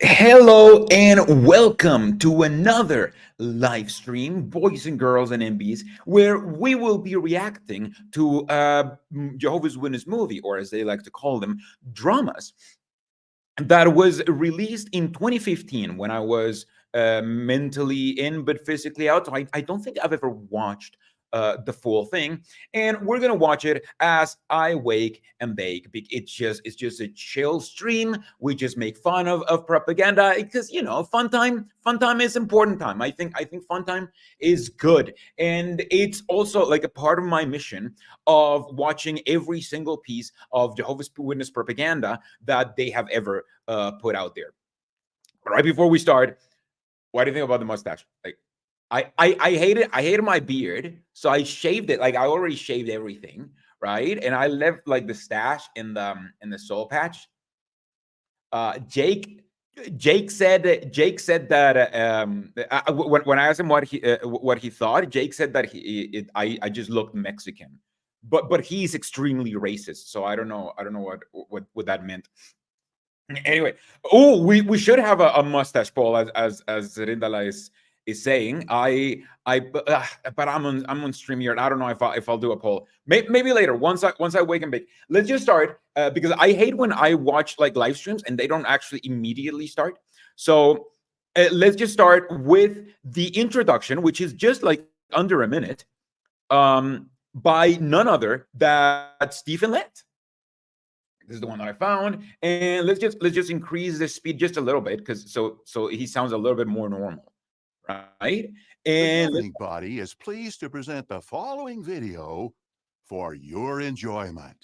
Hello and welcome to another live stream, boys and girls and MBs, where we will be reacting to Jehovah's Witness movie, or as they like to call them, dramas, that was released in 2015 when I was mentally in but physically out. So I don't think I've ever watched the full thing, and we're gonna watch it as I wake and bake. It's just a chill stream. We just make fun of propaganda because fun time is important time. I think fun time is good, and it's also like a part of my mission of watching every single piece of Jehovah's Witness propaganda that they have ever put out there. Right before we start, what do you think about the mustache? Like, I hate it. I hated my beard, so I shaved it. Like I already shaved everything, right? And I left like the stash in the soul patch. Jake said that when I asked him what he thought, Jake said that I just looked Mexican, but he's extremely racist, so I don't know what that meant. Anyway, oh, we should have a mustache poll as Rindala is saying. But I'm on StreamYard. I don't know if I'll do a poll. Maybe later once I wake and bake. Let's just start because I hate when I watch like live streams and they don't actually immediately start. So let's just start with the introduction, which is just like under a minute, by none other than Stephen Lett. This is the one that I found, and let's just increase the speed just a little bit because so he sounds a little bit more normal, right? The And governing body is pleased to present the following video for your enjoyment.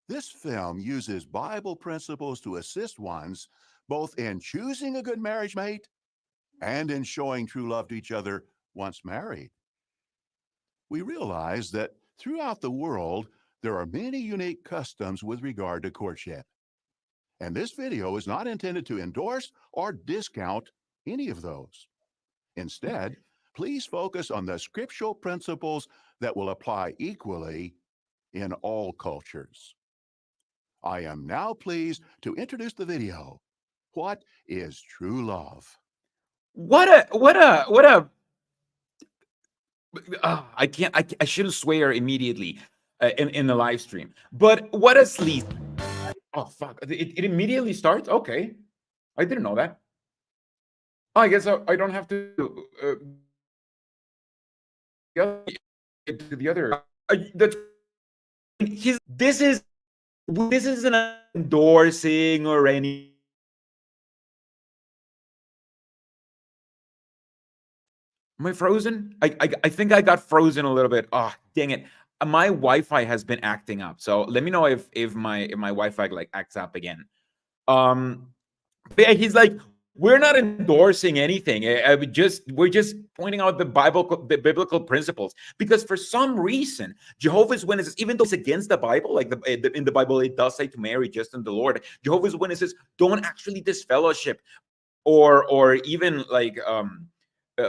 This film uses Bible principles to assist ones both in choosing a good marriage mate and in showing true love to each other once married. We realize that throughout the world, there are many unique customs with regard to courtship. And this video is not intended to endorse or discount any of those. Instead, please focus on the scriptural principles that will apply equally in all cultures. I am now pleased to introduce the video. What is true love? what a I can't I shouldn't swear immediately in the live stream, but what a sleaze. Oh fuck! It immediately starts. Okay, I didn't know that. I guess I don't have to to the other. That's his. This isn't endorsing or any. Am I frozen? I think I got frozen a little bit. Oh, dang it. My Wi-Fi has been acting up. So let me know if my Wi-Fi like acts up again. Um but yeah, he's like, we're not endorsing anything. We're just pointing out the biblical principles because for some reason Jehovah's Witnesses, even though it's against the Bible, like in the Bible it does say to marry just in the Lord. Jehovah's Witnesses don't actually disfellowship or even like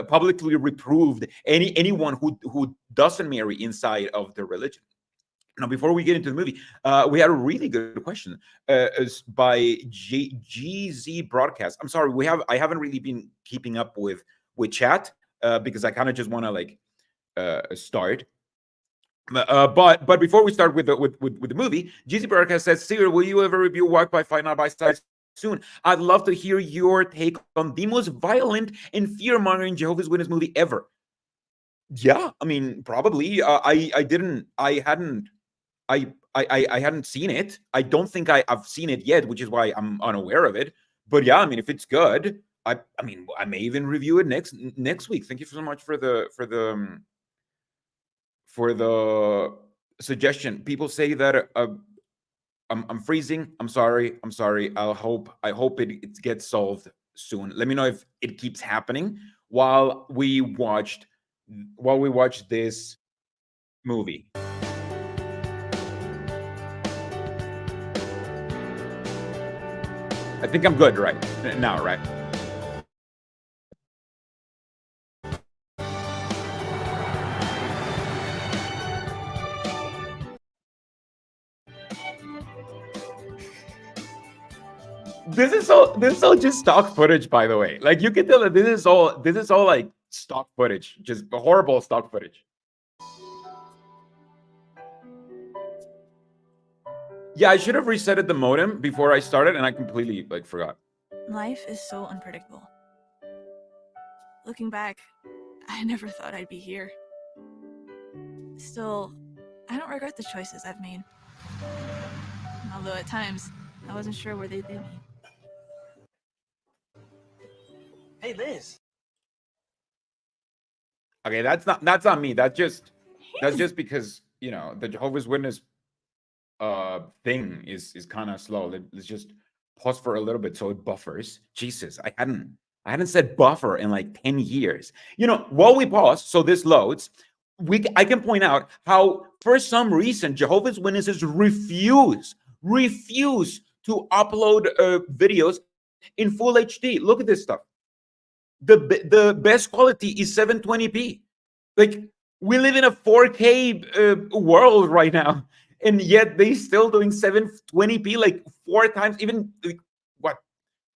publicly reproved anyone who doesn't marry inside of the religion. Now, before we get into the movie, we had a really good question by GZ Broadcast. I'm sorry, I haven't really been keeping up with chat because I kind of just want to like start. But before we start with the movie, GZ Broadcast says, "Sigurd, will you ever review Walk by Fight Not by Side soon? I'd love to hear your take on the most violent and fear-mongering Jehovah's Witness movie ever." Yeah, I mean, probably. I hadn't seen it. I don't think I've seen it yet, which is why I'm unaware of it. But yeah, I mean, if it's good, I mean, I may even review it next week. Thank you so much for the suggestion. People say that I'm freezing. I'm sorry. I'm sorry. I hope it gets solved soon. Let me know if it keeps happening while we watched while we watch this movie. I think I'm good right now, right? This is all just stock footage, by the way. Like you can tell that this is all like stock footage, just horrible stock footage. Yeah, I should have resetted the modem before I started, and I completely like forgot. Life is so unpredictable. Looking back, I never thought I'd be here. Still, I don't regret the choices I've made. Although at times, I wasn't sure where they'd lead me. Hey, Liz. Okay, that's not me. That's just because the Jehovah's Witness thing is kind of slow. Let's just pause for a little bit so it buffers. Jesus, I hadn't said buffer in like 10 years. While we pause, so this loads, I can point out how for some reason Jehovah's Witnesses refuse to upload videos in full HD. Look at this stuff. The best quality is 720p. Like we live in a 4K world right now, and yet they still doing 720p, like 4 times, even like, what,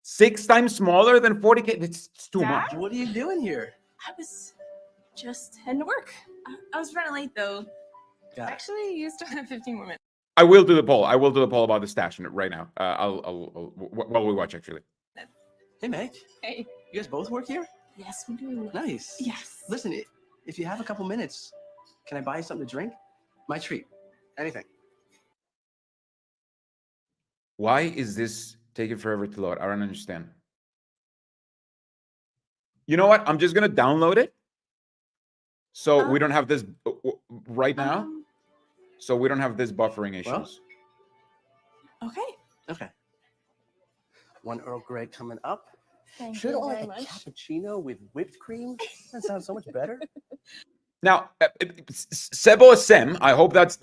6 times smaller than 40K. It's too Dad? much. What are you doing here? I was just heading to work. I was running late though. Got it. Actually, you still have 15 more minutes. I will do the poll. I will do the poll about the stash right now. I'll while we watch actually. Hey, Meg. Hey. You guys both work here? Yes, we do. Nice. Yes. Listen, if you have a couple minutes, can I buy you something to drink? My treat. Anything. Why is this taking forever to load? I don't understand. You know what? I'm just gonna download it, so we don't have this right now. So we don't have this buffering issues. Well, Okay. okay. 1 Earl Grey coming up. Thank Should you I like very a much. cappuccino with whipped cream? That sounds so much better. Now, Sebo Sem, I hope that's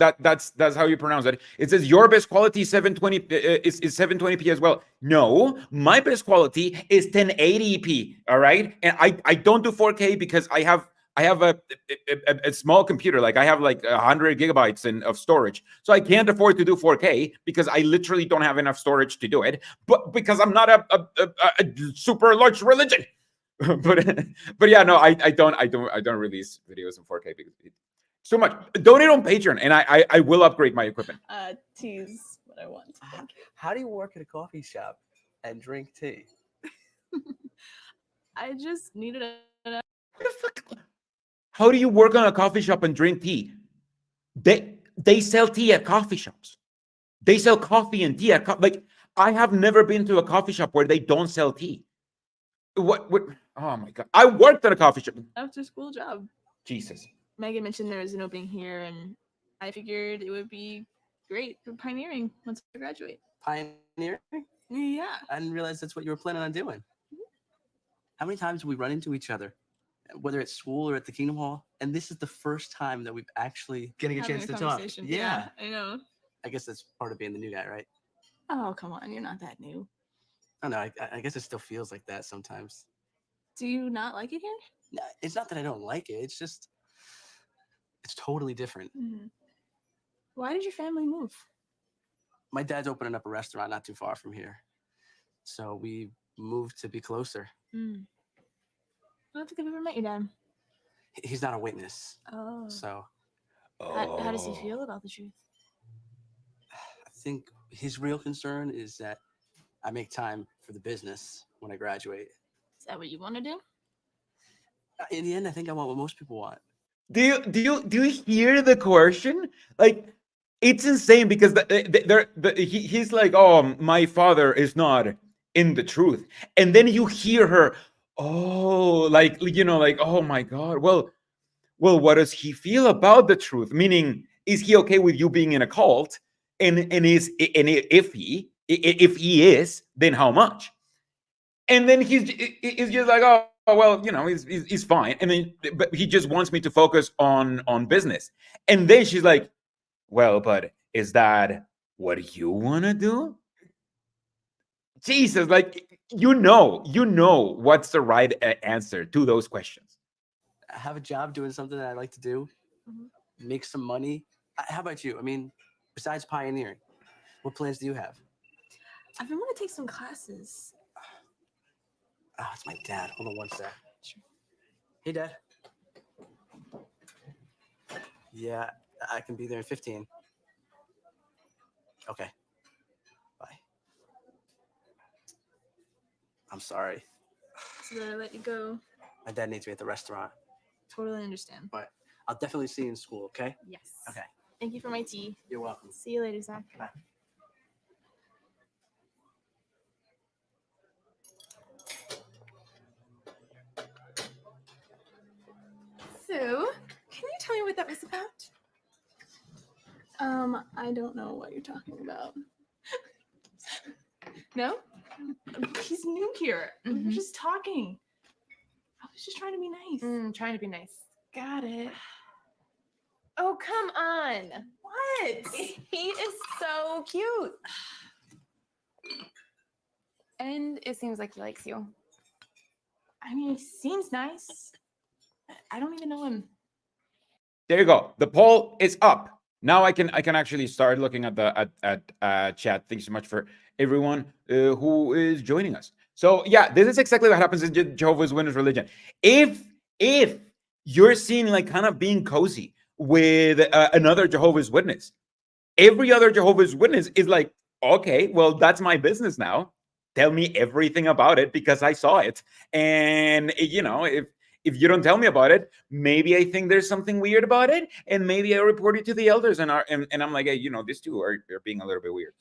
how you pronounce it. It says your best quality 720 is 720p as well. No, my best quality is 1080p. All right, and I don't do 4K because I have a small computer. Like I have like 100 gigabytes of storage, so I can't afford to do 4K because I literally don't have enough storage to do it. But because I'm not a super large religion. but yeah, no, I don't release videos in 4K because it's too much. Donate on Patreon, and I will upgrade my equipment. Tea's what I want. How do you work at a coffee shop and drink tea? I just needed a. What the fuck? How do you work on a coffee shop and drink tea? They sell tea at coffee shops. They sell coffee and tea at like I have never been to a coffee shop where they don't sell tea. What? Oh my god! I worked at a coffee shop. After school job. Jesus. Megan mentioned there was an opening here, and I figured it would be great for pioneering once I graduate. Pioneering? Yeah. I didn't realize that's what you were planning on doing. How many times have we run into each other, whether at school or at the Kingdom Hall? And this is the first time that we've actually getting a Having chance a to talk. conversation. Yeah. I know. I guess that's part of being the new guy, right? Oh, come on. You're not that new. I don't know. I guess it still feels like that sometimes. Do you not like it here? No, it's not that I don't like it. It's just, it's totally different. Mm-hmm. Why did your family move? My dad's opening up a restaurant not too far from here. So we moved to be closer. I don't think I've ever met your dad. He's not a witness. Oh. So How does he feel about the truth? I think his real concern is that I make time for the business when I graduate. Is that what you want to do? In the end, I think I want what most people want. Do you hear the coercion? Like, it's insane because he's like, oh, my father is not in the truth, and then you hear her, oh, like like, oh my god, well, what does he feel about the truth? Meaning, is he okay with you being in a cult? And if he is, then how much? And then he's just like, oh well, he's fine. And then, but he just wants me to focus on business. And then she's like, well, but is that what you want to do? Jesus, like you know what's the right answer to those questions. I have a job doing something that I like to do, make some money. How about you? I mean, besides pioneering, what plans do you have? I've been wanting to take some classes. Oh, it's my dad. Hold on one sec. Sure. Hey, Dad. Yeah, I can be there in 15. Okay. Bye. I'm sorry. So that I let you go. My dad needs me at the restaurant, Totally understand. but I'll definitely see you in school, okay? Yes. Okay. Thank you for my tea. You're welcome. See you later, Zach. Bye. So, can you tell me what that was about? I don't know what you're talking about. No? He's new here. We were Mhm. just talking. I was just trying to be nice. Trying to be nice. Got it. Oh, come on. What? He is so cute. And it seems like he likes you. I mean, he seems nice. I don't even know him. There you go. The poll is up. Now I can actually start looking at the chat. Thanks so much for everyone who is joining us. So yeah, this is exactly what happens in Jehovah's Witness religion. If you're seen like kind of being cozy with another Jehovah's Witness, every other Jehovah's Witness is like, okay, well, that's my business now. Tell me everything about it because I saw it. And if you don't tell me about it, maybe I think there's something weird about it, and maybe I report it to the elders, and I'm like, hey, these two are being a little bit weird.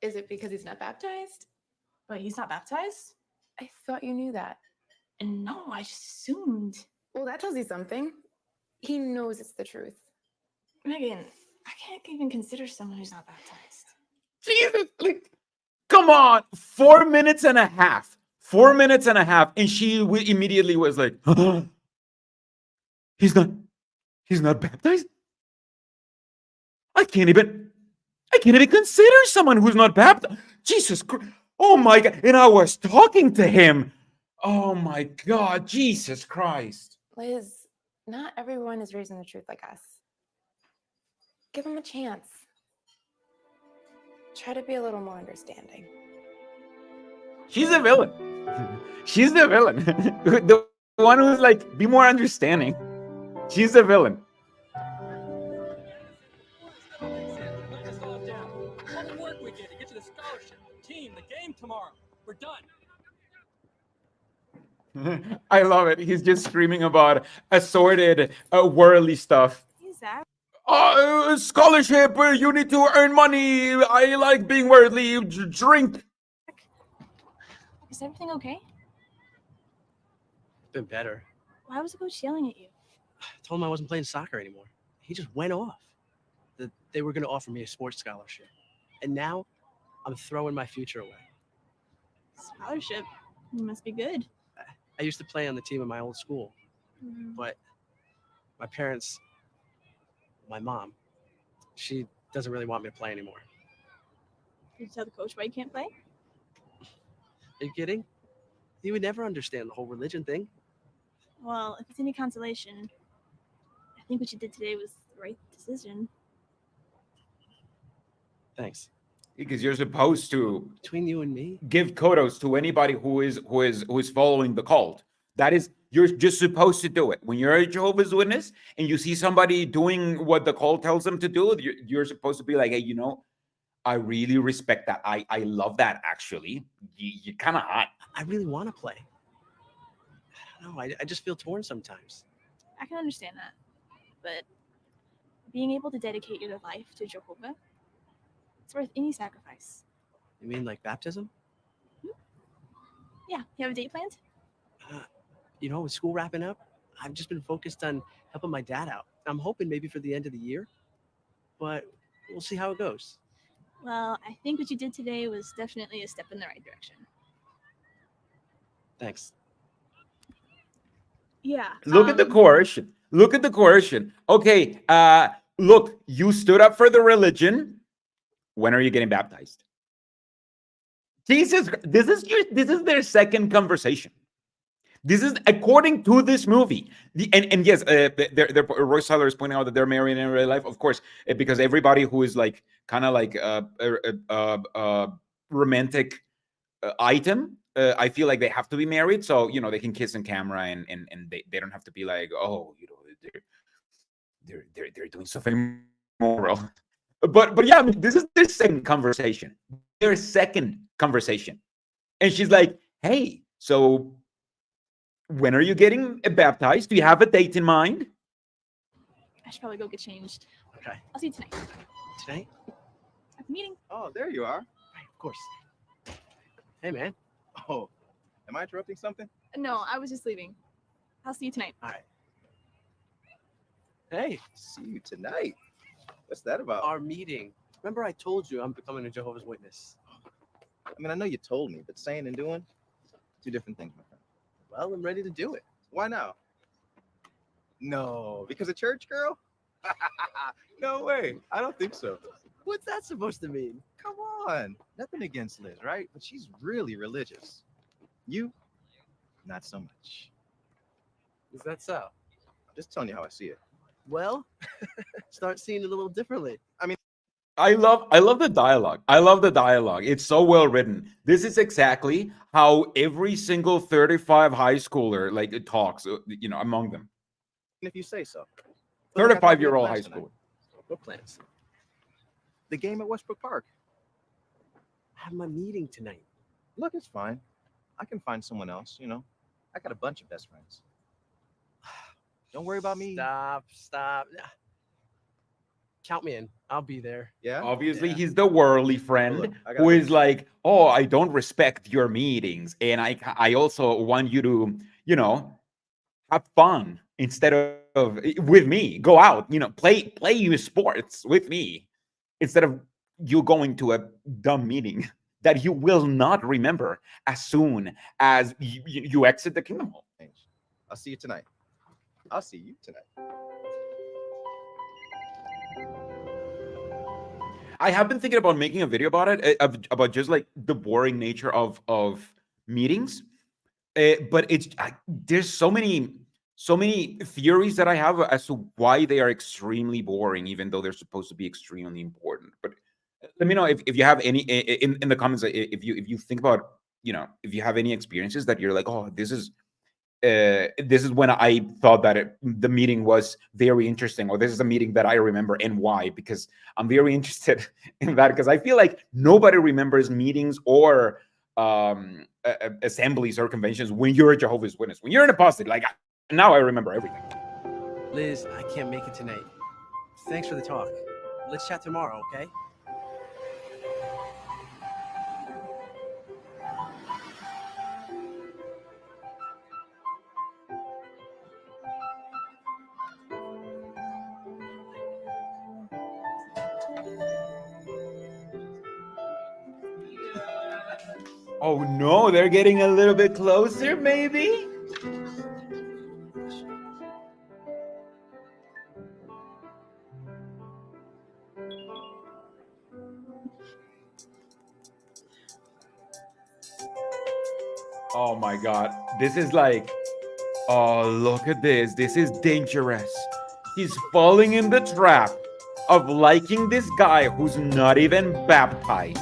Is it because he's not baptized? But he's not baptized? I thought you knew that. And no, I just assumed. Well, that tells you something. He knows it's the truth. Megan, I can't even consider someone who's not baptized. Jesus, like, come on, 4 minutes and a half. 4 minutes and a half, and she immediately was like, he's not baptized. I can't even consider someone who's not baptized. Jesus Christ. Oh my God. And I was talking to him. Oh my God, Jesus Christ. Liz, not everyone is raised in the truth like us. Give him a chance. Try to be a little more understanding. She's a villain. She's the villain. The one who's like, be more understanding. She's the villain. All the work we did to get you the scholarship, the team, the game tomorrow. We're done. I love it. He's just screaming about assorted, worldly stuff. Hey, Zach. Scholarship, you need to earn money. I like being worldly. Drink. Is everything okay? It's been better. Why was the coach yelling at you? I told him I wasn't playing soccer anymore. He just went off. That they were going to offer me a sports scholarship. And now I'm throwing my future away. Scholarship. You must be good. I used to play on the team at my old school, but my parents, my mom, she doesn't really want me to play anymore. Did you tell the coach why you can't play? Are you kidding? He would never understand the whole religion thing. Well, if it's any consolation, I think what you did today was the right decision. Thanks. Because you're supposed to Between you and me, give kudos to anybody who is following the cult. That is, you're just supposed to do it. When you're a Jehovah's Witness and you see somebody doing what the cult tells them to do, you're supposed to be like, hey, I really respect that. I love that, actually. You're kind of hot. I really want to play. I don't know. I just feel torn sometimes. I can understand that. But being able to dedicate your life to Jehovah, it's worth any sacrifice. You mean like baptism? Yeah, you have a date planned? With school wrapping up, I've just been focused on helping my dad out. I'm hoping maybe for the end of the year, but we'll see how it goes. Well, I think what you did today was definitely a step in the right direction. Thanks. Yeah. Look at the coercion. Look at the coercion. Okay, look, you stood up for the religion. When are you getting baptized? Jesus, this is their second conversation. This is according to this movie. And yes, Roy Seiler is pointing out that they're married in real life, of course, because everybody who is like kind of like romantic item, I feel like they have to be married, so they can kiss in camera, and they don't have to be like, oh, they're doing something moral. But yeah, I mean, this is their second conversation. Their second conversation, and she's like, hey, so when are you getting baptized? Do you have a date in mind? I should probably go get changed. Okay. I'll see you tonight Tonight? at the meeting. Oh, there you are. Right, of course. Hey, man. Oh, am I interrupting something? No, I was just leaving. I'll see you tonight. All right. Hey, See you tonight. What's that about? our meeting. Remember I told you I'm becoming a Jehovah's Witness? I mean, I know you told me, but saying and doing, two different things, my friend. Well, I'm ready to do it. Why now? No, because a church girl? No way. I don't think so. What's that supposed to mean? Come on. Nothing against Liz, right? But she's really religious. You, not so much. Is that so? I'm just telling you how I see it. Well, start seeing it a little differently. I love the dialogue. I love the dialogue. It's so well written. This is exactly how every single 35 high schooler like it talks, among them. And if you say so. Look, I thought we had 35-year-old high plans tonight. schooler. What plans? The game at Westbrook Park. I have my meeting tonight. Look, it's fine. I can find someone else, I got a bunch of best friends. Don't worry about me. Stop. Count me in. I'll be there. Yeah? Obviously, Yeah. he's the worldly friend Look, I gotta who go. is like, oh, I don't respect your meetings, and I also want you to, have fun instead of with me. Go out, play your sports with me instead of you going to a dumb meeting that you will not remember as soon as you exit the Kingdom Hall. I'll see you tonight. I'll see you tonight. I have been thinking about making a video about it, about just like the boring nature of meetings. But there's so many theories that I have as to why they are extremely boring, even though they're supposed to be extremely important. But let me know if you have any in the comments, if you think about, if you have any experiences that you're like, oh, this is when I thought that the meeting was very interesting, or this is a meeting that I remember and why, because I'm very interested in that, because I feel like nobody remembers meetings or assemblies or conventions when you're a Jehovah's Witness. When you're an apostate, like now I remember everything. Liz, I can't make it tonight. Thanks for the talk. Let's chat tomorrow, okay? Oh no, they're getting a little bit closer, maybe? Oh my God. This is like, oh, look at this. This is dangerous. He's falling in the trap of liking this guy who's not even baptized.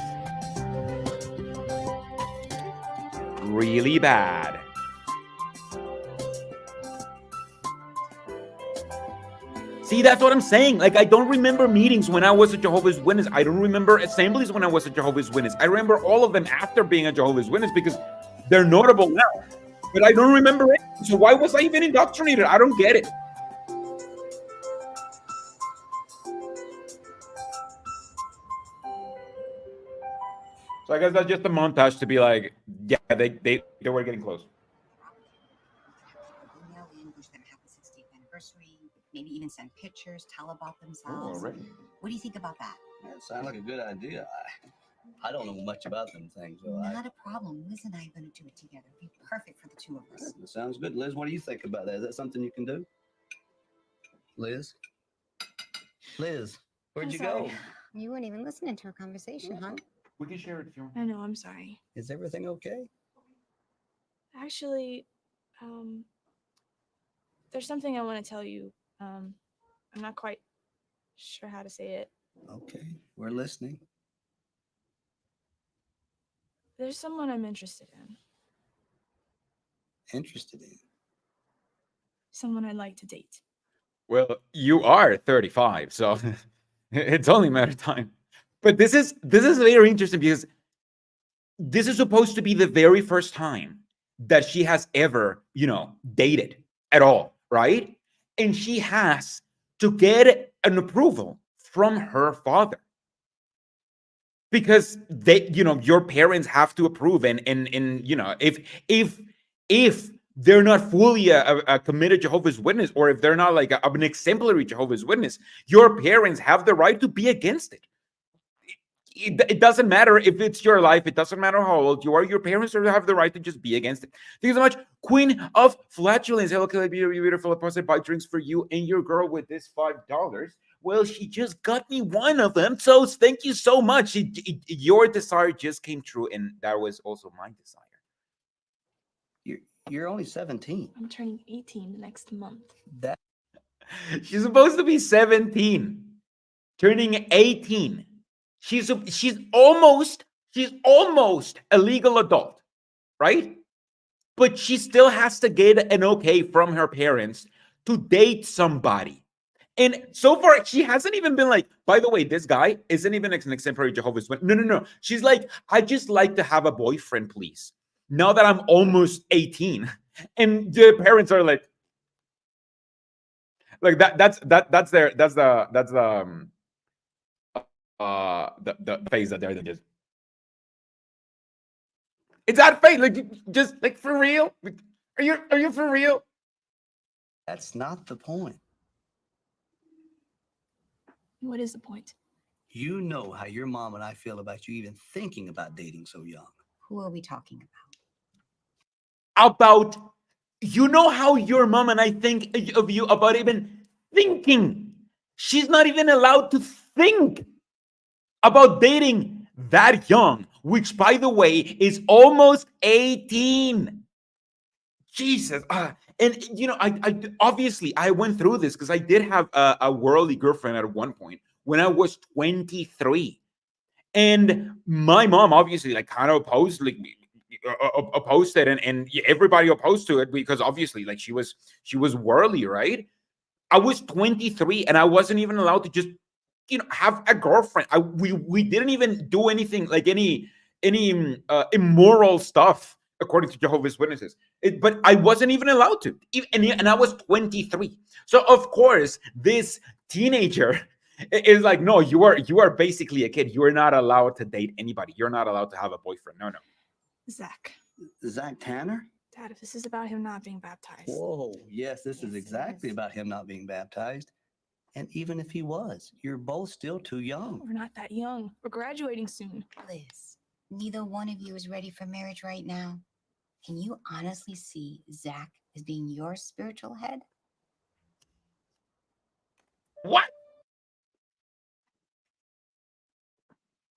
Really bad. See, that's what I'm saying. Like, I don't remember meetings when I was a Jehovah's Witness. I don't remember assemblies when I was a Jehovah's Witness. I remember all of them after being a Jehovah's Witness because they're notable now. But I don't remember it. So why was I even indoctrinated? I don't get it. So I guess that's just a montage to be like, yeah, they were getting close. Email in, wish them happy 60th anniversary, maybe even send pictures, tell about Oh, themselves. already. What do you think about that? That sounds like a good idea. I don't know much about them things, so Not a problem. Liz and I are going to do it together. It'd be perfect for the two of us. that sounds good. Liz, what do you think about that? Is that something you can do? Liz? Liz, where'd I'm you sorry. go? You weren't even listening to our conversation, huh? We can share it if you want. I know, I'm sorry. Is everything okay? Actually, There's something I want to tell you. I'm not quite sure how to say it. Okay, we're listening. There's someone I'm interested in. Interested in. Someone I'd like to date. Well, you are 35, so it's only a matter of time. But this is very interesting because this is supposed to be the very first time that she has ever, dated at all, right? And she has to get an approval from her father. Because your parents have to approve, and if they're not fully a committed Jehovah's Witness, or if they're not like an exemplary Jehovah's Witness, your parents have the right to be against it. It doesn't matter if it's your life. It doesn't matter how old you are. Your parents have the right to just be against it. Thank you so much, Queen of Flatulence. Hello, beautiful. I posted buy drinks for you and your girl with this $5. Well, she just got me one of them, so thank you so much. Your desire just came true, and that was also my desire. You're only 17. I'm turning 18 next month. That She's supposed to be 17, turning 18. She's almost a legal adult, right? But she still has to get an okay from her parents to date somebody. And so far, she hasn't even been like, by the way, this guy isn't even an exemplary Jehovah's Witness. No. She's like, I just like to have a boyfriend, please. Now that I'm almost 18. And the parents are like that's the phase that they're just. It's that phase, like just like for real. Are you for real? That's not the point. What is the point? You know how your mom and I feel about you even thinking about dating so young. Who are we talking About you know how your mom and I think of you about even thinking. She's not even allowed to think about dating that young, which, by the way, is almost 18. Jesus. And I obviously I went through this because I did have a worldly girlfriend at one point when I was 23, and my mom obviously like kind of opposed it, and everybody opposed to it because obviously like she was worldly, right? I was 23 and I wasn't even allowed to just have a girlfriend. We didn't even do anything like any immoral stuff according to Jehovah's Witnesses. But I wasn't even allowed to. And I was 23. So of course, this teenager is like, no, you are basically a kid. You are not allowed to date anybody. You're not allowed to have a boyfriend. No. Zach. Zach Tanner? Dad, if this is about him not being baptized. Whoa, yes, this is exactly about him not being baptized. And even if he was, you're both still too young. We're not that young. We're graduating soon. Liz, neither one of you is ready for marriage right now. Can you honestly see Zach as being your spiritual head? What?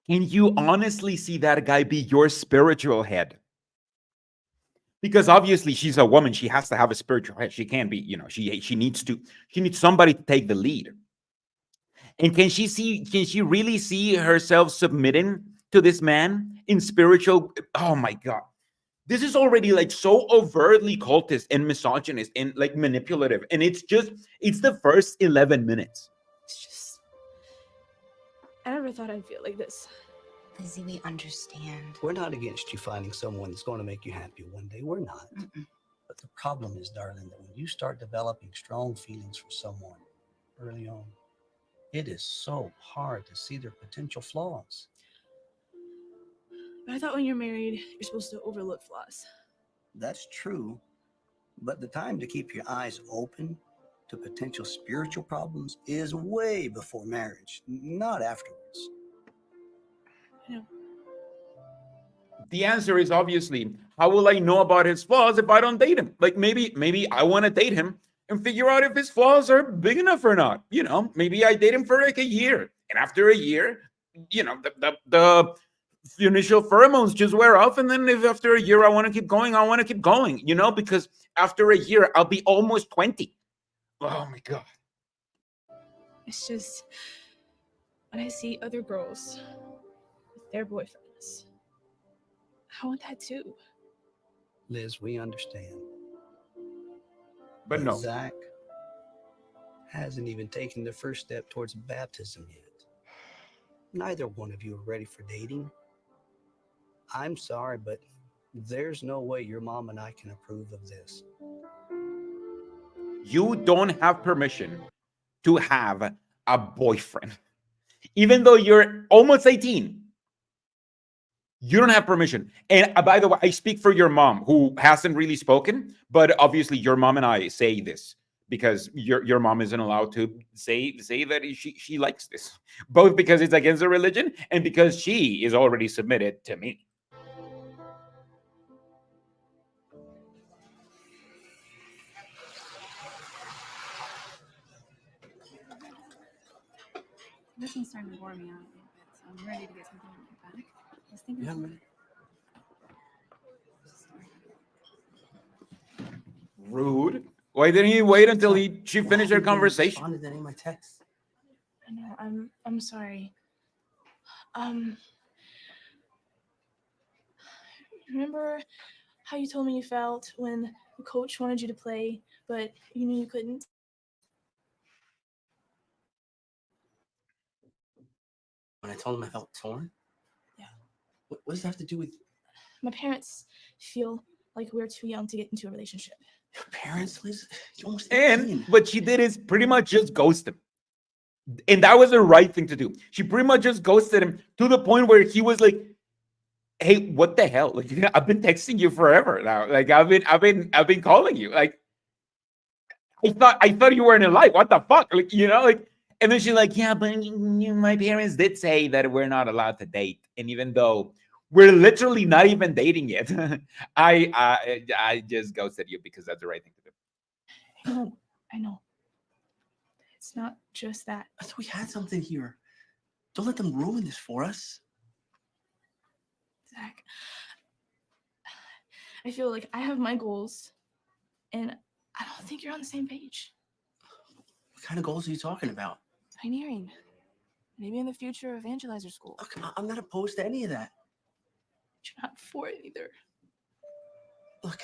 Can you honestly see that guy be your spiritual head? Because obviously she's a woman. She has to have a spiritual head. She can't be, she needs somebody to take the lead. And can she really see herself submitting to this man in spiritual? Oh my God. This is already like so overtly cultist and misogynist and like manipulative. And it's the first 11 minutes. It's just, I never thought I'd feel like this. Lizzie, we understand. We're not against you finding someone that's going to make you happy one day. We're not. But the problem is, darling, that when you start developing strong feelings for someone early on, it is so hard to see their potential flaws. But I thought when you're married, you're supposed to overlook flaws. That's true. But the time to keep your eyes open to potential spiritual problems is way before marriage, not afterwards. Yeah. The answer is obviously, how will I know about his flaws if I don't date him? Like maybe I want to date him and figure out if his flaws are big enough or not. Maybe I date him for like a year, and after a year, the the initial pheromones just wear off, and then if after a year I want to keep going, I want to keep going, you know, because after a year I'll be almost 20. Oh my God. It's just when I see other girls with their boyfriends, I want that too. Liz, we understand. But no. Zach hasn't even taken the first step towards baptism yet. Neither one of you are ready for dating. I'm sorry, but there's no way your mom and I can approve of this. You don't have permission to have a boyfriend. Even though you're almost 18, you don't have permission. And by the way, I speak for your mom, who hasn't really spoken, but obviously your mom and I say this because your mom isn't allowed to say that she likes this, both because it's against the religion and because she is already submitted to me. This one's starting to bore me out a little bit, so I'm ready to get something on my back. I was thinking. Yeah, I'm ready. Rude. Why didn't he wait until she finished her Haven't conversation? responded to any of my texts. I know. I'm sorry. Remember how you told me you felt when the coach wanted you to play, but you knew you couldn't? When I told him I felt torn? Yeah. What does that have to do with My parents feel like we're too young to get into a relationship. your parents, Liz? You're almost 18. And what she did is pretty much just ghost him. And that was the right thing to do. She pretty much just ghosted him to the point where he was like, hey, what the hell? Like, I've been texting you forever now. Like, I've been calling you. Like, I thought you weren't in life. What the fuck? Like, you know, like, and then she's like, yeah, but my parents did say that we're not allowed to date. And even though we're literally not even dating yet, I just ghosted you because that's the right thing to do. I know. It's not just that. I thought we had something here. Don't let them ruin this for us. Zach, I feel like I have my goals, and I don't think you're on the same page. What kind of goals are you talking about? Pioneering. Maybe in the future, evangelizer school. Look, I'm not opposed to any of that. You're not for it either. Look.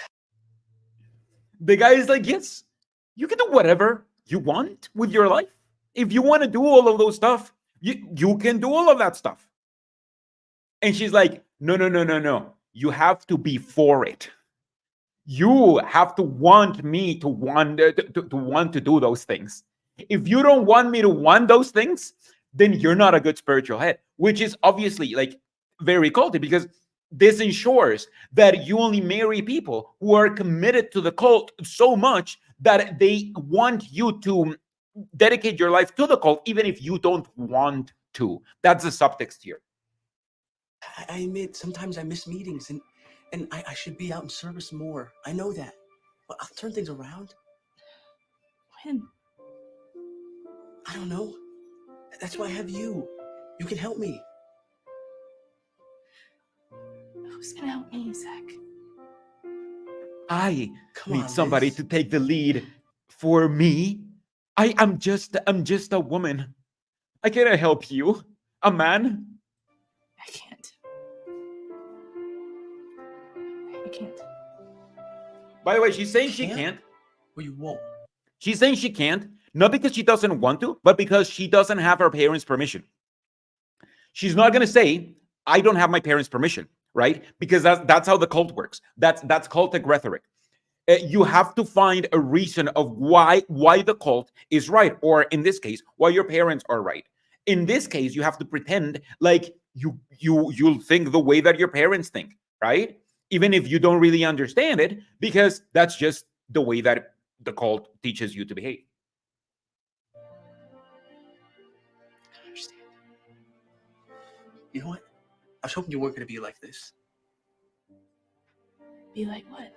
The guy is like, yes, you can do whatever you want with your life. If you want to do all of those stuff, you can do all of that stuff. And she's like, no. You have to be for it. You have to want me to want to do those things. If you don't want me to want those things, then you're not a good spiritual head, which is obviously like very culty, because this ensures that you only marry people who are committed to the cult so much that they want you to dedicate your life to the cult, even if you don't want to. That's the subtext here. I admit sometimes I miss meetings and I should be out in service more. I know that. But I'll turn things around. When? I don't know. That's why I have you. You can help me. Who's gonna help me, Zach? I Come need on, somebody Liz. to take the lead for me. I'm just a woman. I cannot help you, a man. I can't. I can't. By the way, she's saying she can't. Well, you won't. She's saying she can't, not because she doesn't want to, but because she doesn't have her parents' permission. She's not going to say, I don't have my parents' permission, right? Because that's how the cult works. That's cultic rhetoric. You have to find a reason of why the cult is right, or in this case, why your parents are right. In this case, you have to pretend like you'll think the way that your parents think, right? Even if you don't really understand it, because that's just the way that the cult teaches you to behave. I understand. You know what? I was hoping you weren't going to be like this. Be like what?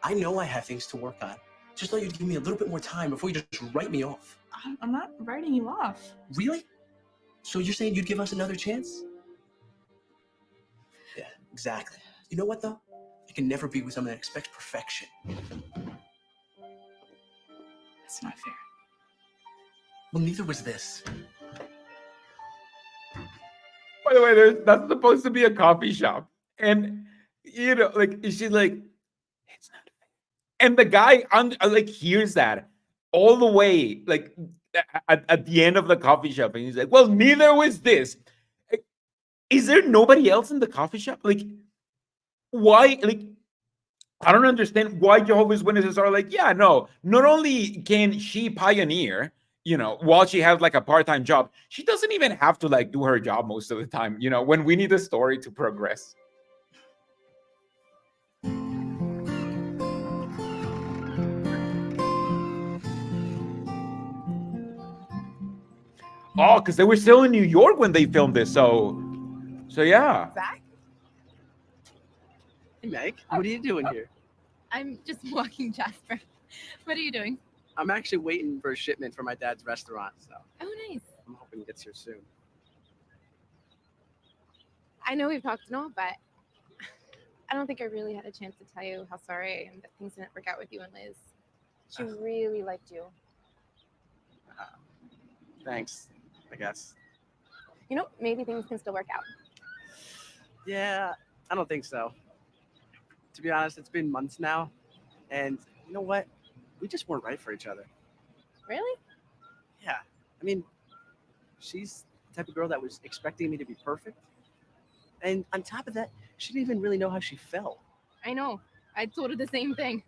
I know I have things to work on. Just thought you'd give me a little bit more time before you just write me off. I'm not writing you off. Really? So you're saying you'd give us another chance? Exactly. You know what, though? I can never be with someone that expects perfection. That's not fair. Well, neither was this. By the way, that's supposed to be a coffee shop. And, you know, like, she's like, it's not fair. And the guy, like, hears that all the way, like, at the end of the coffee shop. And he's like, well, neither was this. Is there nobody else in the coffee shop? Like, why? Like, I don't understand why Jehovah's Witnesses are like, yeah, no, not only can she pioneer, you know, while she has like a part-time job, she doesn't even have to like do her job most of the time, you know, when we need the story to progress. Oh, because they were still in New York when they filmed this, so yeah. Zach? Hey, Meg, what are you doing here? I'm just walking Jasper. What are you doing? I'm actually waiting for a shipment for my dad's restaurant, so Oh, nice. I'm hoping it gets here soon. I know we've talked and all, but I don't think I really had a chance to tell you how sorry I am that things didn't work out with you and Liz. She really liked you. Thanks, I guess. You know, maybe things can still work out. Yeah, I don't think so. To be honest, it's been months now, and you know what? We just weren't right for each other. Really? Yeah, I mean, she's the type of girl that was expecting me to be perfect, and on top of that, she didn't even really know how she felt. I know. I told her the same thing.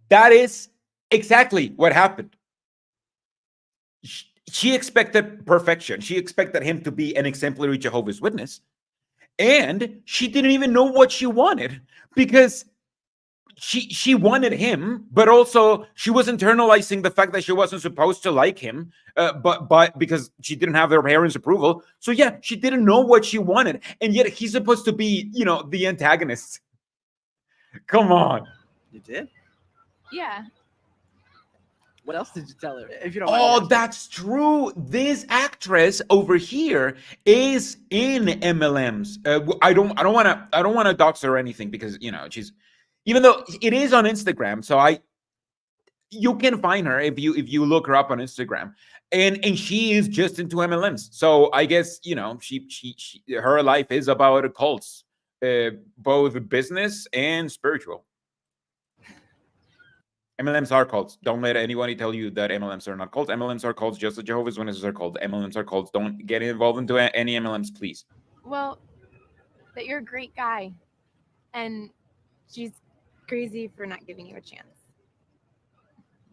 That is exactly what happened. She expected perfection. She expected him to be an exemplary Jehovah's Witness. And she didn't even know what she wanted because she wanted him, but also she was internalizing the fact that she wasn't supposed to like him, but because she didn't have their parents' approval. So yeah, she didn't know what she wanted, and yet he's supposed to be, you know, the antagonist. Come on. You did? Yeah. What else did you tell her? If you don't mind me Oh, asking. that's true. This actress over here is in MLMs. I don't want to dox her or anything because, you know, she's, even though it is on Instagram, so you can find her if you look her up on Instagram, and she is just into MLMs. So I guess, you know, she her life is about cults, both business and spiritual. MLMs are cults. Don't let anybody tell you that MLMs are not cults. MLMs are cults just as Jehovah's Witnesses are cults. MLMs are cults. Don't get involved into any MLMs, please. Well, that you're a great guy. And she's crazy for not giving you a chance.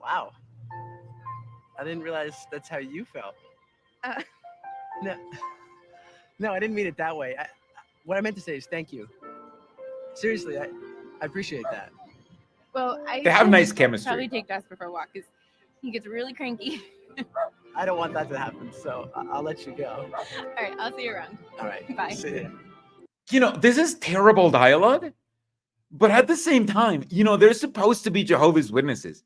Wow. I didn't realize that's how you felt. No, I didn't mean it that way. What I meant to say is thank you. Seriously, I appreciate that. Well, They have nice should chemistry. probably take Jasper for a walk because he gets really cranky. I don't want that to happen, so I'll let you go. All right, I'll see you around. All right. Bye. See ya. You know, this is terrible dialogue, but at the same time, you know, they're supposed to be Jehovah's Witnesses.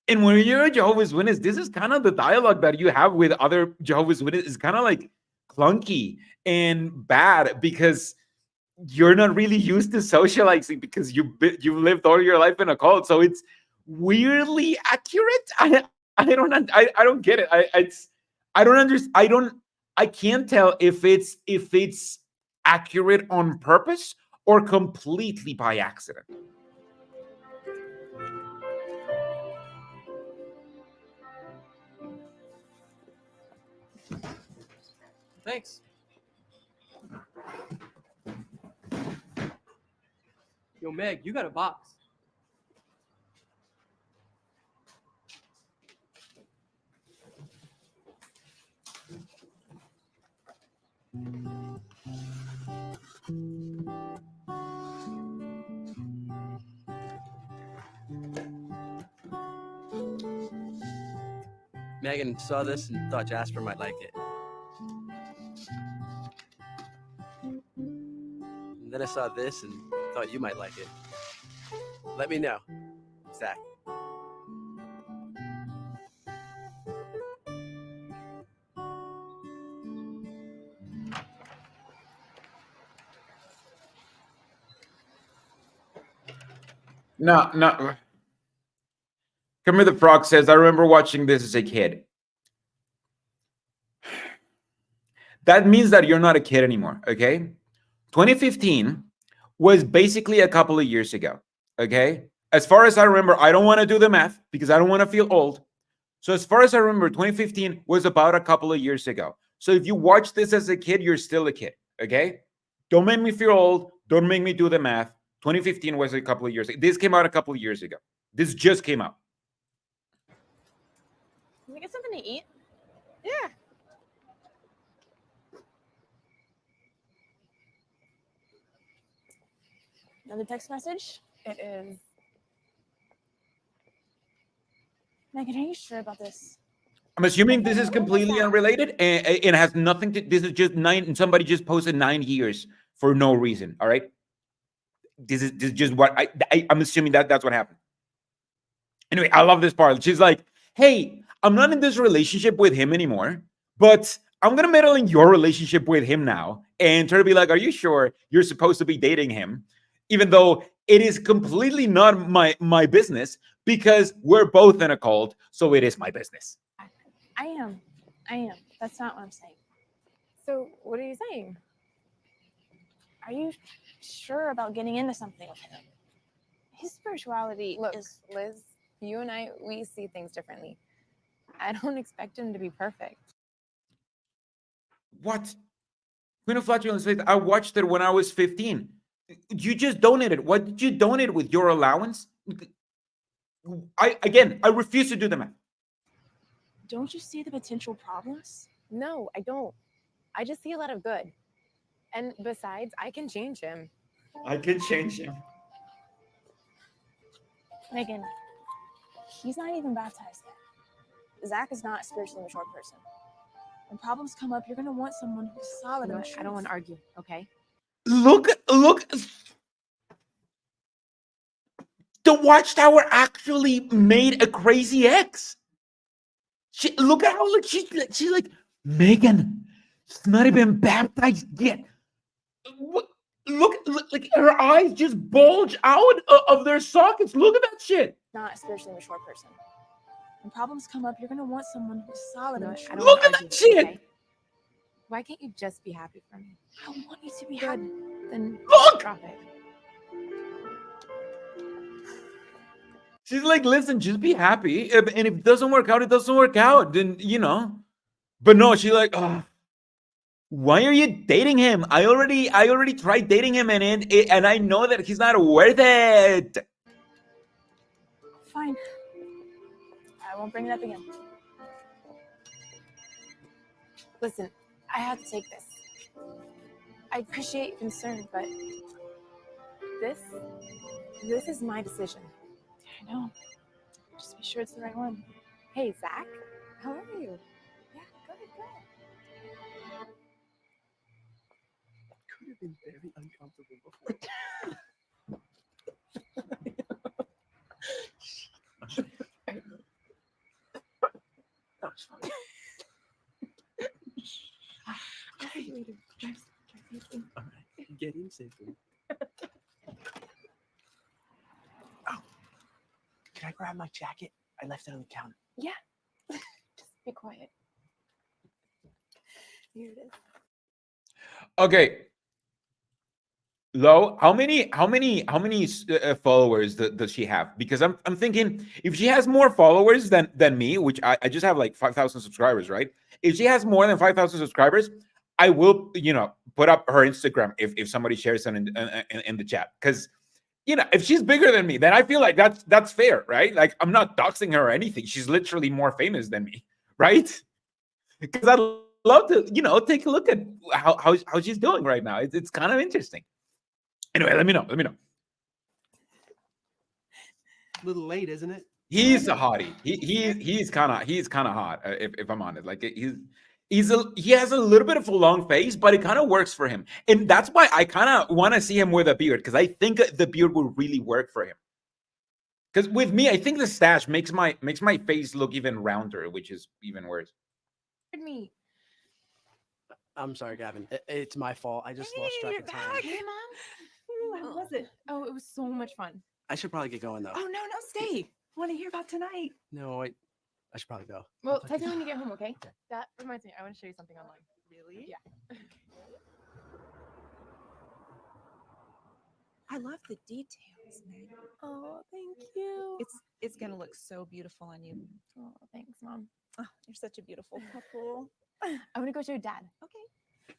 And when you're a Jehovah's Witness, this is kind of the dialogue that you have with other Jehovah's Witnesses. It's kind of like clunky and bad because you're not really used to socializing because you've lived all your life in a cult. So it's weirdly accurate. I don't get it. I don't understand. I can't tell if it's accurate on purpose or completely by accident. Thanks. Yo, Meg, you got a box. Megan saw this and thought Jasper might like it. And then I saw this and thought you might like it. Let me know, Zach. No. Kermit the Frog says, I remember watching this as a kid. That means that you're not a kid anymore, okay? 2015 was basically a couple of years ago, okay? As far as I remember, I don't want to do the math because I don't want to feel old. So as far as I remember, 2015 was about a couple of years ago. So if you watch this as a kid, you're still a kid, okay? Don't make me feel old. Don't make me do the math. 2015 was a couple of years ago. This came out a couple of years ago. This just came out. Can we get something to eat? Yeah. Another text message? It is. Megan, are you sure about this? I'm assuming this is completely unrelated and it has nothing to. This is just somebody just posted 9 years for no reason. All right. This is just what I'm assuming that's what happened. Anyway, I love this part. She's like, hey, I'm not in this relationship with him anymore, but I'm gonna meddle in your relationship with him now and try to be like, are you sure you're supposed to be dating him? Even though it is completely not my business because we're both in a cult, so it is my business. I am. That's not what I'm saying. So, what are you saying? Are you sure about getting into something with him? His spirituality Look, is. Liz, you and I, we see things differently. I don't expect him to be perfect. What? Queen of Flatulence says, I watched it when I was 15. You just donated. What did you donate with your allowance? I refuse to do the math. Don't you see the potential problems? No, I don't. I just see a lot of good. And besides, I can change him. I can change him. Megan, he's not even baptized yet. Zach is not a spiritually mature person. When problems come up, you're going to want someone who's solid. You know what? I don't want to argue, okay? Look. The Watchtower actually made a crazy ex. Look at how she's like, Megan, she's not even baptized yet. Look, like her eyes just bulge out of their sockets. Look at that shit. Not a spiritually mature person. When problems come up, you're going to want someone who's solid. You know and what? mature. I don't Look want at to that argue, shit. okay? Why can't you just be happy for me? I want you to be Good. happy. Then Look! drop it. She's like, listen, just be happy. And if it doesn't work out, it doesn't work out. Then, But no, she's like, oh, why are you dating him? I already tried dating him and I know that he's not worth it. Fine. I won't bring it up again. Listen, I have to take this. I appreciate your concern, but this is my decision. I know. Just be sure it's the right one. Hey, Zach, how are you? Yeah, good. Could have been very uncomfortable before. That was funny. All right, get in safely. Oh, can I grab my jacket? I left it on the counter. Yeah. Just be quiet. Here it is. Okay. Lo, how many followers does she have? Because I'm thinking if she has more followers than me, which I just have like 5,000 subscribers, right? If she has more than 5,000 subscribers, I will put up her Instagram if somebody shares it in the chat. Because if she's bigger than me, then I feel like that's fair, right? Like I'm not doxing her or anything. She's literally more famous than me, right? Because I'd love to take a look at how she's doing right now. It's kind of interesting. Anyway, let me know. A little late, isn't it? He's a hottie. He's kind of hot. If I'm honest, like he has a little bit of a long face, but it kind of works for him, and that's why I kind of want to see him with a beard because I think the beard would really work for him. Because with me, I think the stash makes my face look even rounder, which is even worse. Me. I'm sorry, Gavin. It's my fault. I just lost track of time. Hey, Mom. How was it? Oh, it was so much fun. I should probably get going though. Oh, no, stay. I want to hear about tonight. No, I should probably go. Well, text me when you get home, okay? That reminds me, I want to show you something online. Really? Yeah. I love the details, Meg. Oh, thank you. It's gonna look so beautiful on you. Oh, thanks, Mom. Oh, you're such a beautiful couple. I want to go show Dad. Okay.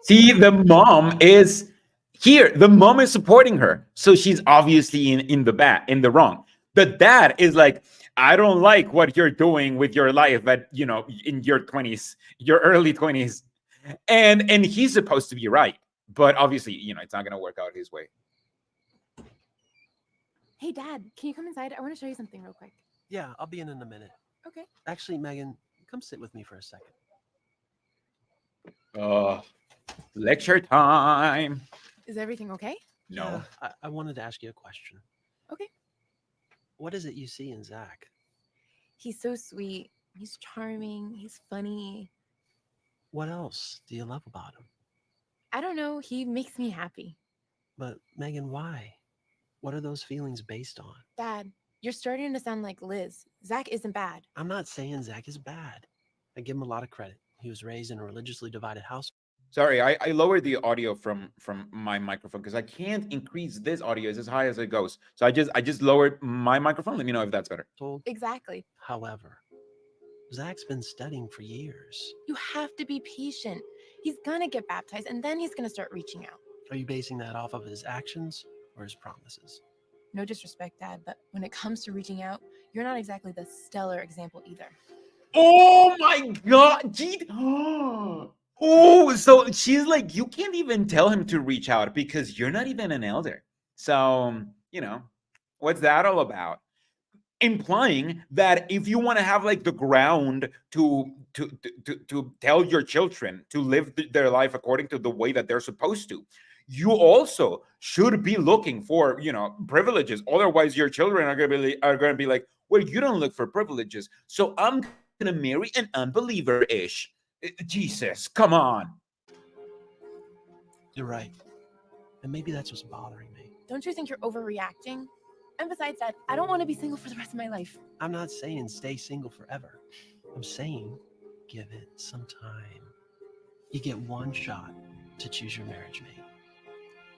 See, the mom is here. The mom is supporting her, so she's obviously in the wrong. The dad is like, I don't like what you're doing with your life at in your 20s, your early 20s, and he's supposed to be right, but obviously it's not gonna work out his way. Hey, Dad, can you come inside? I want to show you something real quick. Yeah, I'll be in a minute. Okay. Actually, Megan, come sit with me for a second. Lecture time. Is everything okay? No. Yeah, I wanted to ask you a question. Okay. What is it you see in Zach? He's so sweet. He's charming. He's funny. What else do you love about him? I don't know. He makes me happy. But Megan, why? What are those feelings based on? Dad, you're starting to sound like Liz. Zach isn't bad. I'm not saying Zach is bad. I give him a lot of credit. He was raised in a religiously divided house. Sorry, I lowered the audio from my microphone because I can't increase this audio as high as it goes. So I just lowered my microphone. Let me know if that's better. Exactly. However, Zach's been studying for years. You have to be patient. He's gonna get baptized and then he's gonna start reaching out. Are you basing that off of his actions or his promises? No disrespect, Dad, but when it comes to reaching out, you're not exactly the stellar example either. Oh my God. Oh, so she's like, you can't even tell him to reach out because you're not even an elder. So, what's that all about? Implying that if you want to have like the ground to tell your children to live their life according to the way that they're supposed to, you also should be looking for privileges. Otherwise, your children are gonna be like, well, you don't look for privileges, so I'm gonna marry an unbeliever-ish. Jesus, come on. You're right. And maybe that's what's bothering me. Don't you think you're overreacting? And besides, Dad, I don't want to be single for the rest of my life. I'm not saying stay single forever. I'm saying give it some time. You get one shot to choose your marriage mate.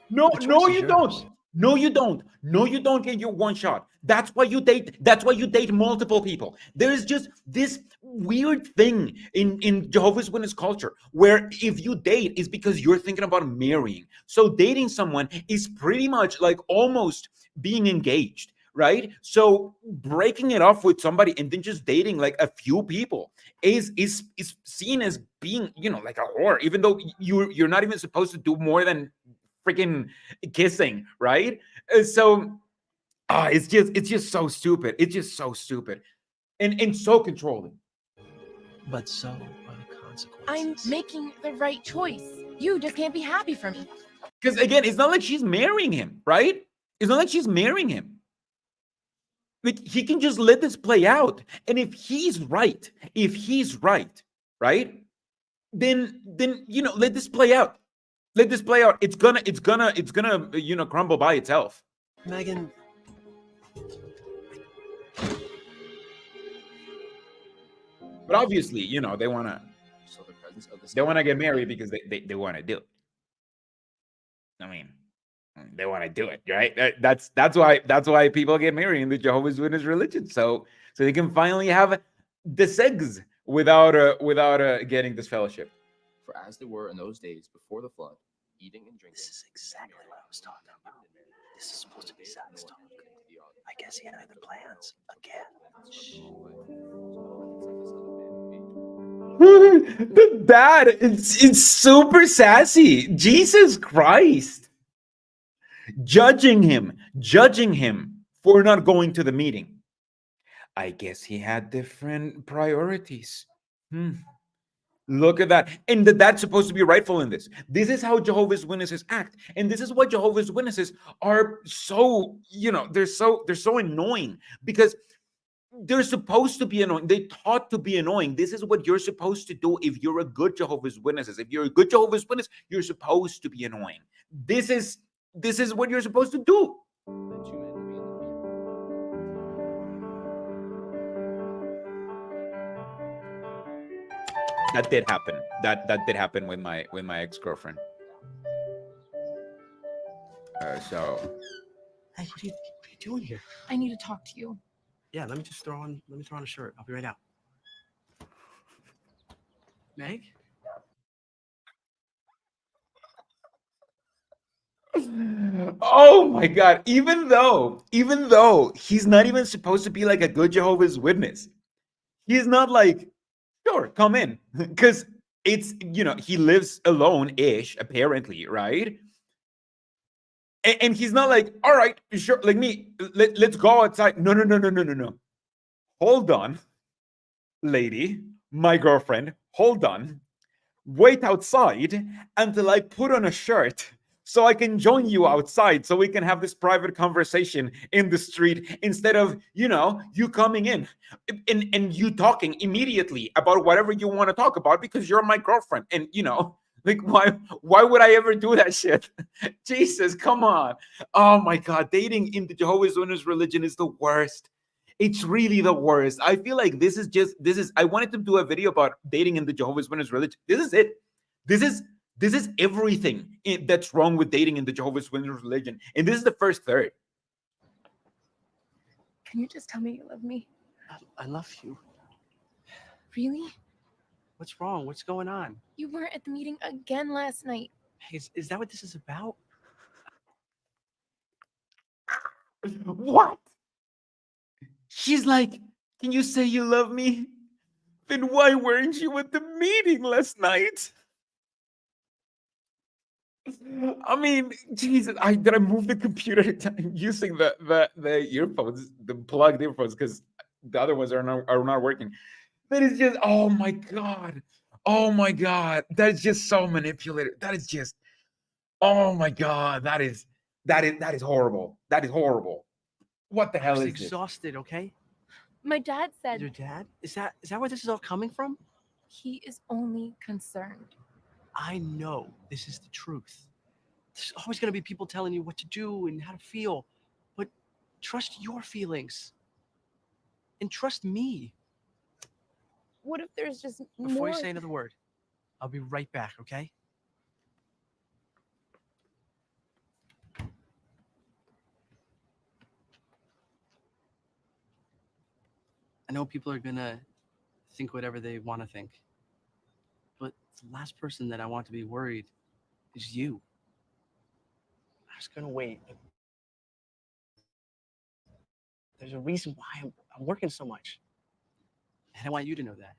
No, The choice no, is you yours. don't. No, you don't. No, you don't get your one shot. That's why you date. That's why you date multiple people. There is just this weird thing in Jehovah's Witness culture where if you date is because you're thinking about marrying. So dating someone is pretty much like almost being engaged, right? So breaking it off with somebody and then just dating like a few people is seen as being like a whore, even though you're not even supposed to do more than freaking kissing, right? So it's just so stupid. It's just so stupid and so controlling. But so are the consequences. I'm making the right choice. You just can't be happy for me. Because again, it's not like she's marrying him, right? It's not like she's marrying him. Like he can just let this play out. And if he's right, right? Then let this play out. Let this play out. It's gonna crumble by itself. Megan. But obviously, they wanna get married because they want to do it. I mean, they want to do it, right? That's why people get married in the Jehovah's Witness religion, so they can finally have the sex without getting this fellowship. For as they were in those days before the flood, eating and drinking. This is exactly what I was talking about. This is supposed to be Zach's talk. I guess he had other plans again. The dad, it's super sassy. Jesus Christ. Judging him for not going to the meeting. I guess he had different priorities. Look at that. And that's supposed to be rightful in this. This is how Jehovah's Witnesses act. And this is why Jehovah's Witnesses are so, they're so annoying because they're supposed to be annoying. They're taught to be annoying. This is what you're supposed to do if you're a good Jehovah's Witnesses. If you're a good Jehovah's Witness, you're supposed to be annoying. This is what you're supposed to do. The two men to be in the That did happen. That did happen with my ex-girlfriend. So Hey, what are you doing here? I need to talk to you. Yeah, let me throw on a shirt. I'll be right out. Meg? oh my god, even though he's not even supposed to be like a good Jehovah's Witness, he's not like, sure, come in, because it's, he lives alone-ish apparently, right? And he's not like, all right, sure, like me, let's go outside. No. Hold on, lady, my girlfriend, hold on. Wait outside until I put on a shirt so I can join you outside so we can have this private conversation in the street instead of, you coming in and you talking immediately about whatever you want to talk about because you're my girlfriend. And, like, why would I ever do that shit? Jesus, come on. Oh my God. Dating in the Jehovah's Witness religion is the worst. It's really the worst. I feel like this is I wanted to do a video about dating in the Jehovah's Witness religion. This is it. This is everything that's wrong with dating in the Jehovah's Witness religion. And this is the first third. Can you just tell me you love me? I love you. Really? What's wrong? What's going on? You weren't at the meeting again last night. Hey, is that what this is about? What? She's like, can you say you love me? Then why weren't you at the meeting last night? I mean, Jesus, did I move the computer? I'm using the earphones, the plugged earphones, because the other ones are not working. That is just, oh my God. Oh my God. That is just so manipulative. That is just, oh my God. That is horrible. That is horrible. What the hell is this? Exhausted, okay? My dad said. Your dad? Is that where this is all coming from? He is only concerned. I know this is the truth. There's always going to be people telling you what to do and how to feel, but trust your feelings and trust me. What if there's just Before more? you say another word, I'll be right back, okay? I know people are going to think whatever they want to think, but the last person that I want to be worried is you. I was going to wait, but there's a reason why I'm working so much. And I want you to know that.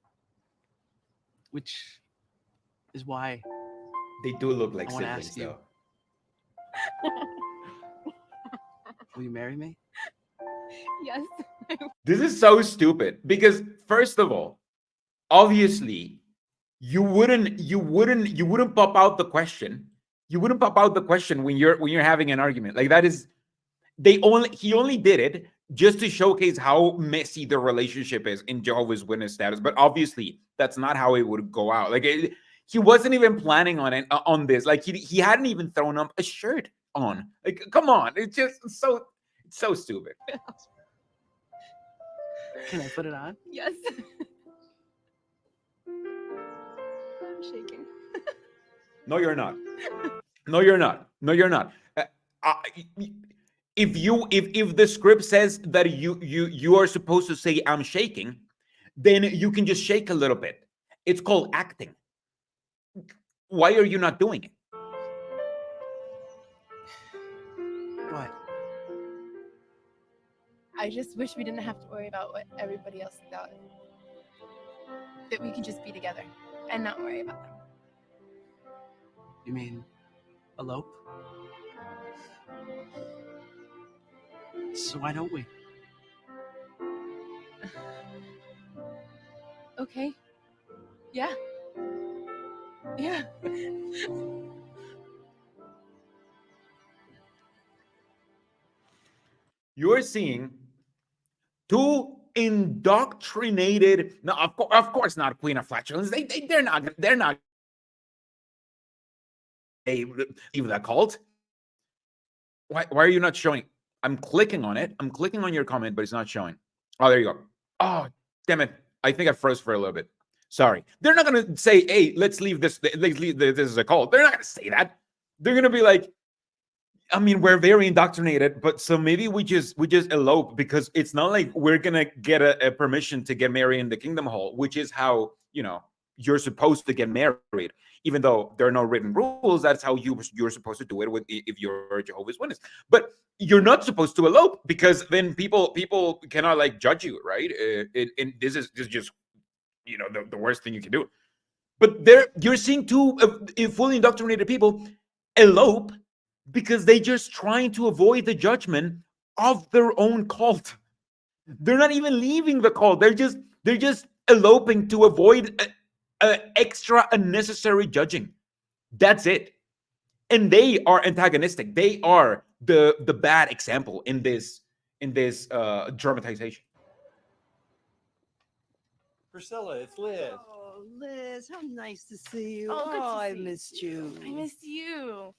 Which is why They do look like I want to siblings, ask you. though. Will you marry me? Yes. This is so stupid because, first of all, obviously, you wouldn't pop out the question. You wouldn't pop out the question when you're having an argument. Like, that is, he only did it just to showcase how messy the relationship is in Jehovah's Witness status. But obviously, that's not how it would go out. Like, he wasn't even planning on it on this. Like, he hadn't even thrown up a shirt on. Like, come on, it's just so stupid. Can I put it on? Yes. I'm shaking. No, you're not. No, you're not. No, you're not. If the script says that you are supposed to say I'm shaking, then you can just shake a little bit. It's called acting. Why are you not doing it? What? I just wish we didn't have to worry about what everybody else thought. That we could just be together and not worry about them. You mean elope? So why don't we? Okay. Yeah. Yeah. You're seeing two indoctrinated. No, of course not Queen of Flatulence. They're not. They leave the cult. Why are you not showing? I'm clicking on it. I'm clicking on your comment, but it's not showing. Oh, there you go. Oh, damn it. I think I froze for a little bit. Sorry. They're not going to say, hey, let's leave this as a cult. They're not going to say that. They're going to be like, I mean, we're very indoctrinated, but so maybe we just elope, because it's not like we're going to get a permission to get married in the Kingdom Hall, which is how, you're supposed to get married. Even though there are no written rules, that's how you're supposed to do it if you're a Jehovah's Witness. But you're not supposed to elope, because then people cannot like judge you, right? And this is just the worst thing you can do. But you're seeing two fully indoctrinated people elope because they just trying to avoid the judgment of their own cult. They're not even leaving the cult. They're just eloping to avoid extra unnecessary judging. That's it. And they are antagonistic. They are the bad example in this dramatization. Priscilla, it's Liz. Oh, Liz, how nice to see you. Oh, good to I see you. missed you. I missed you.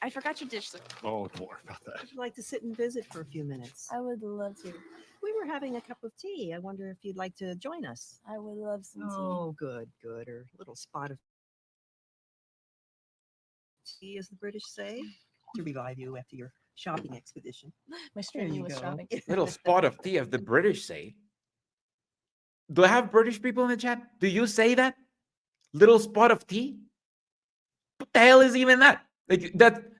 I forgot your dish. Oh, don't worry about that. Would you like to sit and visit for a few minutes? I would love to. We were having a cup of tea. I wonder if you'd like to join us. I would love some tea. Oh, good. Or a little spot of tea, as the British say, to revive you after your shopping expedition. My strategy was shopping. Little spot of tea, as the British say. Do I have British people in the chat? Do you say that? Little spot of tea? What the hell is even that? Like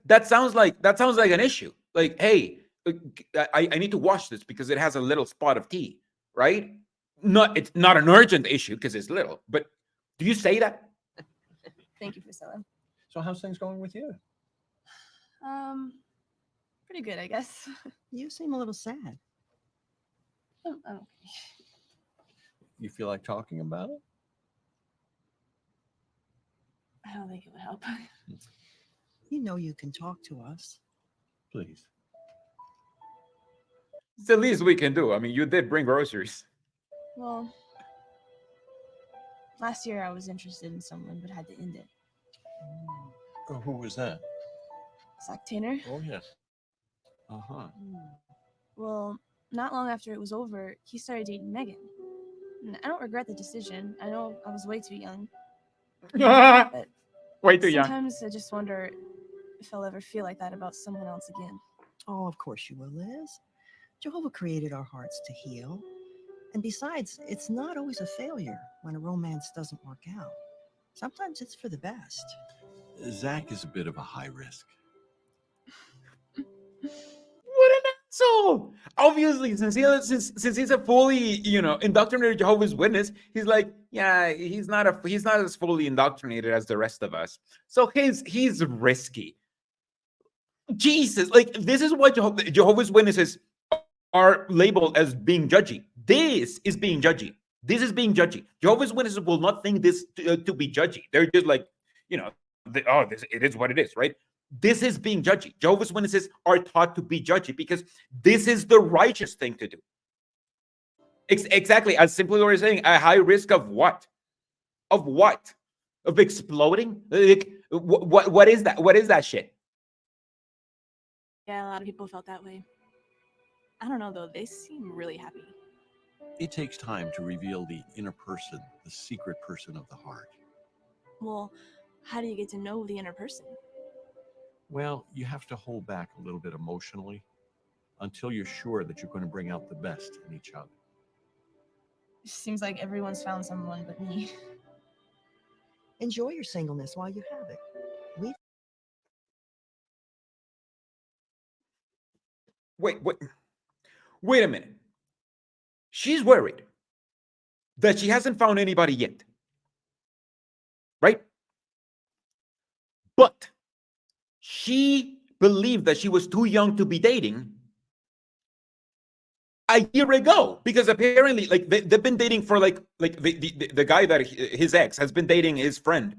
that sounds like an issue. Like, hey, I need to wash this because it has a little spot of tea, right? It's not an urgent issue because it's little, but do you say that? Thank you, Priscilla. So how's things going with you? Pretty good, I guess. You seem a little sad. Oh. You feel like talking about it? I don't think it would help. You know you can talk to us. Please. It's the least we can do. I mean, you did bring groceries. Well, last year I was interested in someone, but had to end it. Oh, who was that? Zach Tanner. Oh, yes. Uh-huh. Well, not long after it was over, he started dating Megan. And I don't regret the decision. I know I was way too young. But way too young. Sometimes I just wonder if I'll ever feel like that about someone else again. Oh, of course you will, Liz. Jehovah created our hearts to heal. And besides, it's not always a failure when a romance doesn't work out. Sometimes it's for the best. Zach is a bit of a high risk. What an asshole! Obviously, since he's a fully, indoctrinated Jehovah's Witness, he's like, yeah, he's not as fully indoctrinated as the rest of us. So he's risky. Jesus, like this is what Jehovah's Witnesses are labeled as being judgy. This is being judgy. This is being judgy. Jehovah's Witnesses will not think this to be judgy. They're just like, it is what it is, right? This is being judgy. Jehovah's Witnesses are taught to be judgy because this is the righteous thing to do. Exactly, as simply what you're saying, a high risk of what? Of what? Of exploding? Like, what is that? What is that shit? Yeah, a lot of people felt that way. I don't know, though. They seem really happy. It takes time to reveal the inner person, the secret person of the heart. Well, how do you get to know the inner person? Well, you have to hold back a little bit emotionally until you're sure that you're going to bring out the best in each other. It seems like everyone's found someone but me. Enjoy your singleness while you have it. Wait a minute. She's worried that she hasn't found anybody yet. Right? But she believed that she was too young to be dating a year ago, because apparently, like, they've been dating for like the guy that his ex has been dating his friend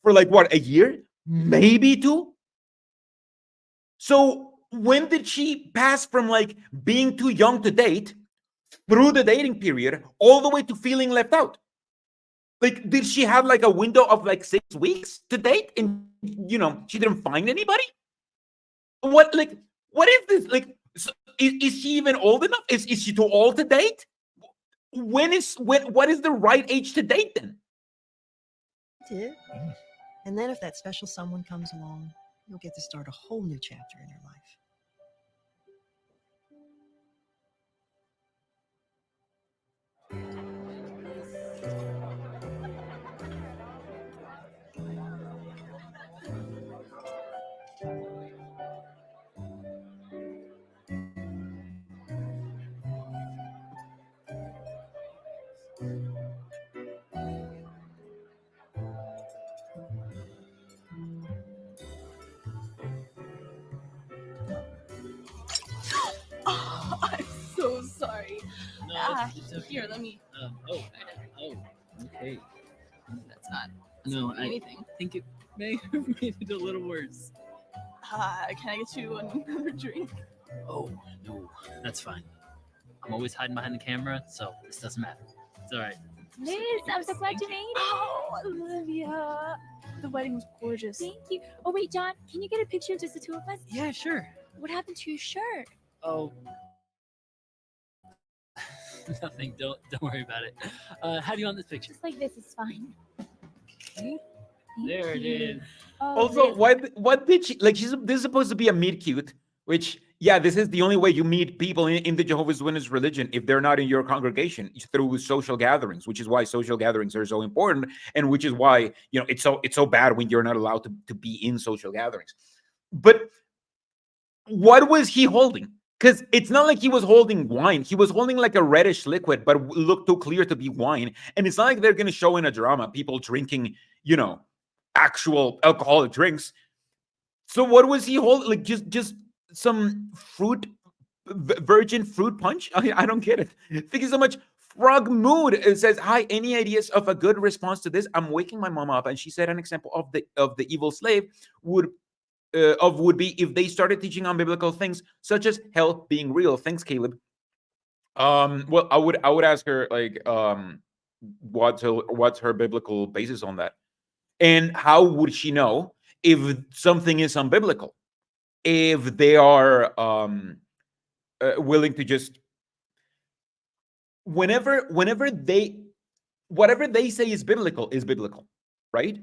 for like what, a year, maybe two. So when did she pass from like being too young to date through the dating period all the way to feeling left out? Like, did she have like a window of like 6 weeks to date and she didn't find anybody? What is this? Like, is she even old enough? Is she too old to date? What is the right age to date then? did. And then if that special someone comes along, you'll get to start a whole new chapter in your life. Oh, I'm so sorry. No, it's okay. Here, let me. Oh, okay. That's not No, I anything. think it may have made it a little worse. Can I get you another drink? Oh, no, that's fine. I'm always hiding behind the camera, so this doesn't matter. It's all right. Liz, I'm so glad you made it. Oh, Olivia. The wedding was gorgeous. Thank you. Oh, wait, John, can you get a picture of just the two of us? Yeah, sure. What happened to your shirt? Oh, nothing. Don't worry about it. How do you want this picture? Just like this is fine. Okay. There it is. Oh, Also, Liz. what did she like? This is supposed to be a meet cute, which yeah, this is the only way you meet people in the Jehovah's Witness religion if they're not in your congregation, it's through social gatherings, which is why social gatherings are so important, and which is why it's so bad when you're not allowed to be in social gatherings. But what was he holding? Because it's not like he was holding wine. He was holding like a reddish liquid, but looked too clear to be wine. And it's not like they're going to show in a drama people drinking, actual alcoholic drinks. So what was he holding? Like just some virgin fruit punch? I don't get it. Thank you so much. Frog Mood says, "Hi, any ideas of a good response to this? I'm waking my mom up, and she said an example of the evil slave would be if they started teaching unbiblical things such as hell being real." Thanks, Caleb. Well, I would ask her like what's her biblical basis on that, and how would she know if something is unbiblical if they are willing to just whatever they say is biblical, right?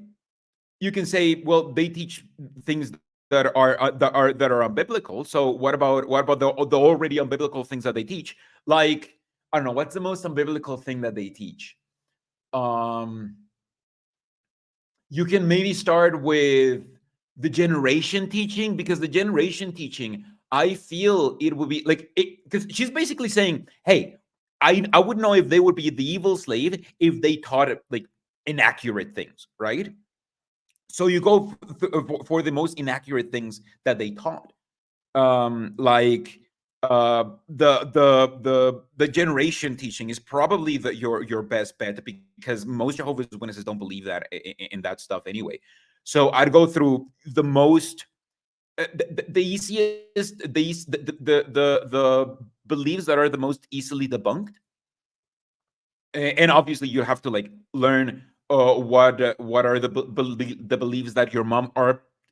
You can say, well, they teach things that are unbiblical. So what about the already unbiblical things that they teach? Like, I don't know, what's the most unbiblical thing that they teach? You can maybe start with the generation teaching, because the generation teaching, I feel it would be like, because she's basically saying, hey, I would know if they would be the evil slave if they taught like inaccurate things, right? So you go for the most inaccurate things that they taught, like the generation teaching is probably your best bet, because most Jehovah's Witnesses don't believe that in that stuff anyway. So I'd go through the most the easiest the beliefs that are the most easily debunked, and obviously you have to like learn what are the beliefs that your mom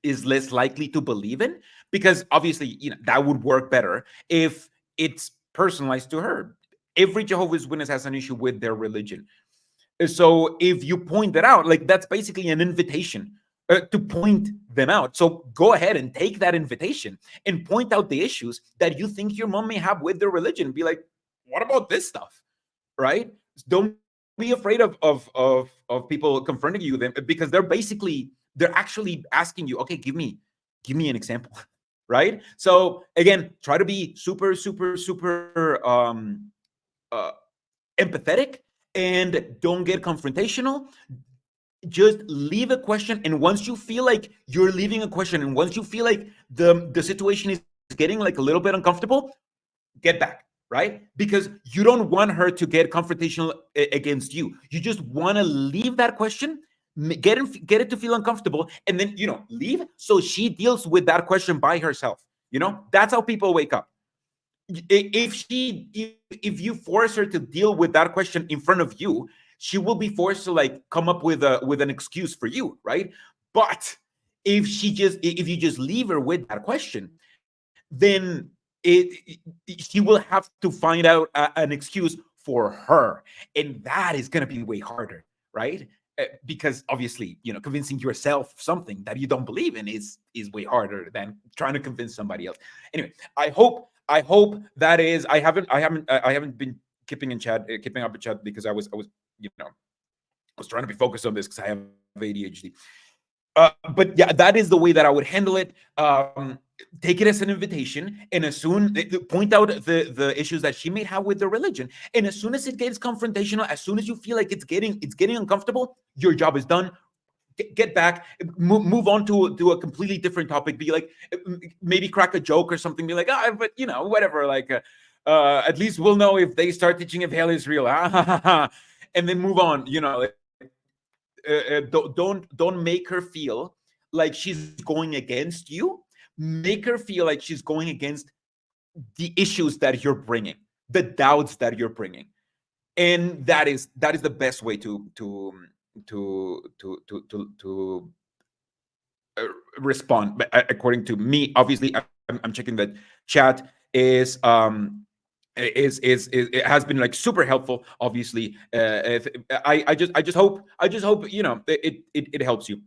is less likely to believe in, because obviously that would work better if it's personalized to her. Every Jehovah's Witness has an issue with their religion, so if you point that out, like that's basically an invitation to point them out. So go ahead and take that invitation and point out the issues that you think your mom may have with their religion. Be like, what about this stuff, right? Don't be afraid of people confronting you them, because they're actually asking you, okay, give me an example, right? So again, try to be super empathetic, and don't get confrontational. Just leave a question, and once you feel like you're leaving a question, and once you feel like the situation is getting like a little bit uncomfortable, get back, right? Because you don't want her to get confrontational against you. You just want to leave that question, get it to feel uncomfortable, and then leave, so she deals with that question by herself. That's how people wake up. If you force her to deal with that question in front of you, she will be forced to like come up with an excuse for you, right? But if you just leave her with that question, then she will have to find out an excuse for her, and that is going to be way harder, right? because obviously, convincing yourself something that you don't believe in is way harder than trying to convince somebody else. Anyway, I hope that is. I haven't been keeping up with chat because I was trying to be focused on this because I have ADHD. But yeah, that is the way that I would handle it. Take it as an invitation, and as soon point out the issues that she may have with the religion, and as soon as it gets confrontational, as soon as you feel like it's getting uncomfortable, your job is done. Get back, move on to a completely different topic. Be like, maybe crack a joke or something. Be like, but whatever. Like, at least we'll know if they start teaching if hell is real, and then move on. Don't make her feel like she's going against you. Make her feel like she's going against the issues that you're bringing, the doubts that you're bringing, and that is the best way to respond. But according to me, obviously, I'm checking that chat is it has been like super helpful. Obviously, I just hope it helps you.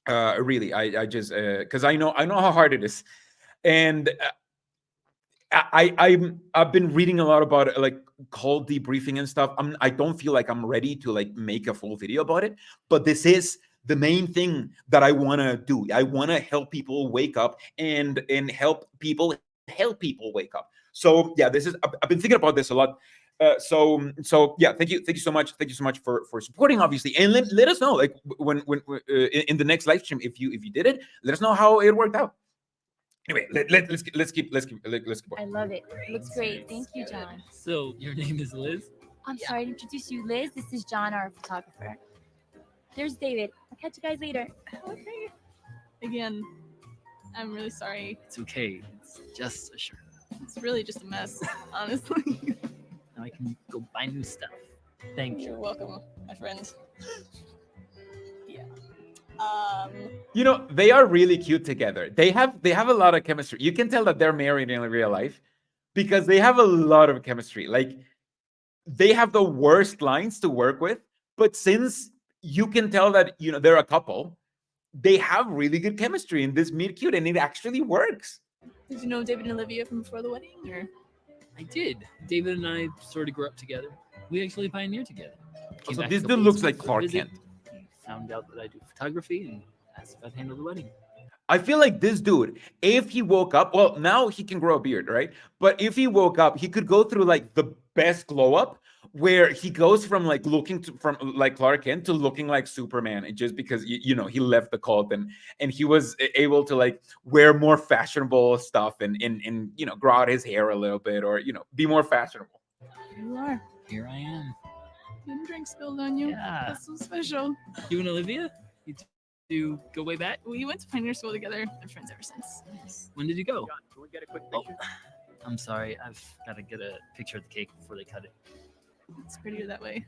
Really, I just because I know how hard it is, and I've been reading a lot about like call debriefing and stuff. I don't feel like I'm ready to like make a full video about it, but this is the main thing that I want to do. I want to help people wake up and help people wake up. So yeah, I've been thinking about this a lot. So yeah, thank you so much for supporting, obviously, and let us know like when in the next live stream if you did it, let us know how it worked out. Anyway, let's keep going. I love it. It looks great. Thank you, John. So your name is Liz? I'm sorry to introduce you, Liz. This is John, our photographer. There's David. I'll catch you guys later. Okay. Again, I'm really sorry. It's okay. It's just a shirt. It's really just a mess, honestly. Now I can go buy new stuff. Thank you. You're welcome, my friend. Yeah. They are really cute together. They have a lot of chemistry. You can tell that they're married in real life because they have a lot of chemistry. Like, they have the worst lines to work with, but since you can tell that they're a couple, they have really good chemistry in this meet cute, and it actually works. Did you know David and Olivia from before the wedding? Or I did. David and I sort of grew up together. We actually pioneered together. So this dude looks like Clark Kent. He found out that I do photography and asked if I'd handle the wedding. I feel like this dude, if he woke up, well, now he can grow a beard, right? But if he woke up, he could go through like the best glow up where he goes from like looking from like Clark Kent to looking like Superman, just because he left the cult and he was able to like wear more fashionable stuff and grow out his hair a little bit, or be more fashionable. Here you are. Here I am. Getting drink spilled on you. Yeah. That's so special. You and Olivia? You two go way back? We went to Pioneer School together. Been friends ever since. Nice. When did you go? John, can we get a quick picture? I'm sorry. I've got to get a picture of the cake before they cut it. It's prettier that way.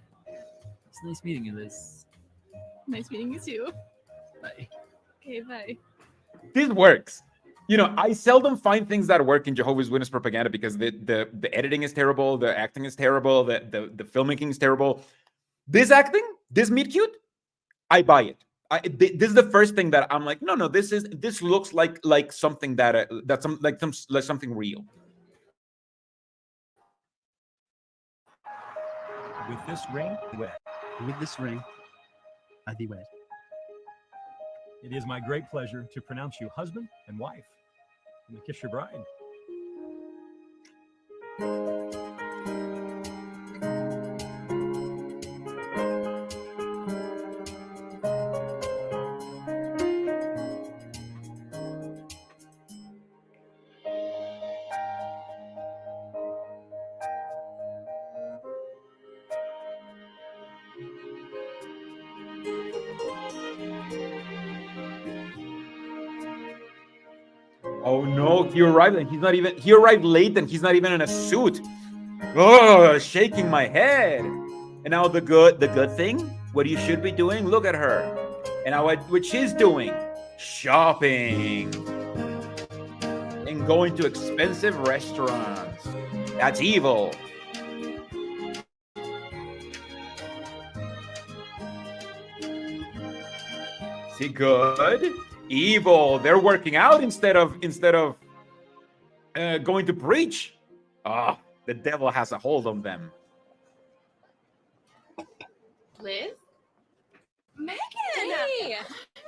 It's nice meeting you, Liz. Nice meeting you too. Bye. Okay, bye. This works. I seldom find things that work in Jehovah's Witness propaganda because the editing is terrible, the acting is terrible, the filmmaking is terrible. This acting, this meet cute, I buy it. This is the first thing that I'm like, no, this looks like something that's something real. With this ring, wed. With this ring, I thee wed. It is my great pleasure to pronounce you husband and wife. And to kiss your bride. Oh no, he arrived late and he's not even in a suit. Oh, shaking my head. And now the good thing, what you should be doing, look at her. And now what she's doing, shopping and going to expensive restaurants. That's evil. Is he good? Evil. They're working out instead of going to preach. Ah, the devil has a hold on them. Liz? Megan! Hey!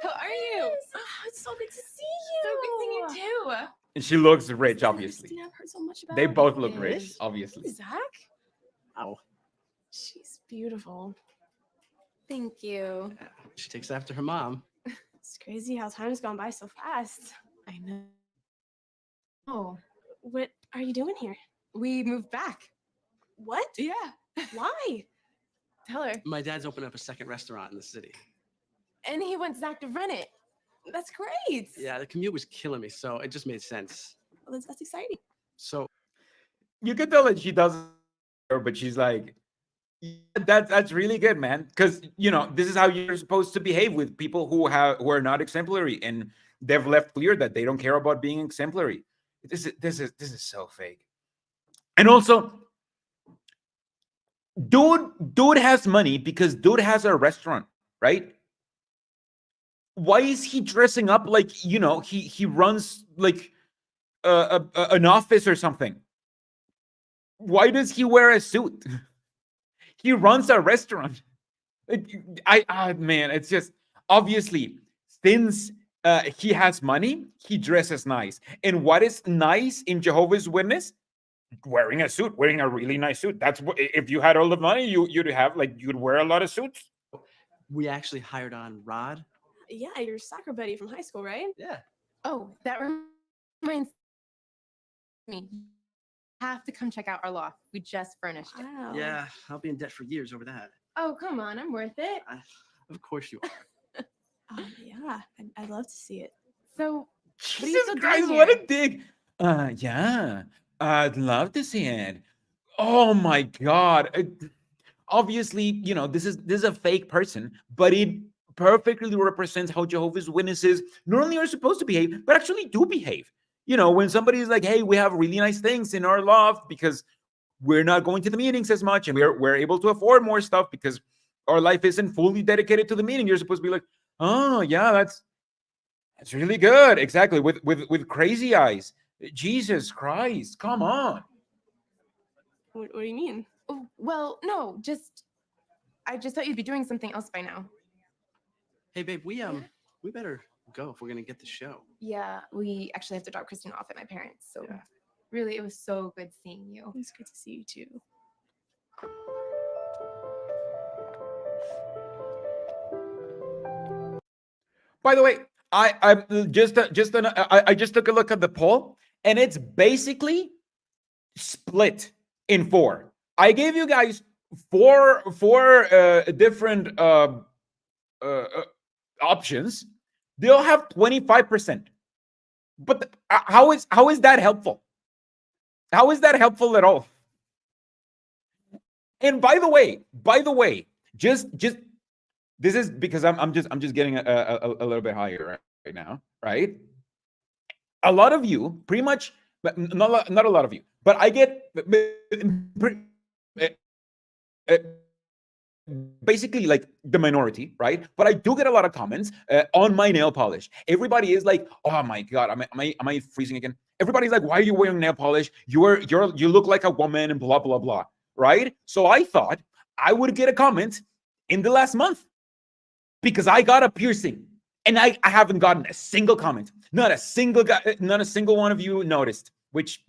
How are you? Oh, it's so good to see you. So good seeing you too. And she looks rich, obviously. I've heard so much about. They both look Liz. rich, obviously. Zach? Oh, She's beautiful. Thank you. she takes after her mom. It's crazy how time's gone by so fast. I know. Oh, what are you doing here? We moved back. What? Yeah. Why? Tell her. My dad's opened up a second restaurant in the city. And he wants Zach to run it. That's great. Yeah, the commute was killing me, so it just made sense. Well, that's exciting. So You can tell that she doesn't, but she's like, yeah, that's really good, man. Because this is how you're supposed to behave with people who are not exemplary, and they've left clear that they don't care about being exemplary. This is so fake. And also, dude has money because dude has a restaurant, right? Why is he dressing up like he runs like an office or something? Why does he wear a suit? He runs a restaurant. Man, it's just obviously since he has money, he dresses nice. And what is nice in Jehovah's Witness? Wearing a suit, wearing a really nice suit. That's what, if you had all the money, you'd wear a lot of suits. we actually hired on Rod. Yeah, your soccer buddy from high school, right? Yeah. Oh, that reminds me. Have to come check out our loft. We just furnished it. Wow. Yeah, I'll be in debt for years over that. Oh, come on. I'm worth it. Of course you are. Yeah, I'd love to see it. So, what are you Jesus still Christ, doing what here? a dig. Yeah, I'd love to see it. Oh my God. Obviously, this is a fake person, but it perfectly represents how Jehovah's Witnesses not only are supposed to behave, but actually do behave. When somebody is like, hey, we have really nice things in our loft because we're not going to the meetings as much and we're able to afford more stuff because our life isn't fully dedicated to the meeting. You're supposed to be like, oh yeah, that's really good. Exactly. With crazy eyes. Jesus Christ, come on. What do you mean? Oh, well, no, I just thought you'd be doing something else by now. Hey, babe, we better go if we're gonna get the show. Yeah, we actually have to drop Kristen off at my parents. So, really, it was so good seeing you. It's good to see you too. By the way, I just took a look at the poll, and it's basically split in four. I gave you guys four different options. They all have 25%. But how is that helpful? How is that helpful at all? And by the way, just this is because I'm just getting a little bit higher right now, right? A lot of you, pretty much, but not a lot of you, but I get basically like the minority, right? But I do get a lot of comments on my nail polish. Everybody is like, "Oh my God, am I freezing again?" Everybody's like, "Why are you wearing nail polish? You look like a woman," and blah blah blah, right? So I thought I would get a comment in the last month because I got a piercing, and I haven't gotten a single comment. Not a single one of you noticed, which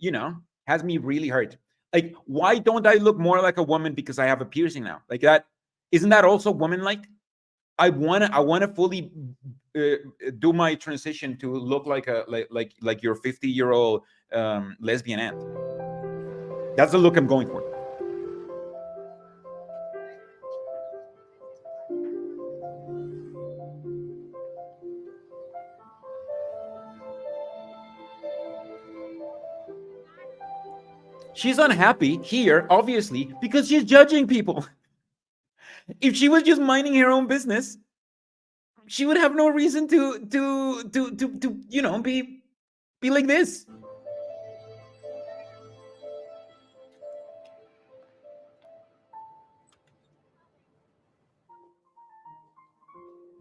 has me really hurt. Like, why don't I look more like a woman because I have a piercing now? Like that. Isn't that also woman-like? I wanna fully do my transition to look like your 50-year-old lesbian aunt. That's the look I'm going for. She's unhappy here, obviously, because she's judging people. If she was just minding her own business, she would have no reason to be like this.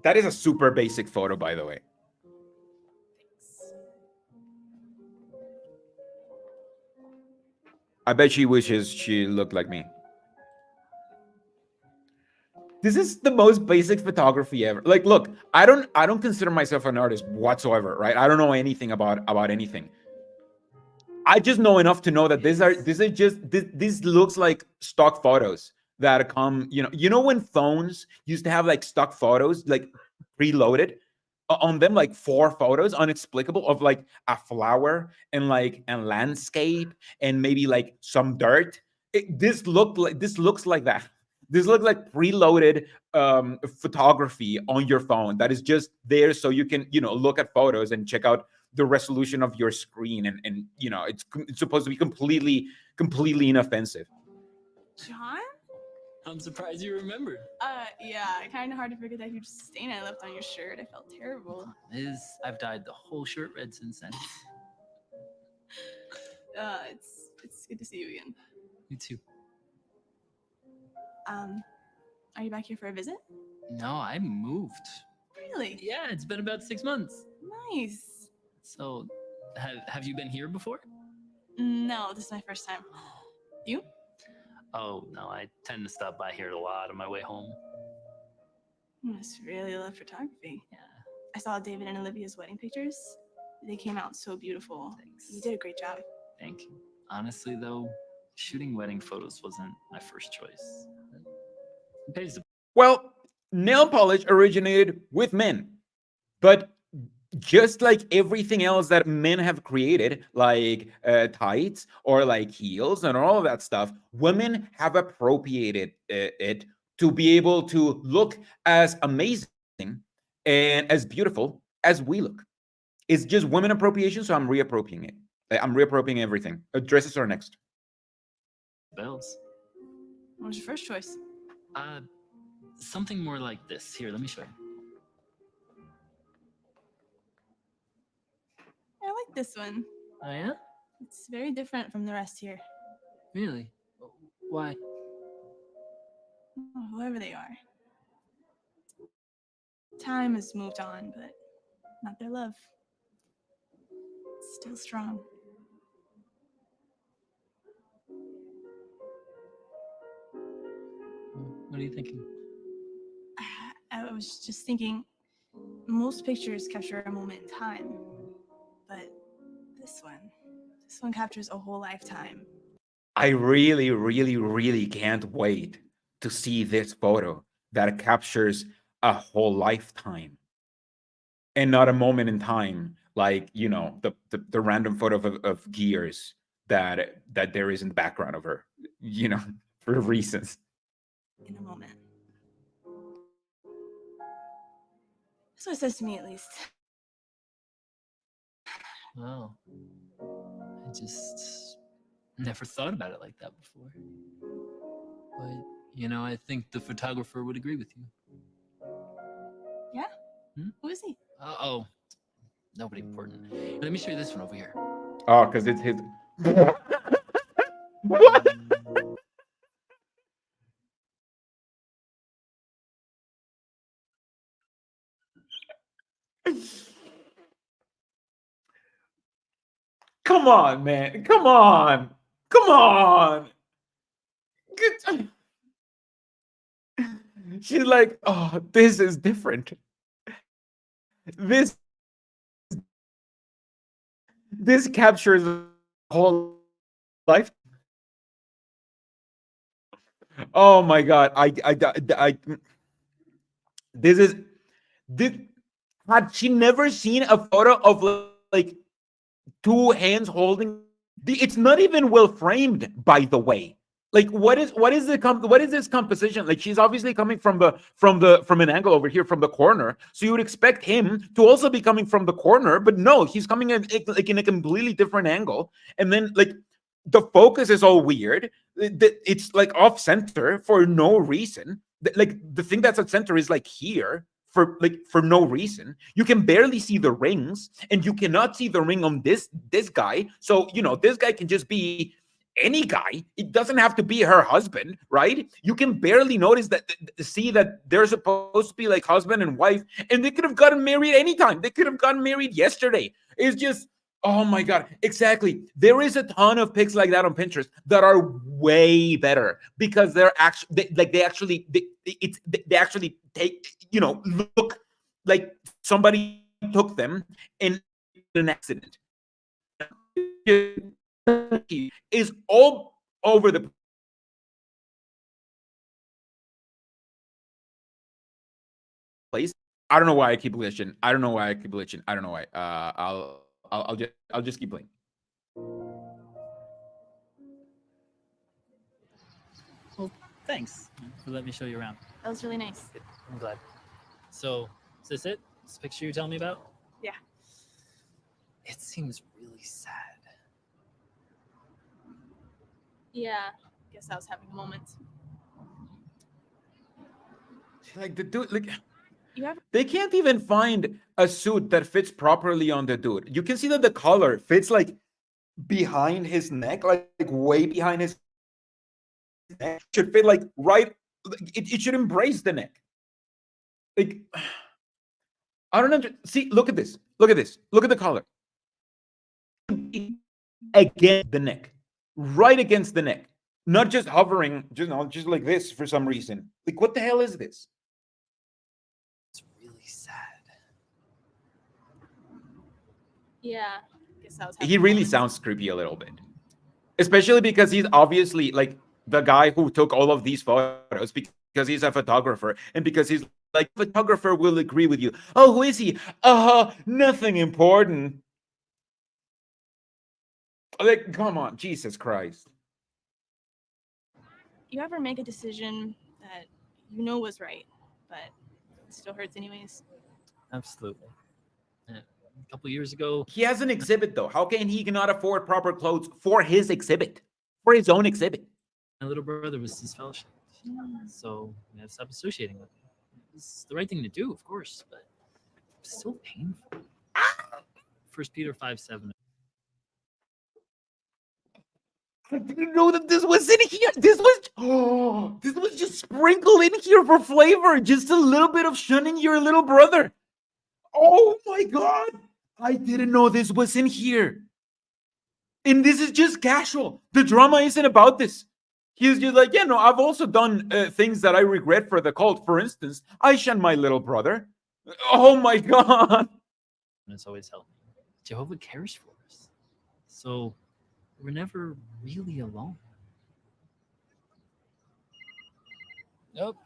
That is a super basic photo, by the way. I bet she wishes she looked like me. This is the most basic photography ever. Like, look, I don't consider myself an artist whatsoever, right? I don't know anything about anything. I just know enough to know that this looks like stock photos that come, you know when phones used to have like stock photos like preloaded on them, like 4 photos unexplicable of like a flower and like a landscape and maybe like some dirt. This looks like that. This looks like preloaded photography on your phone that is just there so you can look at photos and check out the resolution of your screen, and it's supposed to be completely inoffensive. John? I'm surprised you remembered. Yeah, kind of hard to forget that huge stain I left on your shirt. I felt terrible. I've dyed the whole shirt red since then. It's good to see you again. You too. Are you back here for a visit? No, I moved. Really? Yeah, it's been about 6 months. Nice. So, have you been here before? No, this is my first time. You? Oh, no, I tend to stop by here a lot on my way home. You must really love photography. Yeah. I saw David and Olivia's wedding pictures. They came out so beautiful. Thanks. You did a great job. Thank you. Honestly, though, shooting wedding photos wasn't my first choice. It pays the... Well, nail polish originated with men, but just like everything else that men have created, like tights or like heels and all of that stuff, women have appropriated it to be able to look as amazing and as beautiful as we look. It's just women appropriation, so I'm reappropriating it. I'm reappropriating everything. Dresses are next. Bells. What was your first choice? Something more like this. Here, let me show you. I like this one. Oh, yeah? It's very different from the rest here. Really? Why? Oh, whoever they are. Time has moved on, but not their love. It's still strong. What are you thinking? I was just thinking, most pictures capture a moment in time, but this one captures a whole lifetime. I really, really, really can't wait to see this photo that captures a whole lifetime and not a moment in time, like the random photo of gears that there is in the background of her, for reasons. In a moment. That's what it says to me, at least. Wow. I just never thought about it like that before. But, I think the photographer would agree with you. Yeah? Hmm? Who is he? Oh, nobody important. Let me show you this one over here. Oh, because it's his. What? Come on, man. Come on. Come on. She's like, oh, this is different. This captures the whole life. Oh my God. This had she never seen a photo of like 2 hands holding it's not even well framed, by the way. Like what is this composition? Like she's obviously coming from an angle over here from the corner, so you would expect him to also be coming from the corner, but no, he's coming in like in a completely different angle, and then like the focus is all weird. It's like off center for no reason. Like the thing that's at center is like here for no reason. You can barely see the rings, and you cannot see the ring on this guy. So this guy can just be any guy. It doesn't have to be her husband, right? You can barely notice that, see that they're supposed to be like husband and wife, and they could have gotten married anytime. They could have gotten married yesterday. It's just, oh my God, exactly. There is a ton of pics like that on Pinterest that are way better because they're actually they actually take, look like somebody took them in an accident. Is all over the place. I don't know why I keep glitching. I don't know why. I'll just keep playing. Well, thanks for letting me show you around. That was really nice. I'm glad. So, is this it? This picture you're telling me about? Yeah. It seems really sad. Yeah. Guess I was having a moment. Like the dude, like You ever they can't even find a suit that fits properly on the dude. You can see that the collar fits like behind his neck, like way behind his neck. It should fit like right. It should embrace the neck. Like I don't know. See, look at this. Look at this. Look at the collar. Against the neck, right against the neck, not just hovering, just like this for some reason. Like, what the hell is this? It's really sad. Yeah. Guess I was having He a really moment. sounds creepy a little bit, especially because he's obviously like the guy who took all of these photos because he's a photographer and because he's like, photographer will agree with you. Oh, who is he? Nothing important. Like, come on, Jesus Christ. You ever make a decision that you know was right, but it still hurts anyways? Absolutely. A couple years ago, He has an exhibit though. How can he not afford proper clothes for his exhibit, for his own exhibit? my little brother was disfellowshipped, so I had to stop associating with him. It was the right thing to do, of course, but it was so painful. 1 Peter 5:7. I didn't know that this was in here. This was just sprinkled in here for flavor. Just a little bit of shunning your little brother. Oh my God. I didn't know this was in here. And this is just casual. The drama isn't about this. He's just like, yeah, no, I've also done things that I regret for the cult. For instance, I shunned my little brother. Oh my God. And it's always helped me. Jehovah cares for us. So we're never really alone. Nope.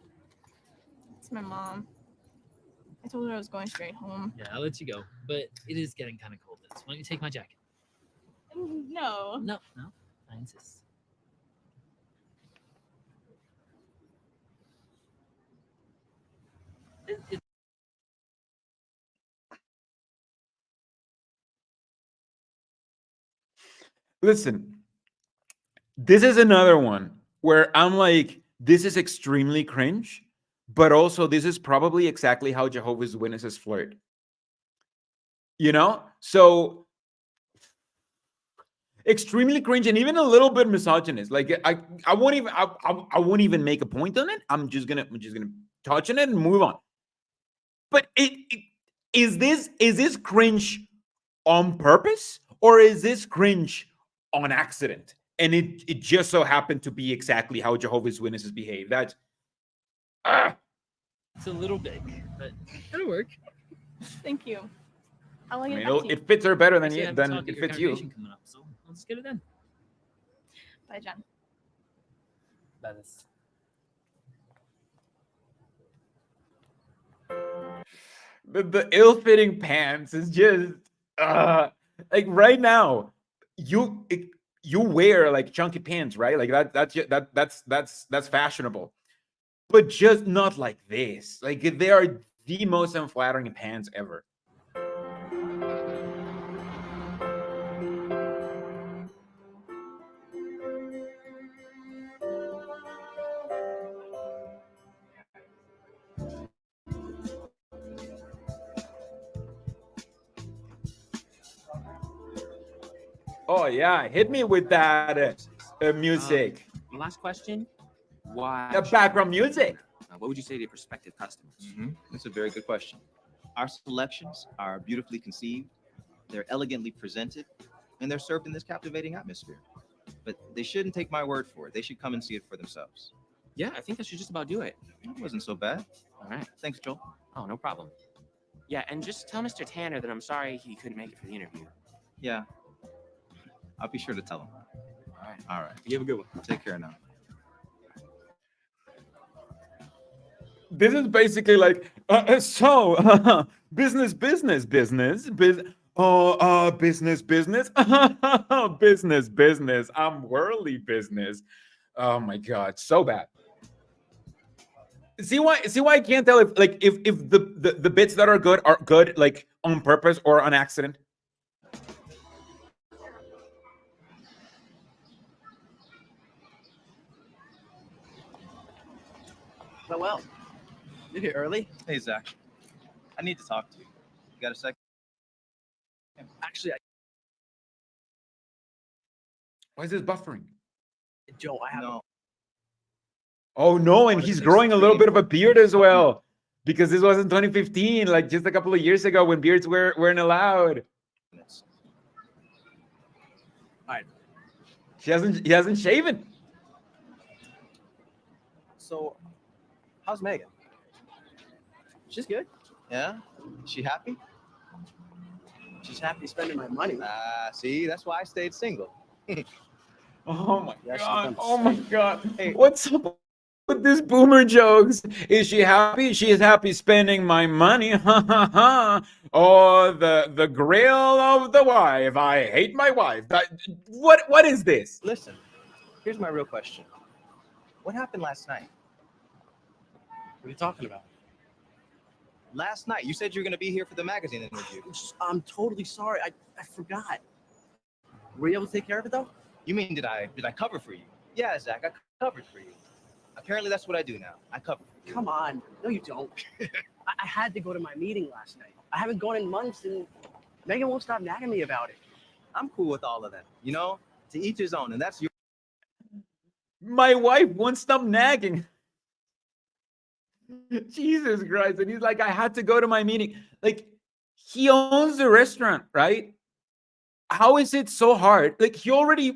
It's my mom. I told her I was going straight home. Yeah, I'll let you go. But it is getting kind of cold. Why don't you take my jacket? No. No, I insist. Listen, this is another one where I'm like, this is extremely cringe, but also this is probably exactly how Jehovah's Witnesses flirt. So extremely cringe and even a little bit misogynist. Like I won't even make a point on it. I'm just gonna touch on it and move on. But is this cringe on purpose or is this cringe on accident? And it just so happened to be exactly how Jehovah's Witnesses behave. That's It's a little big, but it'll work. Thank you. I'll I get mean, back to you. it fits her better than Actually, I you have a than talk at it your fits you. congregation coming up, so let's get it in. Bye, John. That is. The ill-fitting pants is just like right now you wear like chunky pants, right? Like that's fashionable, but just not like this. Like they are the most unflattering pants ever. Oh yeah, hit me with that. Music. Last question. Why? Background music. What would you say to prospective customers? That's a very good question. Our selections are beautifully conceived, they're elegantly presented, and they're served in this captivating atmosphere. But they shouldn't take my word for it. They should come and see it for themselves. Yeah, I think that should just about do it. It wasn't so bad. All right. Thanks, Joel. Oh, no problem. Yeah, and just tell Mr. Tanner that I'm sorry he couldn't make it for the interview. Yeah. I'll be sure to tell him. All right. All right. You have a good one. Take care now. This is basically like business, business, business, business. Business, business, business, business. I'm worldly business. Oh my god, so bad. See why I can't tell if the bits that are good like on purpose or on accident. Well, you're here early. Hey, Zach. I need to talk to you. You got a second? Actually, Why is this buffering? Joe, I have. No. Oh no, and he's growing a little bit of a beard as well. Because this was in 2015, like just a couple of years ago when beards weren't allowed. All right. He hasn't shaven. So, how's Megan? She's good. Yeah? Is she happy? She's happy spending my money. See, that's why I stayed single. Oh my Yeah, she's god. done Oh my god. Hey. What's up with this boomer jokes? Is she happy? She is happy spending my money. Ha ha ha. Oh, the grill of the wife. I hate my wife. What is this? Listen, here's my real question. What happened last night? What are you talking about? Last night, you said you were going to be here for the magazine interview. I'm totally sorry. I forgot. Were you able to take care of it though? You mean did I cover for you? Yeah, Zach, I covered for you. Apparently, that's what I do now. I cover for you. Come on. No, you don't. I had to go to my meeting last night. I haven't gone in months, and Megan won't stop nagging me about it. I'm cool with all of that. You know, to each his own, and that's your. My wife won't stop nagging. Jesus Christ. And he's like, I had to go to my meeting. Like, he owns the restaurant, right? How is it so hard? Like, he already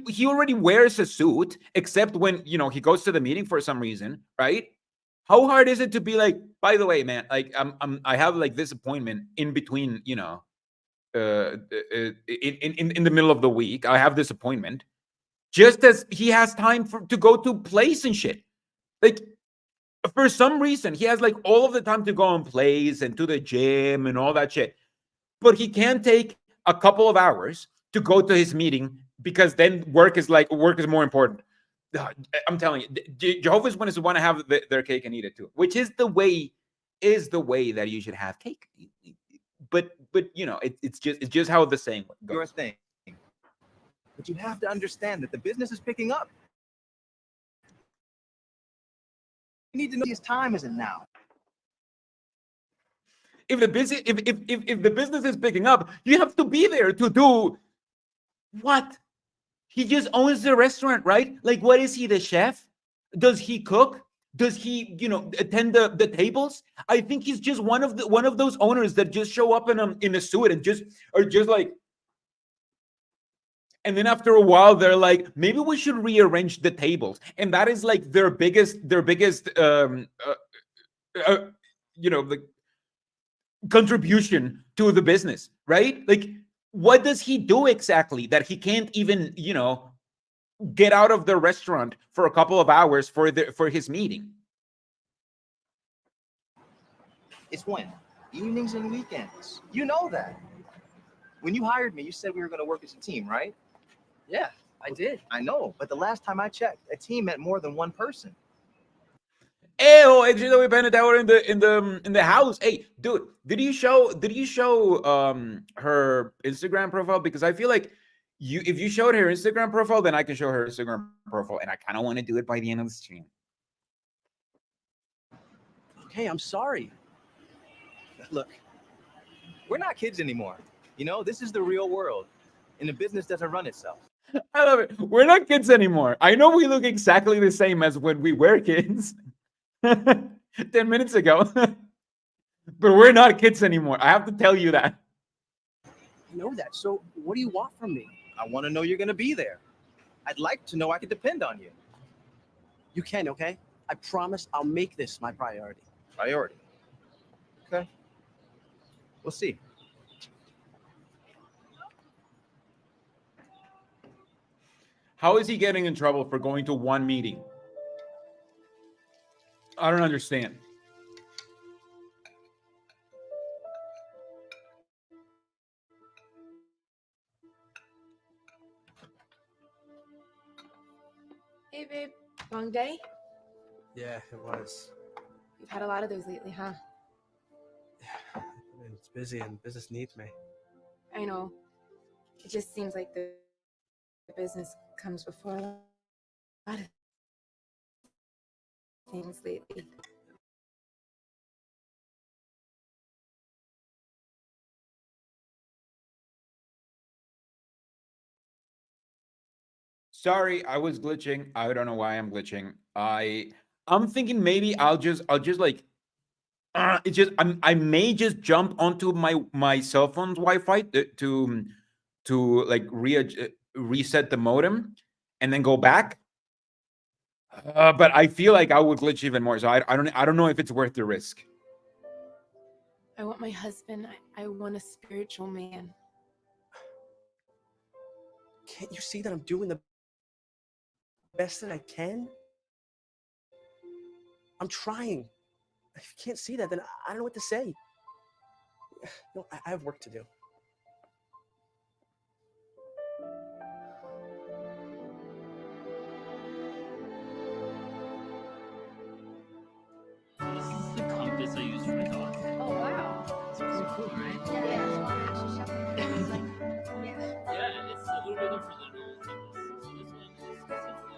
wears a suit, except when, he goes to the meeting for some reason, right? How hard is it to be like, by the way, man, like, I have like this appointment in between, in the middle of the week. I have this appointment. Just as he has time to go to plays and shit. Like, for some reason, he has like all of the time to go on plays and to the gym and all that shit. But he can't take a couple of hours to go to his meeting because then work is more important. I'm telling you, Jehovah's Witnesses want to have their cake and eat it too, which is the way that you should have cake. But it's just how the saying goes. Your thing. But you have to understand that the business is picking up. You need to know his time isn't now. If the business is picking up, you have to be there to do what? He just owns the restaurant, right? Like, what is he, the chef? Does he cook? Does he, attend the tables? I think he's just one of those owners that just show up in a suit and just like. And then after a while, they're like, maybe we should rearrange the tables. And that is like their biggest contribution to the business, right? Like, what does he do exactly that he can't even, get out of the restaurant for a couple of hours for his meeting? It's when? Evenings and weekends. You know that. When you hired me, you said we were going to work as a team, right? Yeah, I did. I know, but the last time I checked, a team meant more than one person. Ew, actually, we painted out in the house. Hey, dude, did you show her Instagram profile? Because I feel like if you showed her Instagram profile, then I can show her Instagram profile, and I kind of want to do it by the end of the stream. Okay, I'm sorry. Look, we're not kids anymore. This is the real world, and the business doesn't run itself. I love it. We're not kids anymore. I know we look exactly the same as when we were kids 10 minutes ago, but we're not kids anymore. I have to tell you that. I know that. So what do you want from me? I want to know you're going to be there. I'd like to know I can depend on you. You can, okay? I promise I'll make this my priority. Priority. Okay. We'll see. How is he getting in trouble for going to one meeting? I don't understand. Hey, babe. Long day? Yeah, it was. You've had a lot of those lately, huh? It's busy and business needs me. I know. It just seems like the business comes before a lot of things lately. Sorry, I was glitching. I don't know why I'm glitching. I'm thinking maybe I'll just like it's just I may just jump onto my cell phone's Wi-Fi to like reset the modem and then go back. But I feel like I would glitch even more. So I don't know if it's worth the risk. I want my husband. I want a spiritual man. Can't you see that I'm doing the best that I can? I'm trying. If you can't see that, then I don't know what to say. No, I have work to do. This is the compass I use for my dog. Oh wow. It's pretty cool, right? Yeah, Yeah, it's a little bit different than normal compass. So this one is specifically.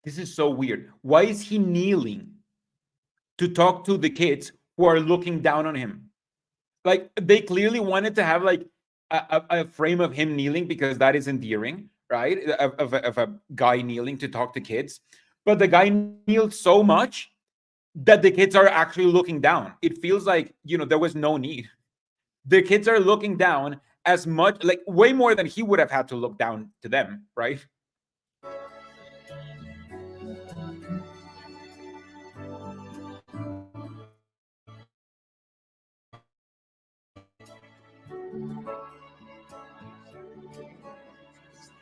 This is so weird. Why is he kneeling to talk to the kids who are looking down on him? Like they clearly wanted to have like a frame of him kneeling because that is endearing, right? Of a guy kneeling to talk to kids. But the guy kneeled so much that the kids are actually looking down. It feels like, there was no need. The kids are looking down as much, like way more than he would have had to look down to them, right?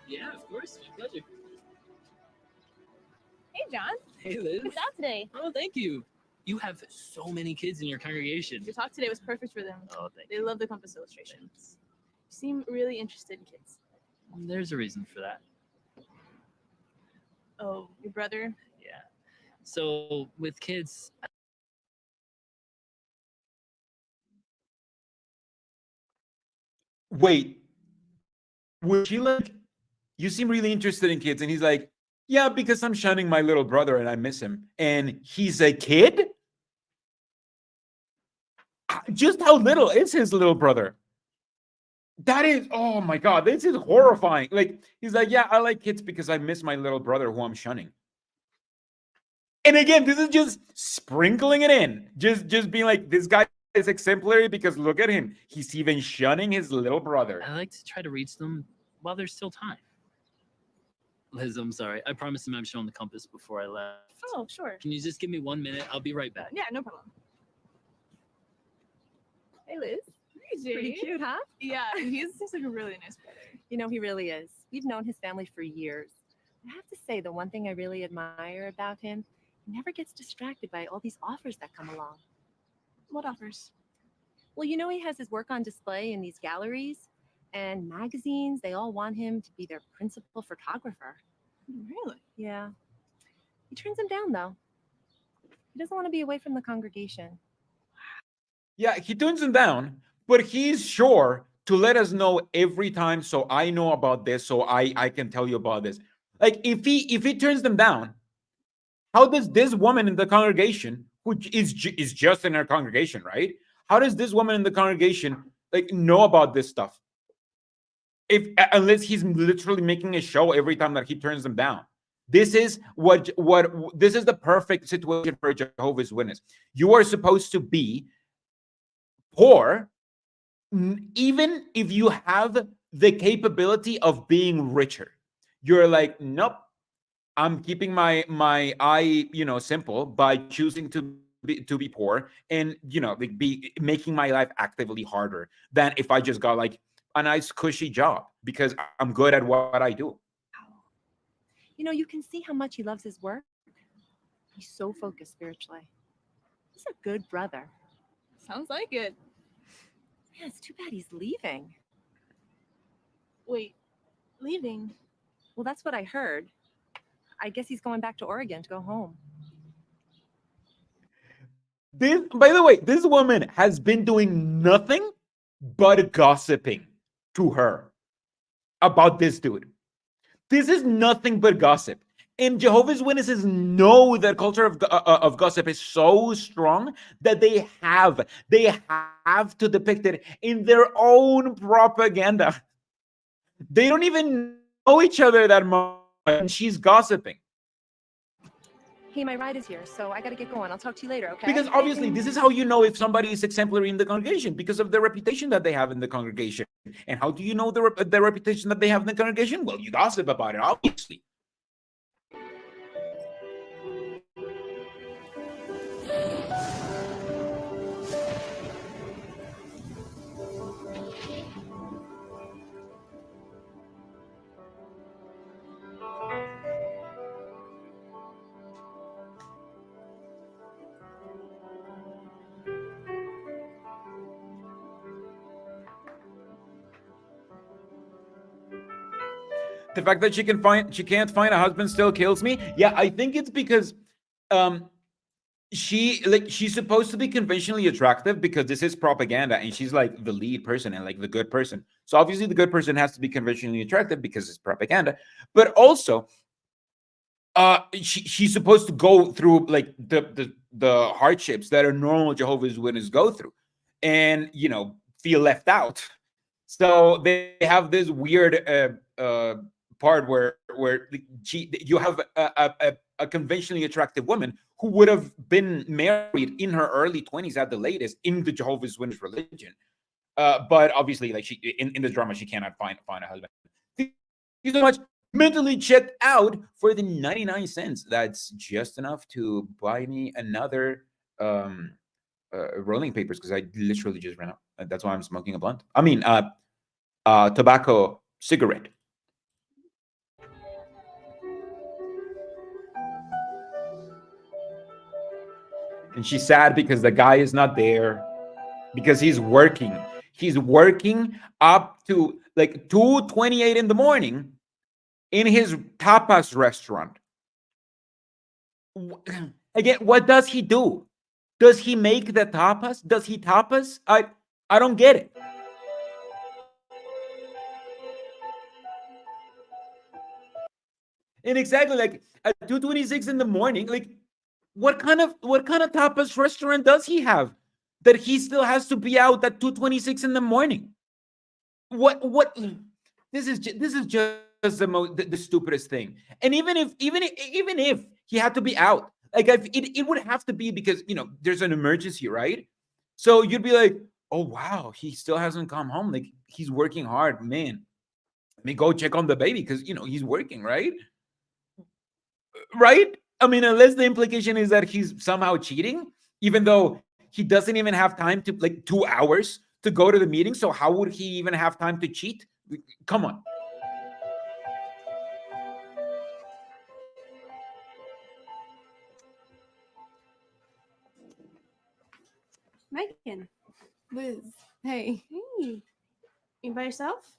Yeah, of course. My pleasure. Hey, John. Hey, Liz. Good job today. Oh, thank you. You have so many kids in your congregation. Your talk today was perfect for them. Oh, thank They love the compass illustrations. You seem really interested in kids. There's a reason for that. Oh, your brother? Yeah. So with kids, Wait, would she like, you seem really interested in kids? And he's like, yeah, because I'm shunning my little brother and I miss him. And he's a kid? Just how little is his little brother? That is, oh my God, this is horrifying. Like, he's like, yeah, I like kids because I miss my little brother who I'm shunning. And again, this is just sprinkling it in. Just being like, this guy is exemplary because look at him. He's even shunning his little brother. I like to try to reach them while there's still time. Liz, I'm sorry. I promised him I'm showing the compass before I left. Oh, sure. Can you just give me 1 minute? I'll be right back. Yeah, no problem. Hey, Liz. Hey, Jay. Pretty cute, huh? Yeah, he's just like a really nice brother. You know, he really is. We've known his family for years. I have to say, the one thing I really admire about him, he never gets distracted by all these offers that come along. What offers? Well, you know, he has his work on display in these galleries and magazines. They all want him to be their principal photographer. Really? Yeah. He turns them down, though. He doesn't want to be away from the congregation. Yeah, he turns him down, but he's sure to let us know every time so I know about this, so I can tell you about this. Like if he turns them down, how does this woman in the congregation, who is just in her congregation, right? How does this woman in the congregation like know about this stuff. If unless he's literally making a show every time that he turns them down. This is this is the perfect situation for a Jehovah's Witness. You are supposed to be poor, even if you have the capability of being richer. You're like, nope, I'm keeping my eye, simple by choosing to be poor, and like be making my life actively harder than if I just got like a nice cushy job because I'm good at what I do. You can see how much he loves his work. He's so focused spiritually. He's a good brother. Sounds like it. Yeah, it's too bad he's leaving. Wait, leaving? Well, that's what I heard. I guess he's going back to Oregon to go home. This, by the way, this woman has been doing nothing but gossiping to her about this dude. This is nothing but gossip. And Jehovah's Witnesses know that culture of gossip is so strong that they have to depict it in their own propaganda. They don't even know each other that much, and she's gossiping. Hey, my ride is here, so I gotta get going. I'll talk to you later, okay? Because obviously, this is how you know if somebody is exemplary in the congregation, because of the reputation that they have in the congregation. And how do you know the reputation that they have in the congregation? Well, you gossip about it, obviously. The fact that she can't find a husband still kills me. Yeah, I think it's because she's supposed to be conventionally attractive because this is propaganda and she's like the lead person and like the good person. So obviously the good person has to be conventionally attractive because it's propaganda. But also she's supposed to go through like the hardships that a normal Jehovah's Witness go through and feel left out. So they have this weird part where you have a conventionally attractive woman who would have been married in her early 20s at the latest in the Jehovah's Witness religion, but obviously like she in the drama she cannot find a husband. Thank you so much. Mentally checked out for the 99 cents. That's just enough to buy me another rolling papers because I literally just ran out. That's why I'm smoking a blunt. I mean tobacco cigarette. And she's sad because the guy is not there because he's working. He's working up to like 2:28 in the morning in his tapas restaurant. Again, what does he do? Does he make the tapas? Does he tapas? I don't get it. And exactly like at 2:26 in the morning, like what kind of tapas restaurant does he have that he still has to be out at 2:26 in the morning? What this is just the stupidest thing. And even if he had to be out, like it would have to be because there's an emergency, right? So you'd be like, oh wow, he still hasn't come home, like he's working hard, man. Let me go check on the baby because he's working, right? Right? I mean, unless the implication is that he's somehow cheating, even though he doesn't even have time to like 2 hours to go to the meeting. So how would he even have time to cheat? Come on. Megan. Liz, hey. Hey. You by yourself?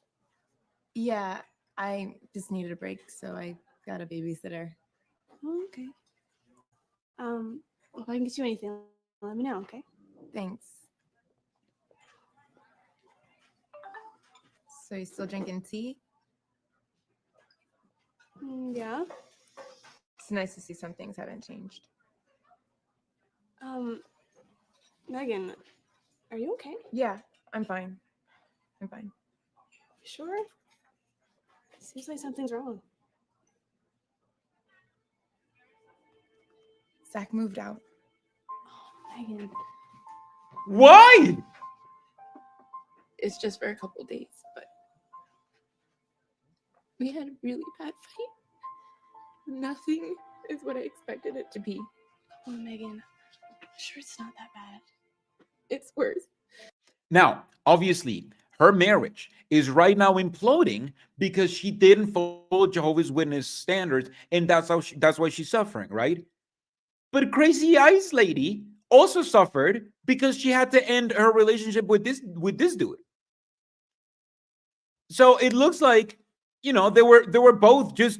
Yeah, I just needed a break, so I got a babysitter. Oh, okay. If I can get you anything, let me know, okay? Thanks. So you still drinking tea? Yeah. It's nice to see some things haven't changed. Megan, are you okay? Yeah, I'm fine. I'm fine. You sure? Seems like something's wrong. Zach moved out. Oh, Megan. Why? It's just for a couple days, but we had a really bad fight. Nothing is what I expected it to be. Come on, Megan. I'm sure it's not that bad. It's worse. Now, obviously, her marriage is right now imploding because she didn't follow Jehovah's Witness standards, and that's why she's suffering, right? But Crazy Eyes Lady also suffered because she had to end her relationship with this dude. So it looks like, they were both just,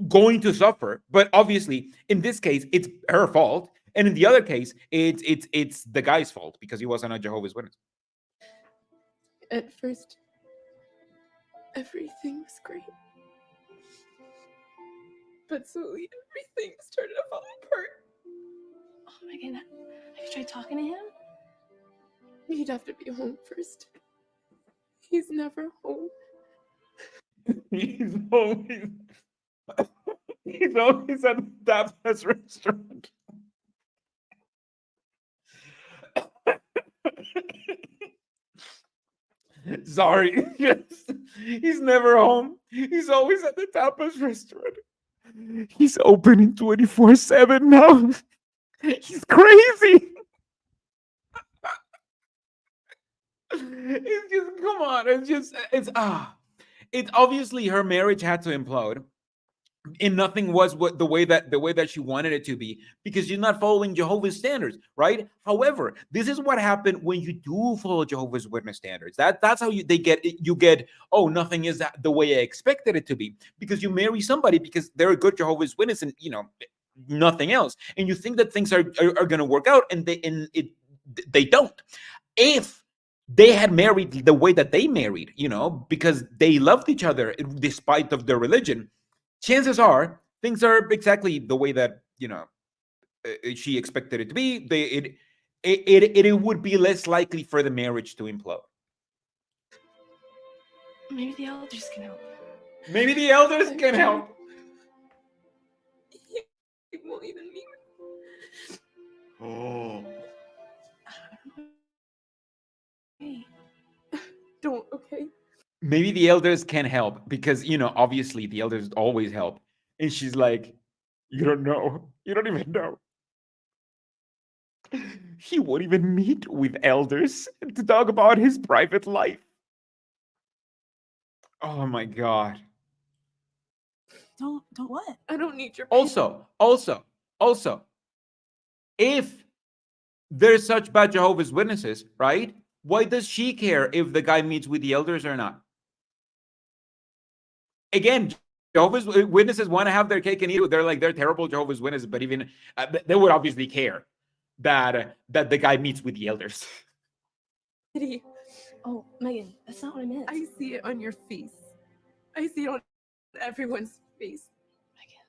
going to suffer. But obviously, in this case, it's her fault. And in the other case, it's the guy's fault because he wasn't a Jehovah's Witness. At first, everything was great. But slowly, everything started to fall apart. Oh, Megan, have you tried talking to him? He'd have to be home first. He's never home. He's always he's always at that best restaurant. Sorry, he's never home. He's always at the tapas restaurant. He's opening 24/7 now. He's crazy. It's just, come on. It's obviously her marriage had to implode. And nothing was the way that she wanted it to be because she's not following Jehovah's standards, right? However, this is what happened when you do follow Jehovah's Witness standards. That's how you get, oh, nothing is the way I expected it to be, because you marry somebody because they're a good Jehovah's Witness and nothing else, and you think that things are going to work out, and they don't. If they had married the way that they married, because they loved each other despite of their religion, chances are things are exactly the way that she expected it to be. It would be less likely for the marriage to implode. Maybe the elders can help. Maybe the elders can help. He won't even meet me. Oh. Hey. Don't, okay? Maybe the elders can help because, obviously the elders always help. And she's like, you don't know. You don't even know. He won't even meet with elders to talk about his private life. Oh my God. Don't what? I don't need your Also, if there's such bad Jehovah's Witnesses, right? Why does she care if the guy meets with the elders or not? Again, Jehovah's Witnesses want to have their cake and eat it. They're terrible Jehovah's Witnesses, but even they would obviously care that the guy meets with the elders. Oh, Megan, that's not what I meant. I see it on your face. I see it on everyone's face. Megan.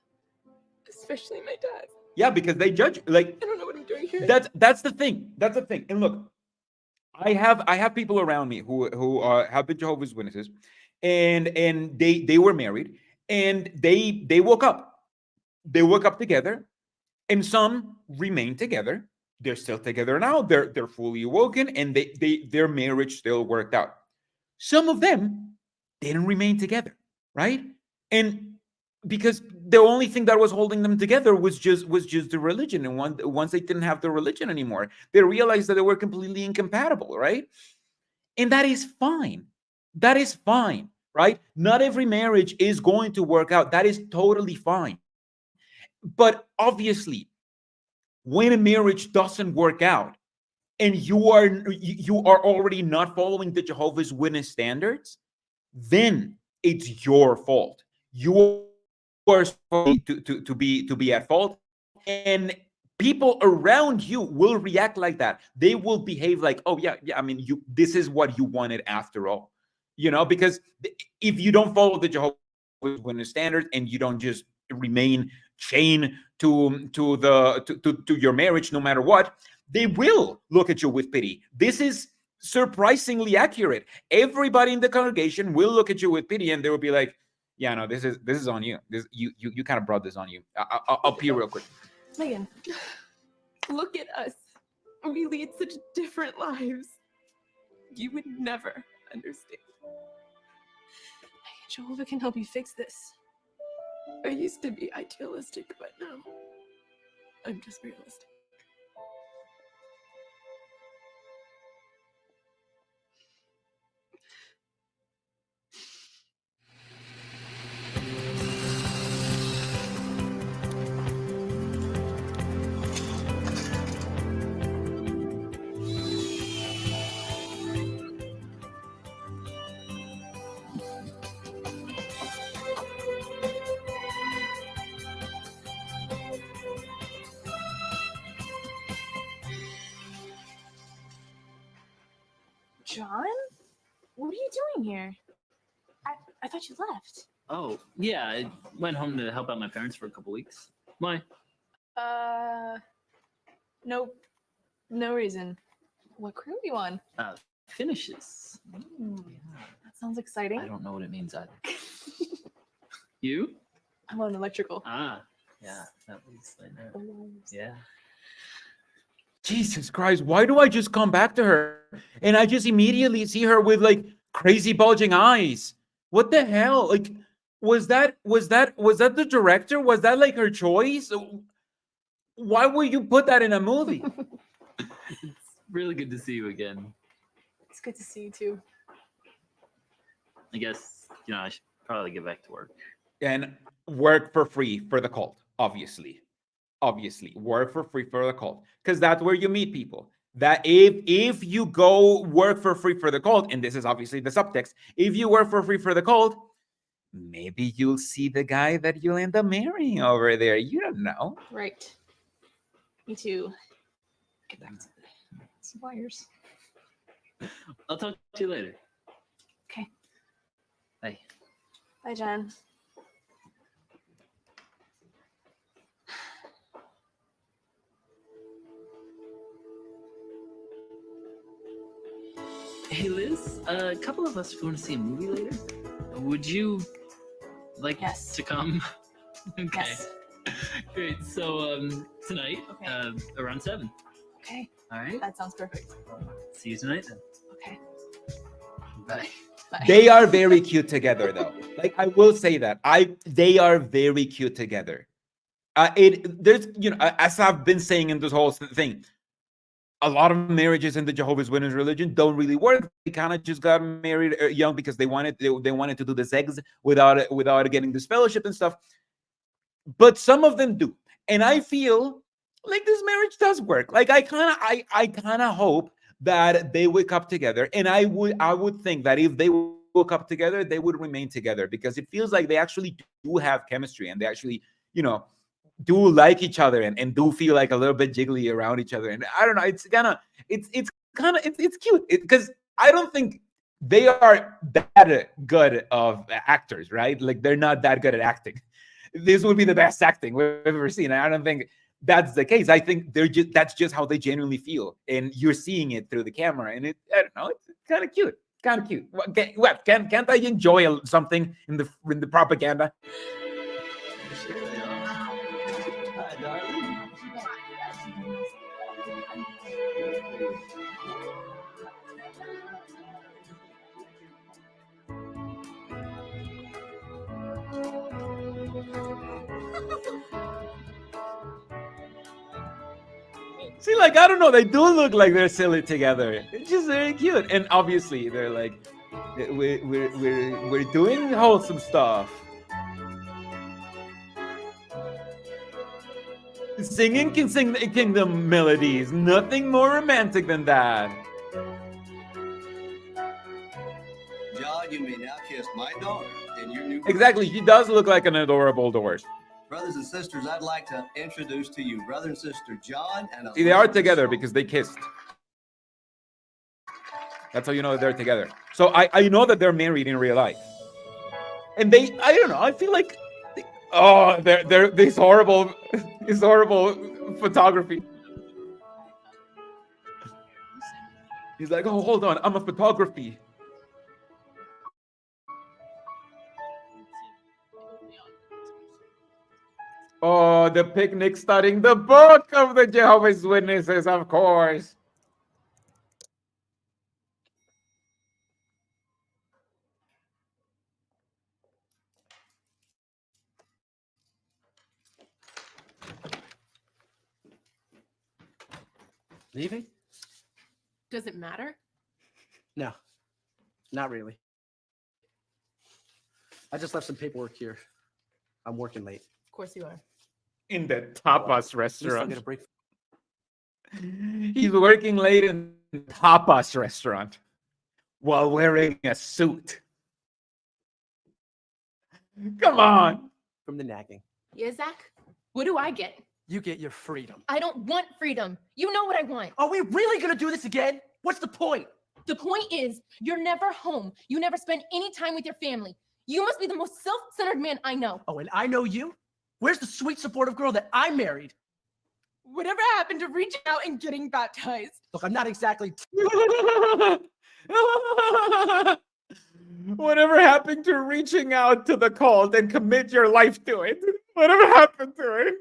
Especially my dad. Yeah, because they judge. Like, I don't know what I'm doing here. That's the thing. That's the thing. And look, I have people around me who have been Jehovah's Witnesses, and they were married, and they woke up. They woke up together, and some remained together. They're still together now. They're fully awoken, and their marriage still worked out. Some of them didn't remain together, right? And because the only thing that was holding them together was just the religion. And once they didn't have the religion anymore, they realized that they were completely incompatible, right? And that is fine. That is fine, right? Not every marriage is going to work out. That is totally fine. But obviously, when a marriage doesn't work out and you are already not following the Jehovah's Witness standards, then it's your fault. You are supposed to be at fault, and people around you will react like that. They will behave like, oh yeah, I mean, this is what you wanted after all, because if you don't follow the Jehovah's Witness standards and you don't just remain chained to your marriage no matter what, they will look at you with pity. This is surprisingly accurate. Everybody in the congregation will look at you with pity, and they will be like, "Yeah, no, this is on you. This you kind of brought this on you." I'll pee real quick. Megan, Look at us. We lead such different lives. You would never understand. Jehovah can help you fix this. I used to be idealistic, but now I'm just realistic. John? What are you doing here? I thought you left. Oh, yeah, I went home to help out my parents for a couple weeks. Why? Nope. No reason. What crew are you on? Finishes. That sounds exciting. I don't know what it means either. You? I'm on electrical. Ah, yeah, that was right there. Yeah. Jesus Christ, why do I just come back to her and I just immediately see her with like crazy bulging eyes? What the hell? Like, was that the director? Was that like her choice? Why would you put that in a movie? It's really good to see you again. It's good to see you too. I guess, I should probably get back to work. And work for free for the cult, obviously work for free for the cult, because that's where you meet people. That if you go work for free for the cult, and this is obviously the subtext, if you work for free for the cult, maybe you'll see the guy that you'll end up marrying over there. You don't know. Right. Me too. Get back to some wires. I'll talk to you later. Okay. Bye. Bye, John. Hey, Liz, a couple of us are going to see a movie later. Would you like to come? Okay. Yes. Great. So tonight, around 7. Okay. All right. That sounds perfect. See you tonight then. Okay. Bye. They are very cute together, though. Like, I will say that they are very cute together. There's, as I've been saying in this whole thing, a lot of marriages in the Jehovah's Witness religion don't really work. They kind of just got married young because they wanted to do the sex without getting this fellowship and stuff. But some of them do, and I feel like this marriage does work. Like, I kind of hope that they wake up together, and I would think that if they woke up together, they would remain together, because it feels like they actually do have chemistry, and they actually, do like each other, and do feel like a little bit jiggly around each other. And I don't know, it's cute, because I don't think they are that good of actors, right? Like, they're not that good at acting. This would be the best acting we've ever seen. I don't think that's the case. I think that's just how they genuinely feel, and you're seeing it through the camera, and I don't know, it's kind of cute. Can't I enjoy something in the propaganda? See, like, I don't know, they do look like they're silly together. It's just very cute, and obviously they're like, we're doing wholesome stuff. Singing can sing the kingdom melodies. Nothing more romantic than that. John, you may now kiss my daughter and your new Exactly, she does look like an adorable divorce. brothers and sisters. I'd like to introduce to you brother and sister John and See, they are together because they kissed. That's how you know that they're together. So I know that they're married in real life. And I don't know, I feel like, they're this horrible photography. He's like, oh, hold on, I'm a photography. Oh, the picnic studying the book of the Jehovah's Witnesses, of course. Leaving? Does it matter? No, not really. I just left some paperwork here. I'm working late. Of course you are. In the tapas At least I'll restaurant. get a break. He's working late in the tapas restaurant while wearing a suit. Come on. From the nagging. Yeah, Zach? What do I get? You get your freedom. I don't want freedom. You know what I want. Are we really gonna do this again? What's the point? The point is, you're never home. You never spend any time with your family. You must be the most self-centered man I know. Oh, and I know you? Where's the sweet, supportive girl that I married? Whatever happened to reaching out and getting baptized? Look, I'm not exactly... Whatever happened to reaching out to the cult and commit your life to it? Whatever happened to it?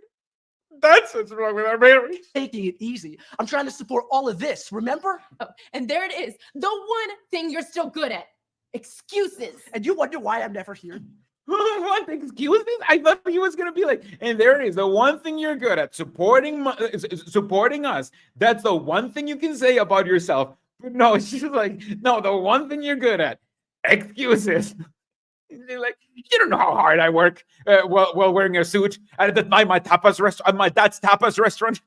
That's what's wrong with our marriage. Taking it easy. I'm trying to support all of this, remember? Oh, and there it is. The one thing you're still good at. Excuses. And you wonder why I'm never here? What excuses? I thought he was gonna be like, and there it is. The one thing you're good at, supporting us. That's the one thing you can say about yourself. But no, she's like, no, the one thing you're good at, excuses. They're like, you don't know how hard I work while wearing a suit at my tapas restaurant, my dad's tapas restaurant.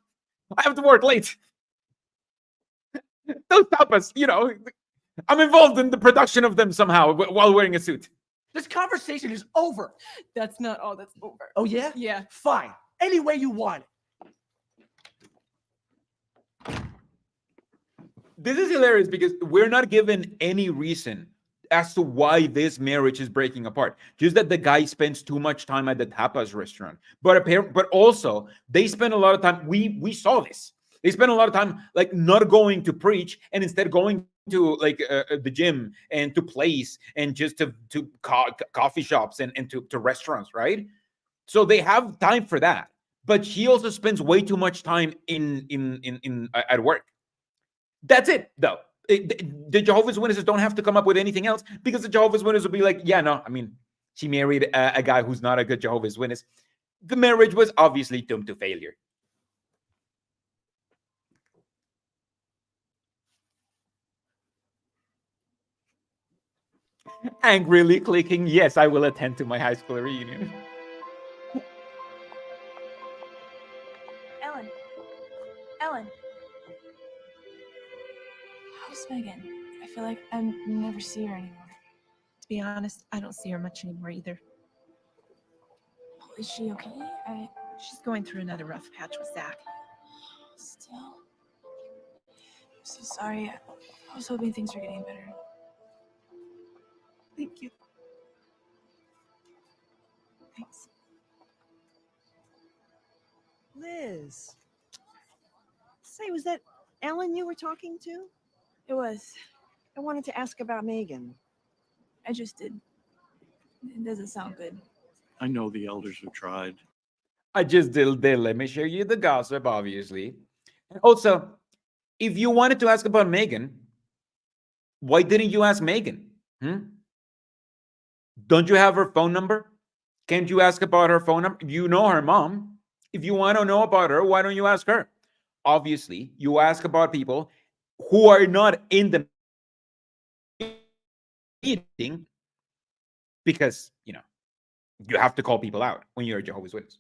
I have to work late. Those tapas, I'm involved in the production of them somehow while wearing a suit. This conversation is over. That's not all that's over. Oh, yeah? Yeah. Fine. Any way you want it. This is hilarious because we're not given any reason as to why this marriage is breaking apart. Just that the guy spends too much time at the tapas restaurant. But also they spend a lot of time. We saw this. They spend a lot of time like not going to preach and instead going to like the gym and to plays and just to coffee shops and to restaurants, right? So they have time for that. But he also spends way too much time in at work. That's it, though. The Jehovah's Witnesses don't have to come up with anything else because the Jehovah's Witnesses will be like, yeah, no, I mean, she married a guy who's not a good Jehovah's Witness. The marriage was obviously doomed to failure. Angrily clicking, yes, I will attend to my high school reunion. Ellen. How's Megan? I feel like I never see her anymore. To be honest, I don't see her much anymore either. Oh, is she okay? She's going through another rough patch with Zach. Still. I'm so sorry. I was hoping things were getting better. Thank you. Thanks. Liz. Say, was that Ellen you were talking to? It was. I wanted to ask about Megan. I just did. It doesn't sound good. I know the elders have tried. I just did. Let me share you the gossip, obviously. And also, if you wanted to ask about Megan, why didn't you ask Megan? Don't you have her phone number? Can't you ask about her phone number? You know her mom. If you want to know about her, why don't you ask her? Obviously, you ask about people who are not in the meeting because, you have to call people out when you're a Jehovah's Witness.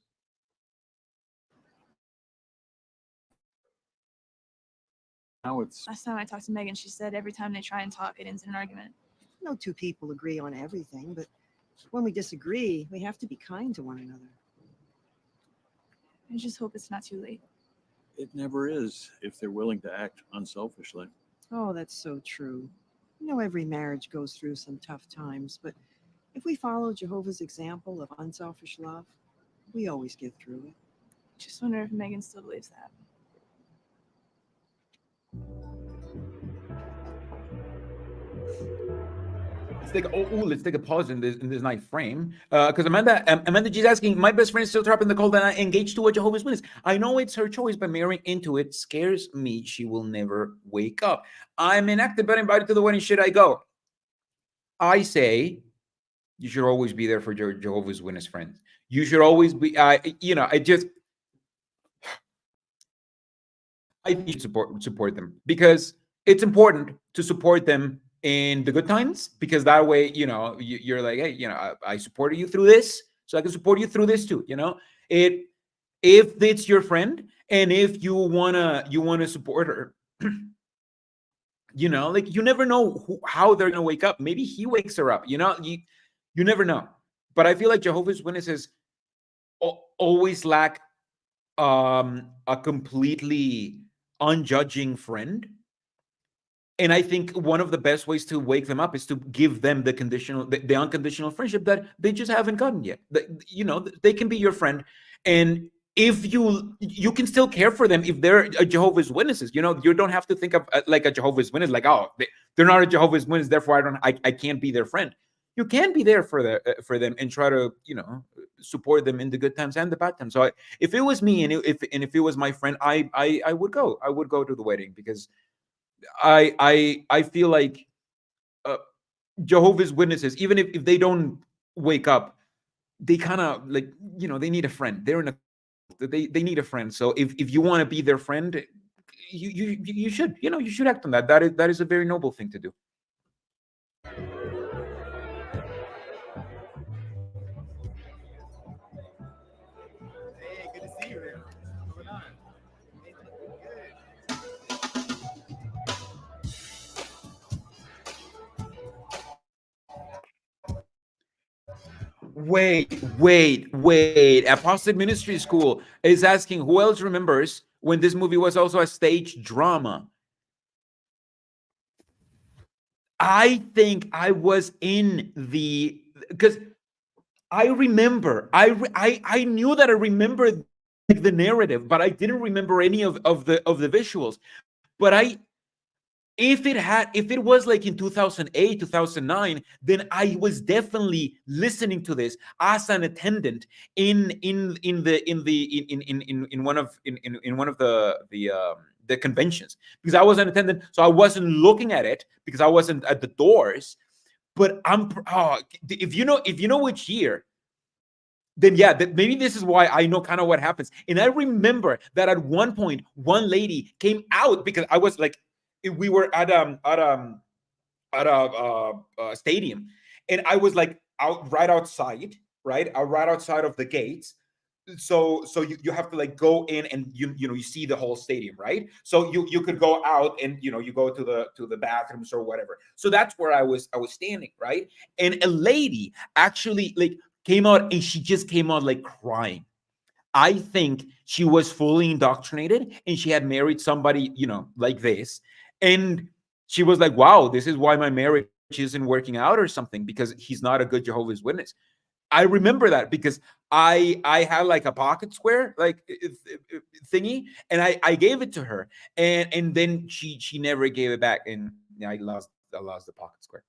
Last time I talked to Megan, she said every time they try and talk, it ends in an argument. No two people agree on everything, but when we disagree, we have to be kind to one another. I just hope it's not too late. It never is if they're willing to act unselfishly. Oh, that's so true. Every marriage goes through some tough times, but if we follow Jehovah's example of unselfish love, we always get through it. Just wonder if Megan still believes that. Let's take a pause in this night frame. Because Amanda G's asking, my best friend is still trapped in the cold and I engaged to a Jehovah's Witness. I know it's her choice, but marrying into it scares me. She will never wake up. I'm inactive but invited to the wedding. Should I go? I say you should always be there for your Jehovah's Witness friends. You should always be, I think you should support them, because it's important to support them in the good times, because that way, you're like, hey, I supported you through this, so I can support you through this too. If it's your friend and if you wanna support her, like, you never know how they're gonna wake up. Maybe he wakes her up. You never know. But I feel like Jehovah's Witnesses always lack a completely unjudging friend. And I think one of the best ways to wake them up is to give them the unconditional friendship that they just haven't gotten yet. They can be your friend, and if you can still care for them if they're a Jehovah's Witnesses. You don't have to think of like a Jehovah's Witness, like, oh, they're not a Jehovah's Witness, therefore I can't be their friend. You can be there for them and try to support them in the good times and the bad times. So if it was me and if it was my friend, I would go. I would go to the wedding, because I feel like Jehovah's Witnesses, even if they don't wake up, they kind of like, they need a friend. They need a friend. So if you want to be their friend, you should you should act on that. That is a very noble thing to do. Hey, good to see you, man. What's going on? Wait. Apostate Ministry School is asking, who else remembers when this movie was also a stage drama? I think I was because I remember, I knew that I remembered the narrative, but I didn't remember any of the visuals. But if it was like in 2008, 2009, then I was definitely listening to this as an attendant in one of the conventions, because I was an attendant, so I wasn't looking at it because I wasn't at the doors. But if you know which year, then yeah, maybe this is why I know kind of what happens. And I remember that at one point, one lady came out, because I was like, we were at a stadium, and I was like right outside of the gates. So you have to like go in, and you see the whole stadium, right? So you could go out, and you go to the bathrooms or whatever. So that's where I was standing, right? And a lady actually like came out, and she just came out like crying. I think she was fully indoctrinated, and she had married somebody, like this. And she was like, wow, this is why my marriage isn't working out or something, because he's not a good Jehovah's Witness. I remember that because I had like a pocket square like thingy, and I gave it to her, and then she never gave it back, and I lost the pocket square.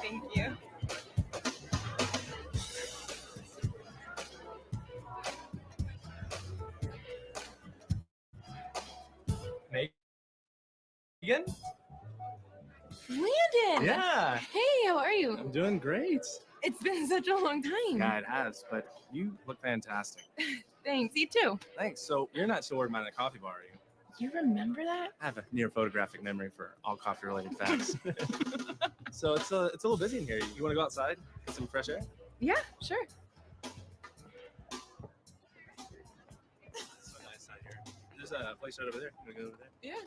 Thank you. Megan? Landon! Yeah. Hey, how are you? I'm doing great. It's been such a long time. Yeah, it has, but you look fantastic. Thanks, you too. Thanks. So you're not still working behind the coffee bar, are you? You remember that? I have a near photographic memory for all coffee-related facts. So it's a little busy in here. You want to go outside, get some fresh air? Yeah, sure. It's so nice out here. There's a place right over there. You want to go over there? Yeah.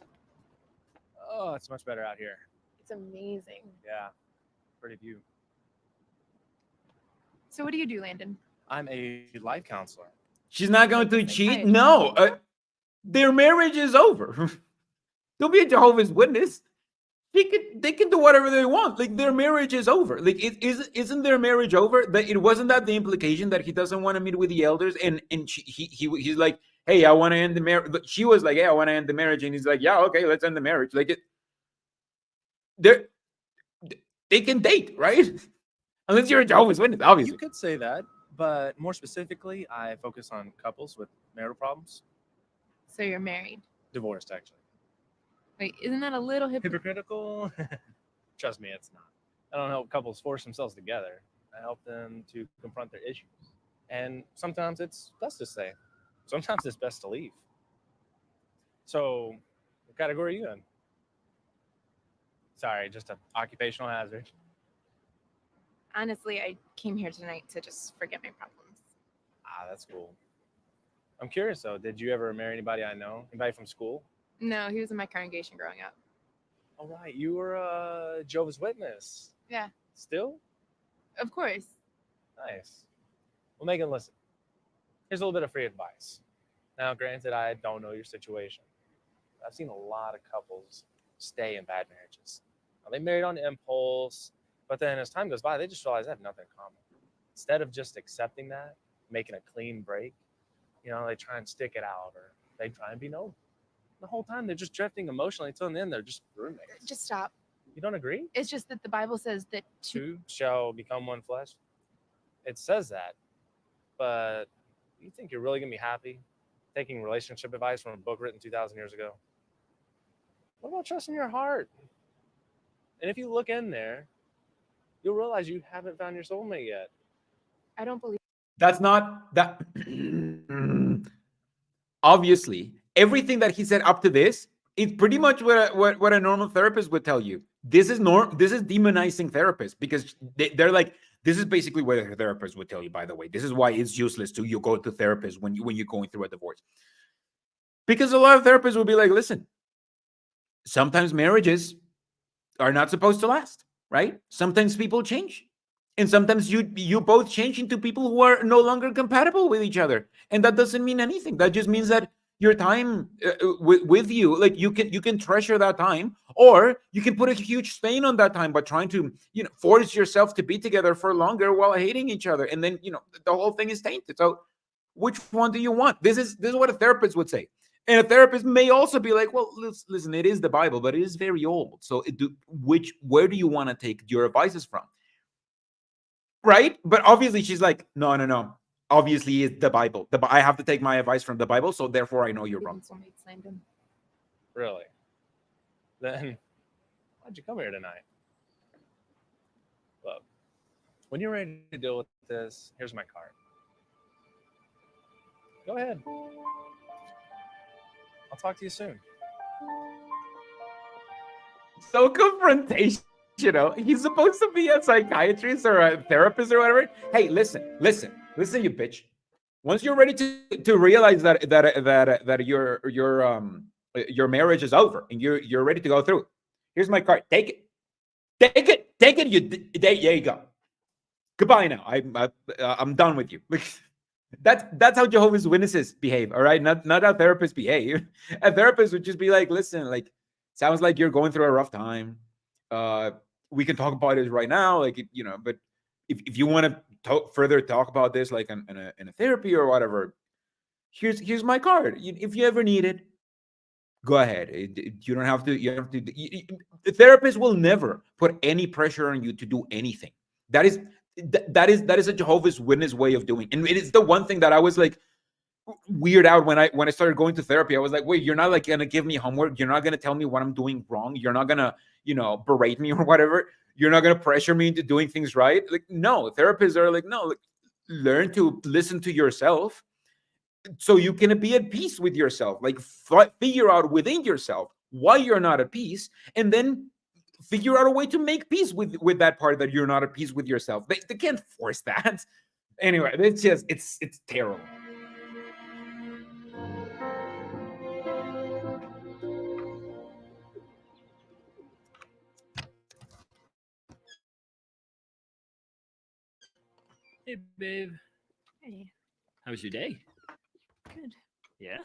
Oh, it's much better out here. It's amazing. Yeah, pretty view. So what do you do, Landon? I'm a life counselor. She's not going to cheat? No. Their marriage is over. Don't be a Jehovah's Witness. they can do whatever they want. Like their marriage is over. Like isn't their marriage over? That it wasn't that the implication that he doesn't want to meet with the elders, and he's like, hey, I want to end the marriage. She was like, hey, I want to end the marriage, and he's like, yeah, okay, let's end the marriage. Like they can date, right? Unless you're a Jehovah's Witness, obviously. You could say that, but more specifically, I focus on couples with marital problems. So you're married. Divorced, actually. Wait, isn't that a little Hypocritical? Trust me, it's not. I don't help couples force themselves together. I help them to confront their issues. And sometimes it's best to stay. Sometimes it's best to leave. So, what category are you in? Sorry, just an occupational hazard. Honestly, I came here tonight to just forget my problems. Ah, that's cool. I'm curious though, did you ever marry anybody I know? Anybody from school? No, he was in my congregation growing up. All right, you were a Jehovah's Witness. Yeah, Still? of course. Nice. Well, Megan, listen. Here's a little bit of free advice. Now, granted, I don't know your situation. I've seen a lot of couples stay in bad marriages. Now, they married on impulse, but then as time goes by, they just realize they have nothing in common. Instead of just accepting that, making a clean break, they try and stick it out, or they try and be known. The whole time they're just drifting emotionally until in the end they're just roommates. Just stop. You don't agree? It's just that the Bible says that Two shall become one flesh. It says that, but you think you're really gonna be happy taking relationship advice from a book written 2,000 years ago? What about trusting your heart? And if you look in there, you'll realize you haven't found your soulmate yet. I don't believe. That's not that. Obviously, everything that he said up to this, it's pretty much what a normal therapist would tell you. This is demonizing therapists, because they're like, this is basically what a therapist would tell you, by the way. This is why it's useless to you go to therapists when you're going through a divorce. Because a lot of therapists will be like, listen, sometimes marriages are not supposed to last, right? Sometimes people change. And sometimes you both change into people who are no longer compatible with each other. And that doesn't mean anything. That just means that your time with you, like you can treasure that time, or you can put a huge stain on that time by trying to force yourself to be together for longer while hating each other, and then the whole thing is tainted. So which one do you want? This is what a therapist would say. And a therapist may also be like, well, listen, it is the Bible, but it is very old. So where do you want to take your advices from? Right? But obviously she's like, no. Obviously it's the Bible. I have to take my advice from the Bible, so therefore I know you're wrong. Really? Then why'd you come here tonight? Look, when you're ready to deal with this, here's my card. Go ahead. I'll talk to you soon. So confrontational. He's supposed to be a psychiatrist or a therapist or whatever. Hey, listen, you bitch. Once you're ready to realize that your marriage is over and you're ready to go through, here's my card. Take it. There you go. Goodbye now. I'm done with you. That's how Jehovah's Witnesses behave. All right, not how therapists behave. A therapist would just be like, listen, like, sounds like you're going through a rough time. We can talk about it right now, like, but if you want to further talk about this, like in a therapy or whatever, here's my card. If you ever need it, go ahead. You don't have to. The therapist will never put any pressure on you to do anything. That is a Jehovah's Witness way of doing, and it is the one thing that I was like weird out when I started going to therapy. I was like, wait, you're not like gonna give me homework, you're not gonna tell me what I'm doing wrong, you're not gonna berate me or whatever, you're not gonna pressure me into doing things right. Like, no, therapists are like, no, learn to listen to yourself so you can be at peace with yourself. Like, figure out within yourself why you're not at peace, and then figure out a way to make peace with that part that you're not at peace with yourself. They can't force that. Anyway, it's terrible. Hey, babe. Hey, How was your day? good. Yeah?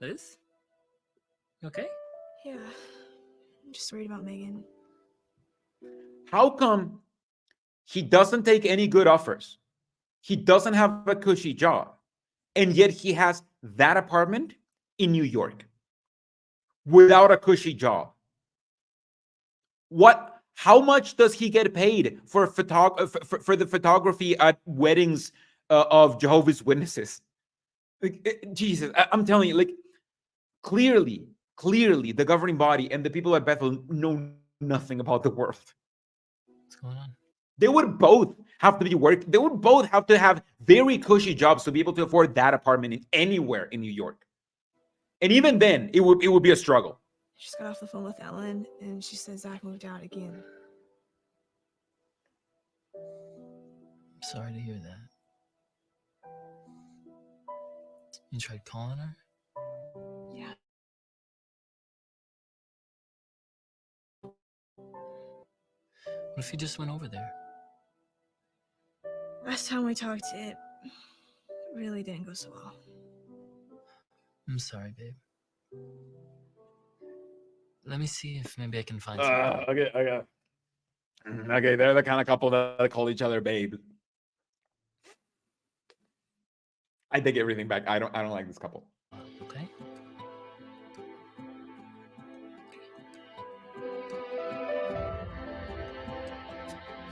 Liz? You okay? Yeah. I'm just worried about Megan. How come he doesn't take any good offers? He doesn't have a cushy job, and yet he has that apartment in New York without a cushy job. How much does he get paid for the photography at weddings of Jehovah's Witnesses? Jesus, I'm telling you, like, clearly, the governing body and the people at Bethel know nothing about the world. What's going on? They would both have to be work. They would both have to have very cushy jobs to be able to afford that apartment anywhere in New York. And even then, it would be a struggle. I just got off the phone with Ellen, and she says Zach moved out again. I'm sorry to hear that. You tried calling her? Yeah. What if you just went over there? Last time we talked, it really didn't go so well. I'm sorry, babe. Let me see if maybe I can find something. Okay, they're the kind of couple that call each other babe. I take everything back. I don't like this couple. Okay.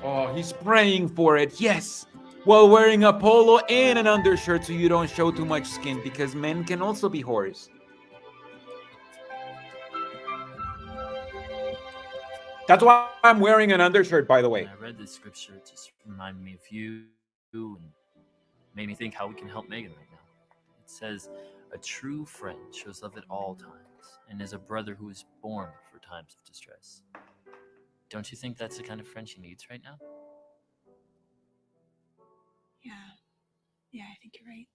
Oh, he's praying for it. Yes. While wearing a polo and an undershirt so you don't show too much skin, because men can also be whores. That's why I'm wearing an undershirt, by the way. I read this scripture, it just reminded me of you and made me think how we can help Megan right now. It says, a true friend shows love at all times and is a brother who is born for times of distress. Don't you think that's the kind of friend she needs right now? Yeah, I think you're right.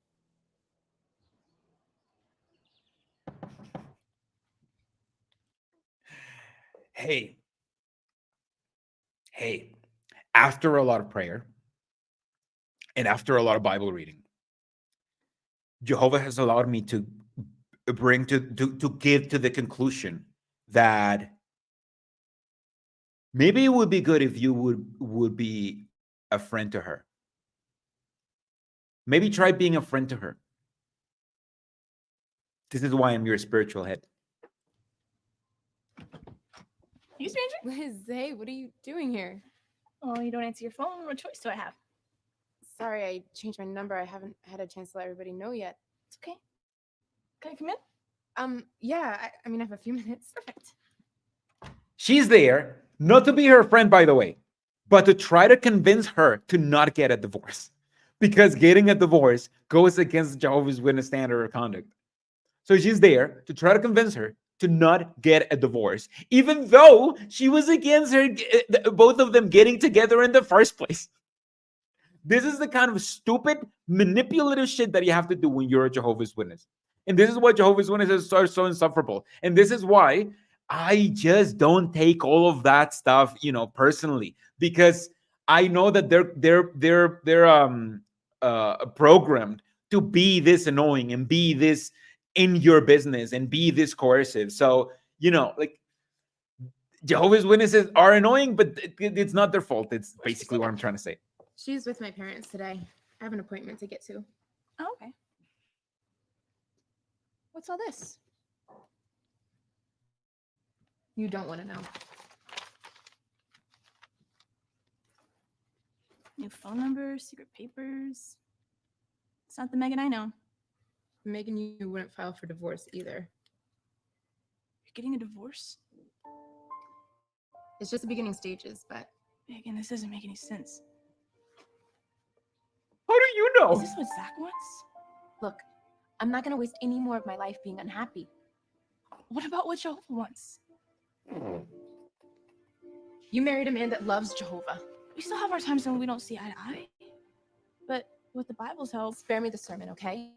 Hey, after a lot of prayer and after a lot of Bible reading, Jehovah has allowed me to bring to give to the conclusion that maybe it would be good if you would be a friend to her. Maybe try being a friend to her. This is why I'm your spiritual head. You stranger? Liz, hey, what are you doing here? Oh, you don't answer your phone? What choice do I have? Sorry, I changed my number. I haven't had a chance to let everybody know yet. It's okay. Can I come in? Yeah, I mean, I have a few minutes. Perfect. She's there, not to be her friend, by the way, but to try to convince her to not get a divorce. Because getting a divorce goes against Jehovah's Witness standard of conduct. So she's there to try to convince her to not get a divorce, even though she was against her, both of them getting together in the first place. This is the kind of stupid, manipulative shit that you have to do when you're a Jehovah's Witness. And this is why Jehovah's Witnesses are so insufferable. And this is why I just don't take all of that stuff, personally, because I know that they're programmed to be this annoying and be this in your business and be this coercive. So, like, Jehovah's Witnesses are annoying, but it's not their fault. It's basically what I'm trying to say. She's with my parents today. I have an appointment to get to. Oh, okay. What's all this? You don't want to know. New phone numbers, secret papers. It's not the Megan I know. Megan, you wouldn't file for divorce either. You're getting a divorce? It's just the beginning stages, but... Megan, this doesn't make any sense. How do you know? Is this what Zach wants? Look, I'm not going to waste any more of my life being unhappy. What about what Jehovah wants? You married a man that loves Jehovah. We still have our times when we don't see eye to eye. But with the Bible's help... Spare me the sermon, okay?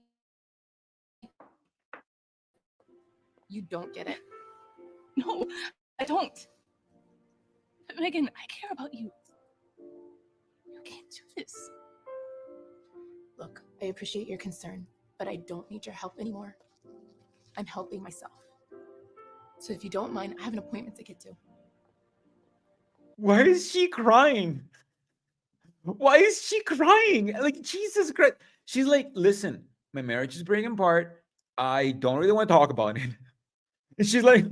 You don't get it. No, I don't. Megan, I care about you. You can't do this. Look, I appreciate your concern, but I don't need your help anymore. I'm helping myself. So if you don't mind, I have an appointment to get to. Why is she crying? Why is she crying? Like, Jesus Christ. She's like, listen, my marriage is breaking apart. I don't really want to talk about it. And she's like,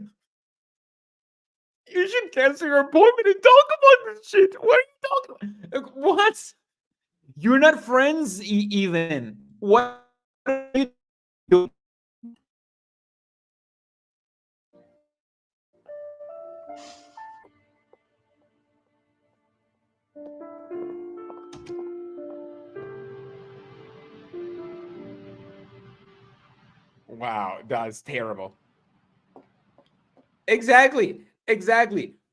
you should cancel your appointment and talk about this shit. What are you talking about? Like, what? You're not friends even. What are you doing? Wow, that's terrible. Exactly.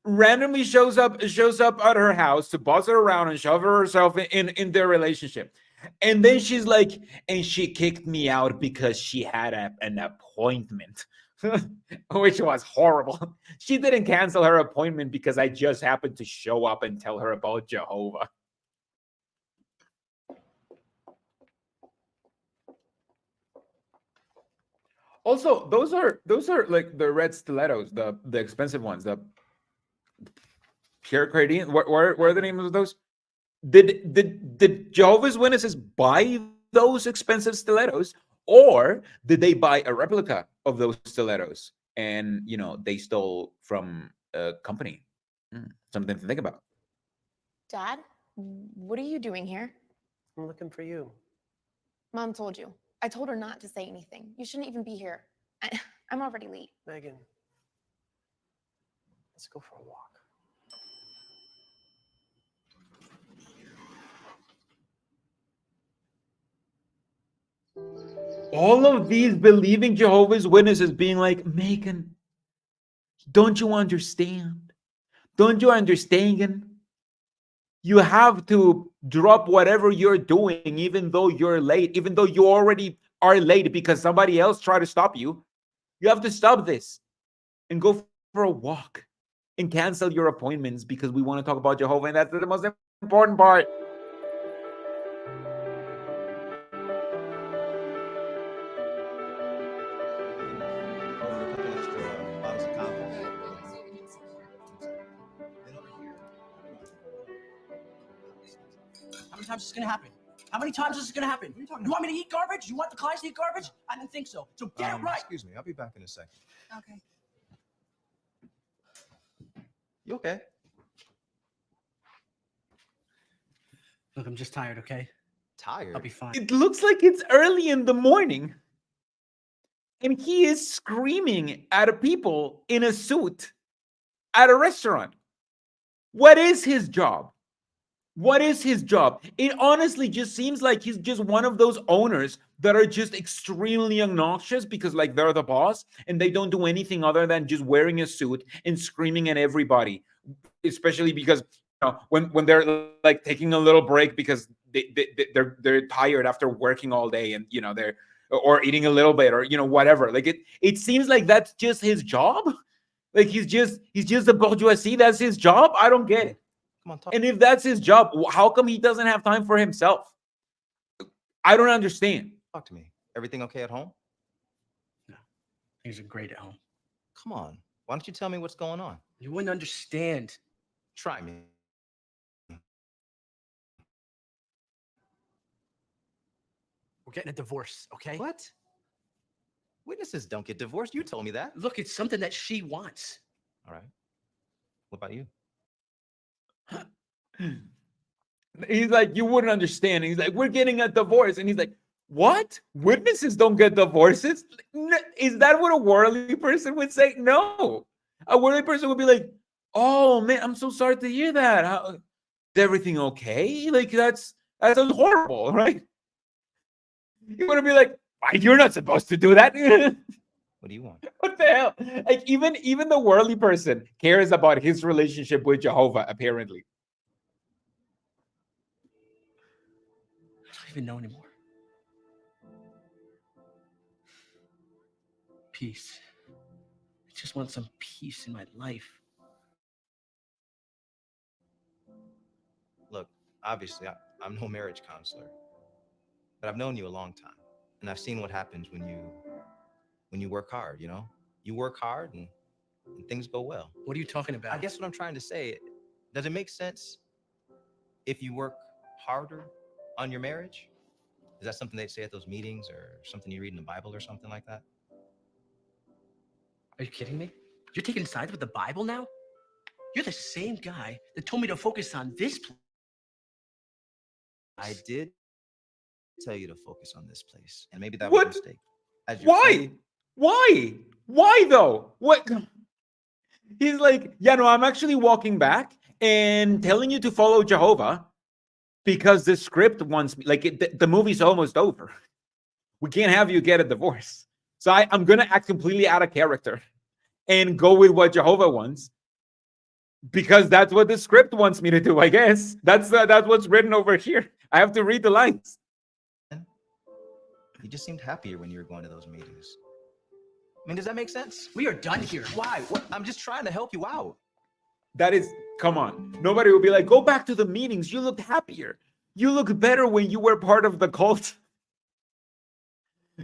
Randomly shows up at her house to boss her around and shove herself in their relationship. And then she's like, and she kicked me out because she had an appointment. Which was horrible. She didn't cancel her appointment because I just happened to show up and tell her about Jehovah. Also, those are like the red stilettos, the expensive ones, the pure Cardian. What are the names of those? Did Jehovah's Witnesses buy those expensive stilettos, or did they buy a replica of those stilettos and they stole from a company? Something to think about. Dad, what are you doing here? I'm looking for you. Mom told you. I told her not to say anything. You shouldn't even be here. I'm already late. Megan, let's go for a walk. All of these believing Jehovah's Witnesses being like, Megan, don't you understand? Don't you understand? You have to drop whatever you're doing, even though you're late, even though you already are late because somebody else tried to stop you. You have to stop this and go for a walk and cancel your appointments because we want to talk about Jehovah, and that's the most important part. How many times is this gonna happen? How many times is this gonna happen? You want me to eat garbage? You want the clients to eat garbage? I didn't think so. So get it right. Excuse me, I'll be back in a second. Okay. You okay? Look, I'm just tired, okay? Tired? I'll be fine. It looks like it's early in the morning. And he is screaming at people in a suit at a restaurant. What is his job? What is his job? It honestly just seems like he's just one of those owners that are just extremely obnoxious because like they're the boss and they don't do anything other than just wearing a suit and screaming at everybody, especially because when they're like taking a little break because they're tired after working all day and they're or eating a little bit or whatever. Like it seems like that's just his job. Like he's just a bourgeoisie. That's his job. I don't get it. Come on, talk. And if that's his job, how come he doesn't have time for himself? I don't understand. Talk to me. Everything okay at home? No, things are great at home. Come on. Why don't you tell me what's going on? You wouldn't understand. Try me. We're getting a divorce, okay? What? Witnesses don't get divorced. You told me that. Look, it's something that she wants. All right. What about you? He's like, you wouldn't understand. And he's like, we're getting a divorce. And he's like, what? Witnesses don't get divorces? Is that what a worldly person would say? No. A worldly person would be like, oh man, I'm so sorry to hear that. Is everything okay? Like that's horrible, right? You want to be like, you're not supposed to do that. What do you want? What the hell? Like even the worldly person cares about his relationship with Jehovah, apparently. I don't even know anymore. Peace. I just want some peace in my life. Look, obviously, I'm no marriage counselor, but I've known you a long time, and I've seen what happens when you work hard. You work hard, and and things go well. What are you talking about? I guess what I'm trying to say, does it make sense if you work harder on your marriage? Is that something they say at those meetings or something you read in the Bible or something like that? Are you kidding me? You're taking sides with the Bible now? You're the same guy that told me to focus on this place. I did tell you to focus on this place, and maybe that was a What? mistake. As your friend- Why though? What? He's like, yeah, no, I'm actually walking back and telling you to follow Jehovah because the script wants me. Like, the movie's almost over. We can't have you get a divorce. So I'm going to act completely out of character and go with what Jehovah wants because that's what the script wants me to do, I guess. That's what's written over here. I have to read the lines. You just seemed happier when you were going to those meetings. I mean, does that make sense? We are done here. Why? What? I'm just trying to help you out. That is, come on. Nobody will be like, go back to the meetings. You looked happier. You look better when you were part of the cult.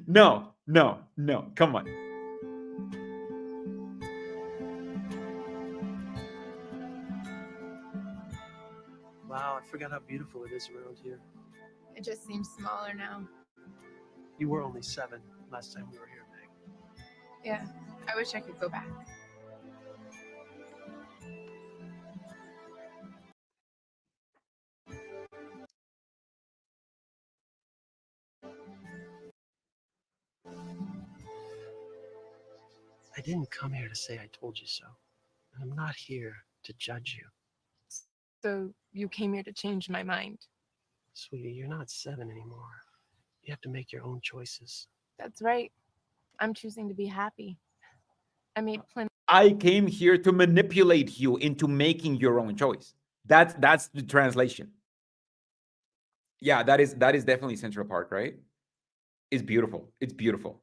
No. Come on. Wow, I forgot how beautiful it is around here. It just seems smaller now. You were only 7 last time we were here, Meg. Yeah, I wish I could go back. I didn't come here to say I told you so. And I'm not here to judge you. So you came here to change my mind. Sweetie, you're not 7 anymore. You have to make your own choices. That's right. I'm choosing to be happy. I made plenty. I came here to manipulate you into making your own choice. That's the translation. Yeah, that is definitely Central Park, right? It's beautiful. It's beautiful.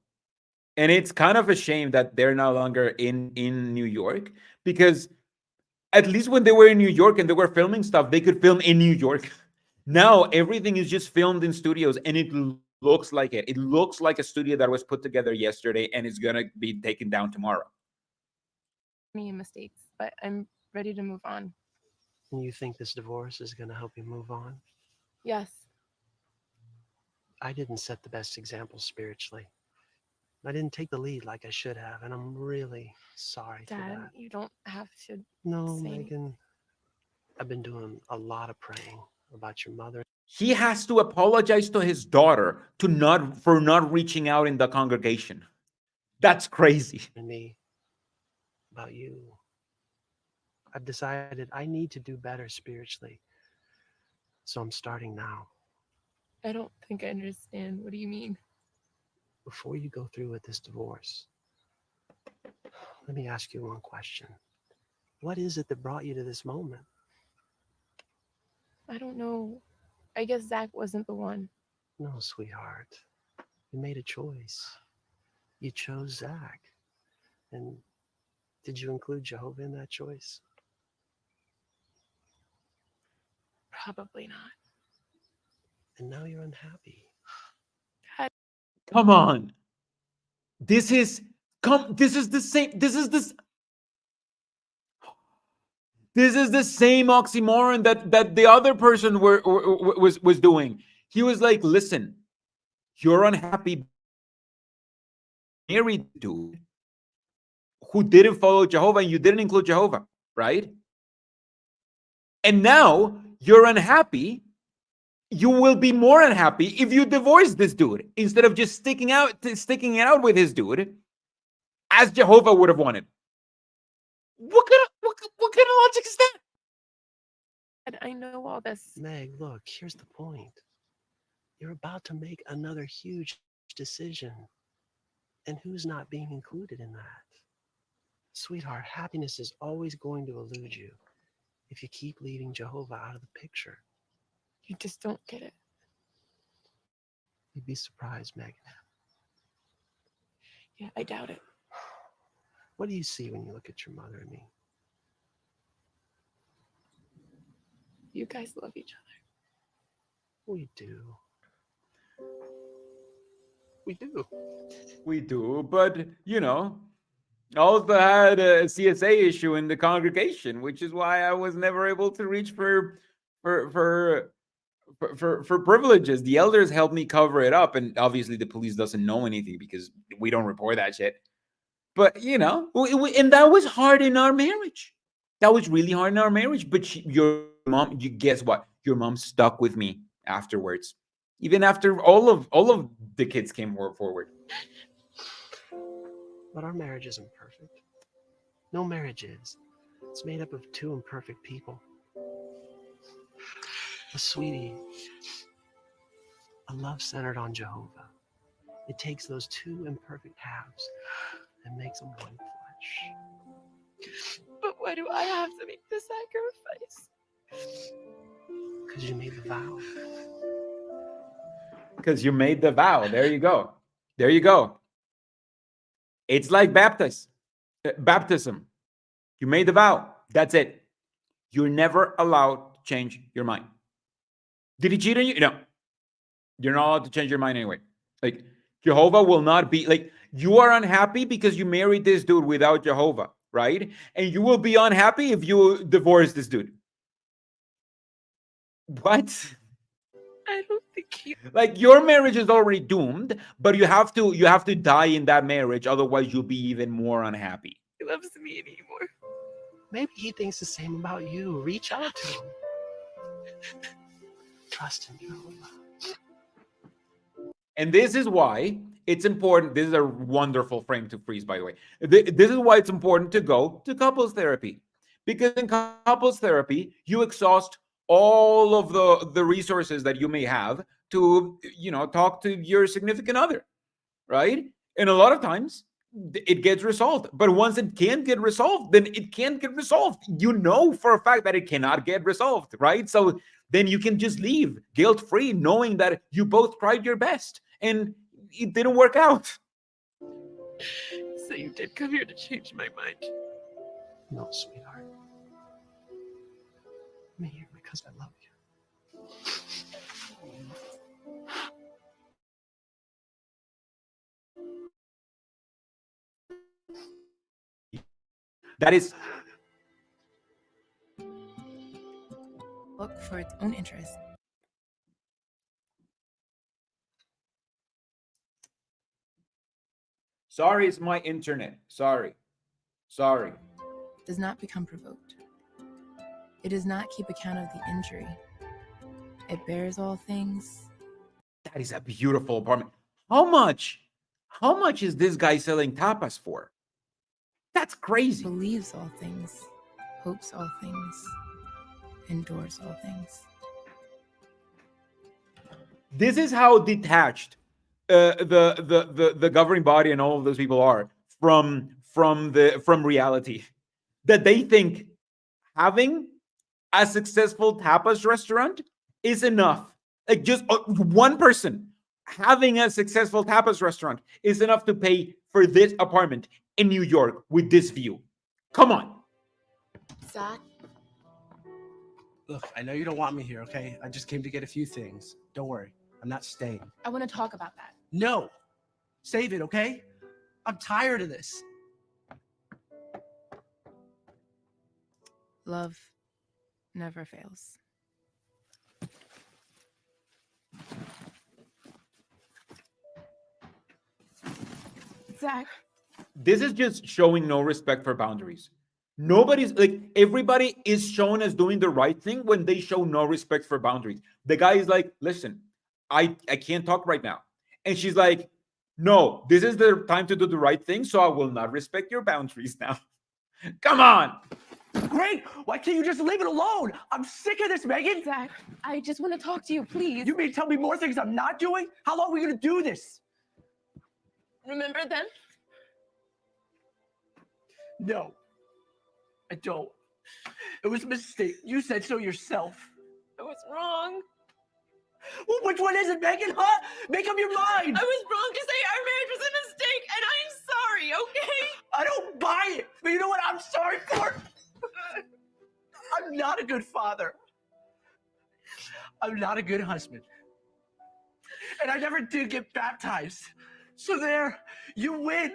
And it's kind of a shame that they're no longer in New York, because at least when they were in New York and they were filming stuff, they could film in New York. Now everything is just filmed in studios, and it looks like it. It looks like a studio that was put together yesterday and is gonna be taken down tomorrow. Many mistakes, but I'm ready to move on. And you think this divorce is going to help you move on? Yes. I didn't set the best example spiritually. I didn't take the lead like I should have, and I'm really sorry for Dad, that. you don't have to. No, say Megan. I've been doing a lot of praying about your mother. He has to apologize to his daughter for not reaching out in the congregation. That's crazy. And me about you. I've decided I need to do better spiritually. So I'm starting now. I don't think I understand. What do you mean? Before you go through with this divorce, let me ask you one question. What is it that brought you to this moment? I don't know. I guess Zach wasn't the one. No, sweetheart. You made a choice. You chose Zach. And did you include Jehovah in that choice? Probably not. And now you're unhappy. Come on. This is the same. This is the same oxymoron that the other person was doing. He was like, listen, you're unhappy, married dude who didn't follow Jehovah, and you didn't include Jehovah, right? And now you're unhappy. You will be more unhappy if you divorce this dude instead of just sticking out with his dude, as Jehovah would have wanted. What kind of logic is that? I know all this. Meg, look, here's the point. You're about to make another huge decision. And who's not being included in that? Sweetheart, happiness is always going to elude you if you keep leaving Jehovah out of the picture. You just don't get it. You'd be surprised, Megan. Yeah, I doubt it. What do you see when you look at your mother and me? You guys love each other. We do. We do. We do, but I also had a CSA issue in the congregation, which is why I was never able to reach for for for privileges. The elders helped me cover it up, and obviously the police doesn't know anything because we don't report that shit. But you know, and that was hard in our marriage. That was really hard in our marriage. But your mom, you guess what? Your mom stuck with me afterwards, even after all of the kids came forward. But our marriage isn't perfect. No marriage is. It's made up of two imperfect people. But sweetie, a love centered on Jehovah. It takes those two imperfect halves and makes them one flesh. But why do I have to make the sacrifice? Because you made the vow. Because you made the vow. There you go. There you go. It's like baptism. You made the vow. That's it. You're never allowed to change your mind. Did he cheat on you? No. You're not allowed to change your mind anyway. Like, Jehovah will not be like, you are unhappy because you married this dude without Jehovah, right? And you will be unhappy if you divorce this dude. What? I don't think you. Like, your marriage is already doomed, but you have to die in that marriage, otherwise you'll be even more unhappy. He loves me anymore. Maybe he thinks the same about you. Reach out to him. Trust in Jehovah. And this is why it's important. This is a wonderful frame to freeze, by the way. This is why it's important to go to couples therapy. Because in couples therapy, you exhaust all of the resources that you may have to, talk to your significant other, right? And a lot of times it gets resolved. But once it can't get resolved, then it can't get resolved. You know for a fact that it cannot get resolved, right? So then you can just leave guilt-free, knowing that you both tried your best and it didn't work out. So you did come here to change my mind. No, sweetheart. I'm here because I love you. That is. Look for its own interest. Sorry, it's my internet. Sorry. Does not become provoked. It does not keep account of the injury. It bears all things. That is a beautiful apartment. How much is this guy selling tapas for? That's crazy. Believes all things, hopes all things, endures all things. This is how detached the governing body and all of those people are from reality. That they think having a successful tapas restaurant is enough. Like, just one person having a successful tapas restaurant is enough to pay for this apartment in New York with this view. Come on. Zach? Look, I know you don't want me here, okay? I just came to get a few things. Don't worry. I'm not staying. I want to talk about that. No. Save it, okay? I'm tired of this. Love never fails. Zach. This is just showing no respect for boundaries. Nobody's like, everybody is shown as doing the right thing when they show no respect for boundaries. The guy is like, listen, I can't talk right now. And she's like, no, this is the time to do the right thing, so I will not respect your boundaries now. Come on. Great. Why can't you just leave it alone? I'm sick of this, Megan. Zach, I just want to talk to you, please. You mean tell me more things I'm not doing? How long are we going to do this? Remember then? No, I don't. It was a mistake. You said so yourself. I was wrong. Well, which one is it, Megan, huh? Make up your mind. I was wrong to say our marriage was a mistake, and I'm sorry, okay? I don't buy it. But you know what I'm sorry for? I'm not a good father. I'm not a good husband. And I never did get baptized. So there, you win.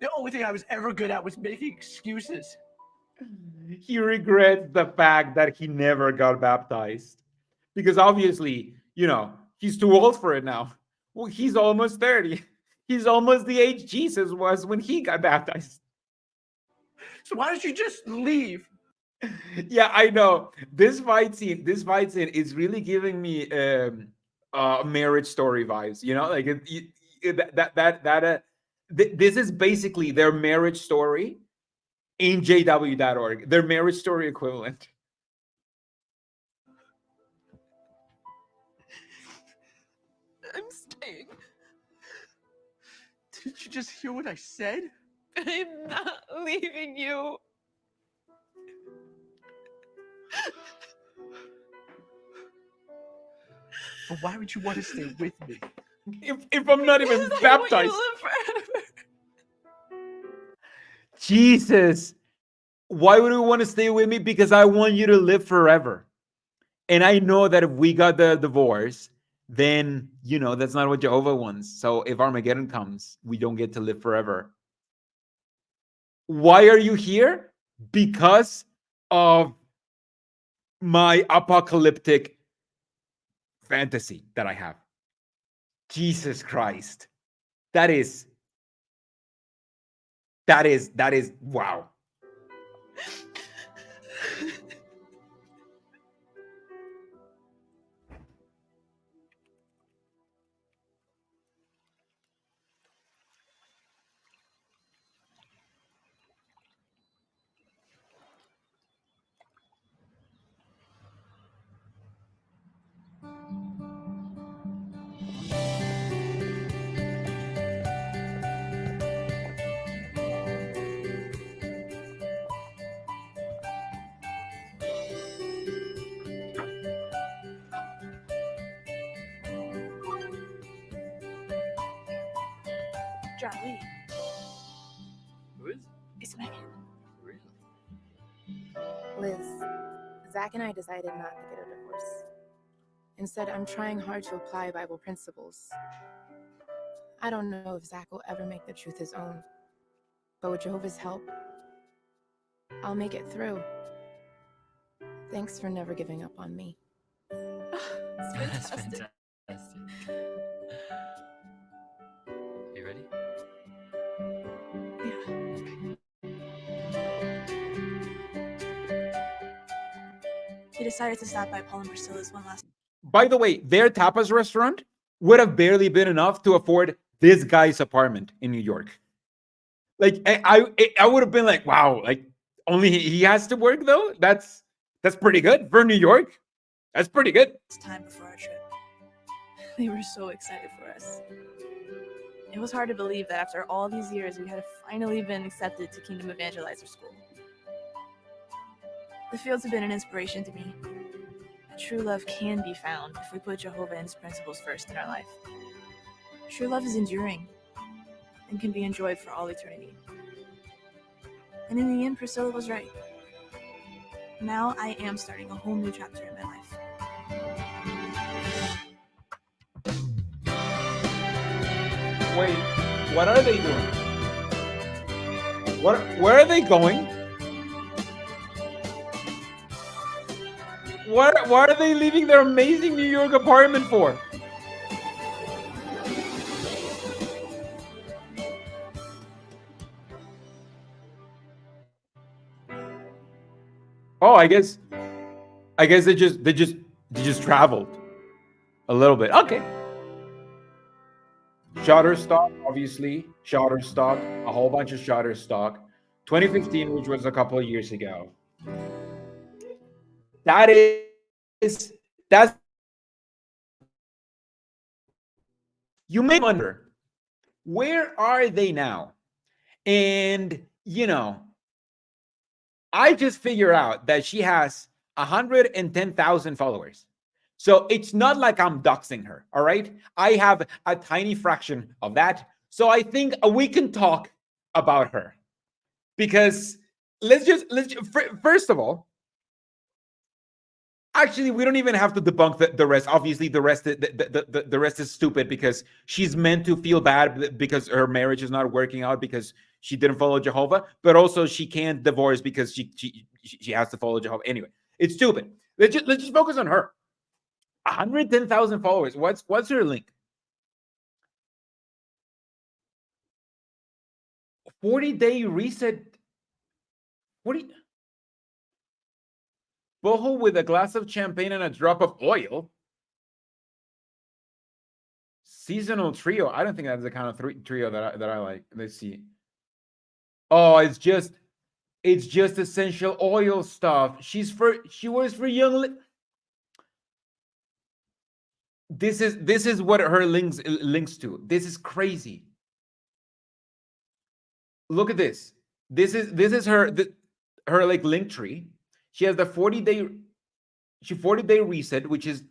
The only thing I was ever good at was making excuses. He regrets the fact that he never got baptized because obviously, he's too old for it now. Well, he's almost 30. He's almost the age Jesus was when he got baptized. So why don't you just leave? Yeah, I know. This fight scene is really giving me Marriage Story vibes. Like this is basically their marriage story in JW.org, their marriage story equivalent. I'm staying. Didn't you just hear what I said? I'm not leaving you. But why would you want to stay with me? If I'm not even Because baptized. I want you to live forever. Jesus, why would you want to stay with me? Because I want you to live forever. And I know that if we got the divorce, then, that's not what Jehovah wants. So if Armageddon comes, we don't get to live forever. Why are you here? Because of my apocalyptic fantasy that I have. Jesus Christ. That is wow. Charlie, Who is? it's Megan. Really? Liz, Zach and I decided not to get a divorce. Instead, I'm trying hard to apply Bible principles. I don't know if Zach will ever make the truth his own, but with Jehovah's help, I'll make it through. Thanks for never giving up on me. That's fantastic. You ready? He decided to stop by Paul and Priscilla's one last. By the way, their tapas restaurant would have barely been enough to afford this guy's apartment in New York. Like I would have been like, wow, like only he has to work though. That's pretty good for New York. That's pretty good. Time before our trip. They were so excited for us. It was hard to believe that after all these years, we had finally been accepted to Kingdom Evangelizer School. The fields have been an inspiration to me. True love can be found if we put Jehovah and his principles first in our life. True love is enduring and can be enjoyed for all eternity. And in the end, Priscilla was right. Now I am starting a whole new chapter in my life. Wait, what are they doing? Where are they going? Why are they leaving their amazing New York apartment for? Oh, I guess they just traveled a little bit. Okay. Shutterstock, obviously. Shutterstock, a whole bunch of Shutterstock. 2015, which was a couple of years ago. That's you may wonder, where are they now? And I just figure out that she has 110,000 followers. So it's not like I'm doxing her, all right? I have a tiny fraction of that. So I think we can talk about her. Because let's just first of all, Actually, we don't even have to debunk the rest. Obviously, the rest is stupid because she's meant to feel bad because her marriage is not working out because she didn't follow Jehovah, but also she can't divorce because she has to follow Jehovah. Anyway, it's stupid. Let's just focus on her. 110,000 followers. What's her link? 40-day reset. 40. Boho with a glass of champagne and a drop of oil. Seasonal trio. I don't think that's the kind of trio that I like. Let's see. Oh, it's just essential oil stuff. She works for Young. This is what her links to. This is crazy. Look at this. This is her like link tree. She has the 40-day reset, which is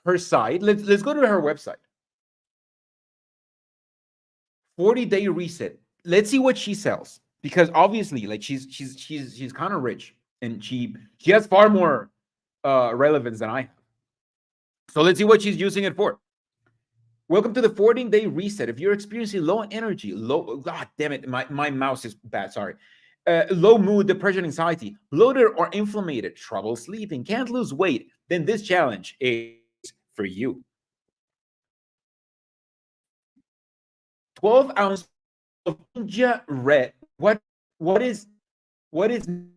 her site. Let's go to her website. 40-day reset. Let's see what she sells, because obviously, like, she's kind of rich and she has far more relevance than I have. So let's see what she's using it for. Welcome to the 40-day reset. If you're experiencing low energy, God damn it, my mouse is bad. Sorry. Low mood, depression, anxiety, bloated or inflamed, trouble sleeping, can't lose weight, then this challenge is for you. 12 ounces of Ninja Red. What is Ninja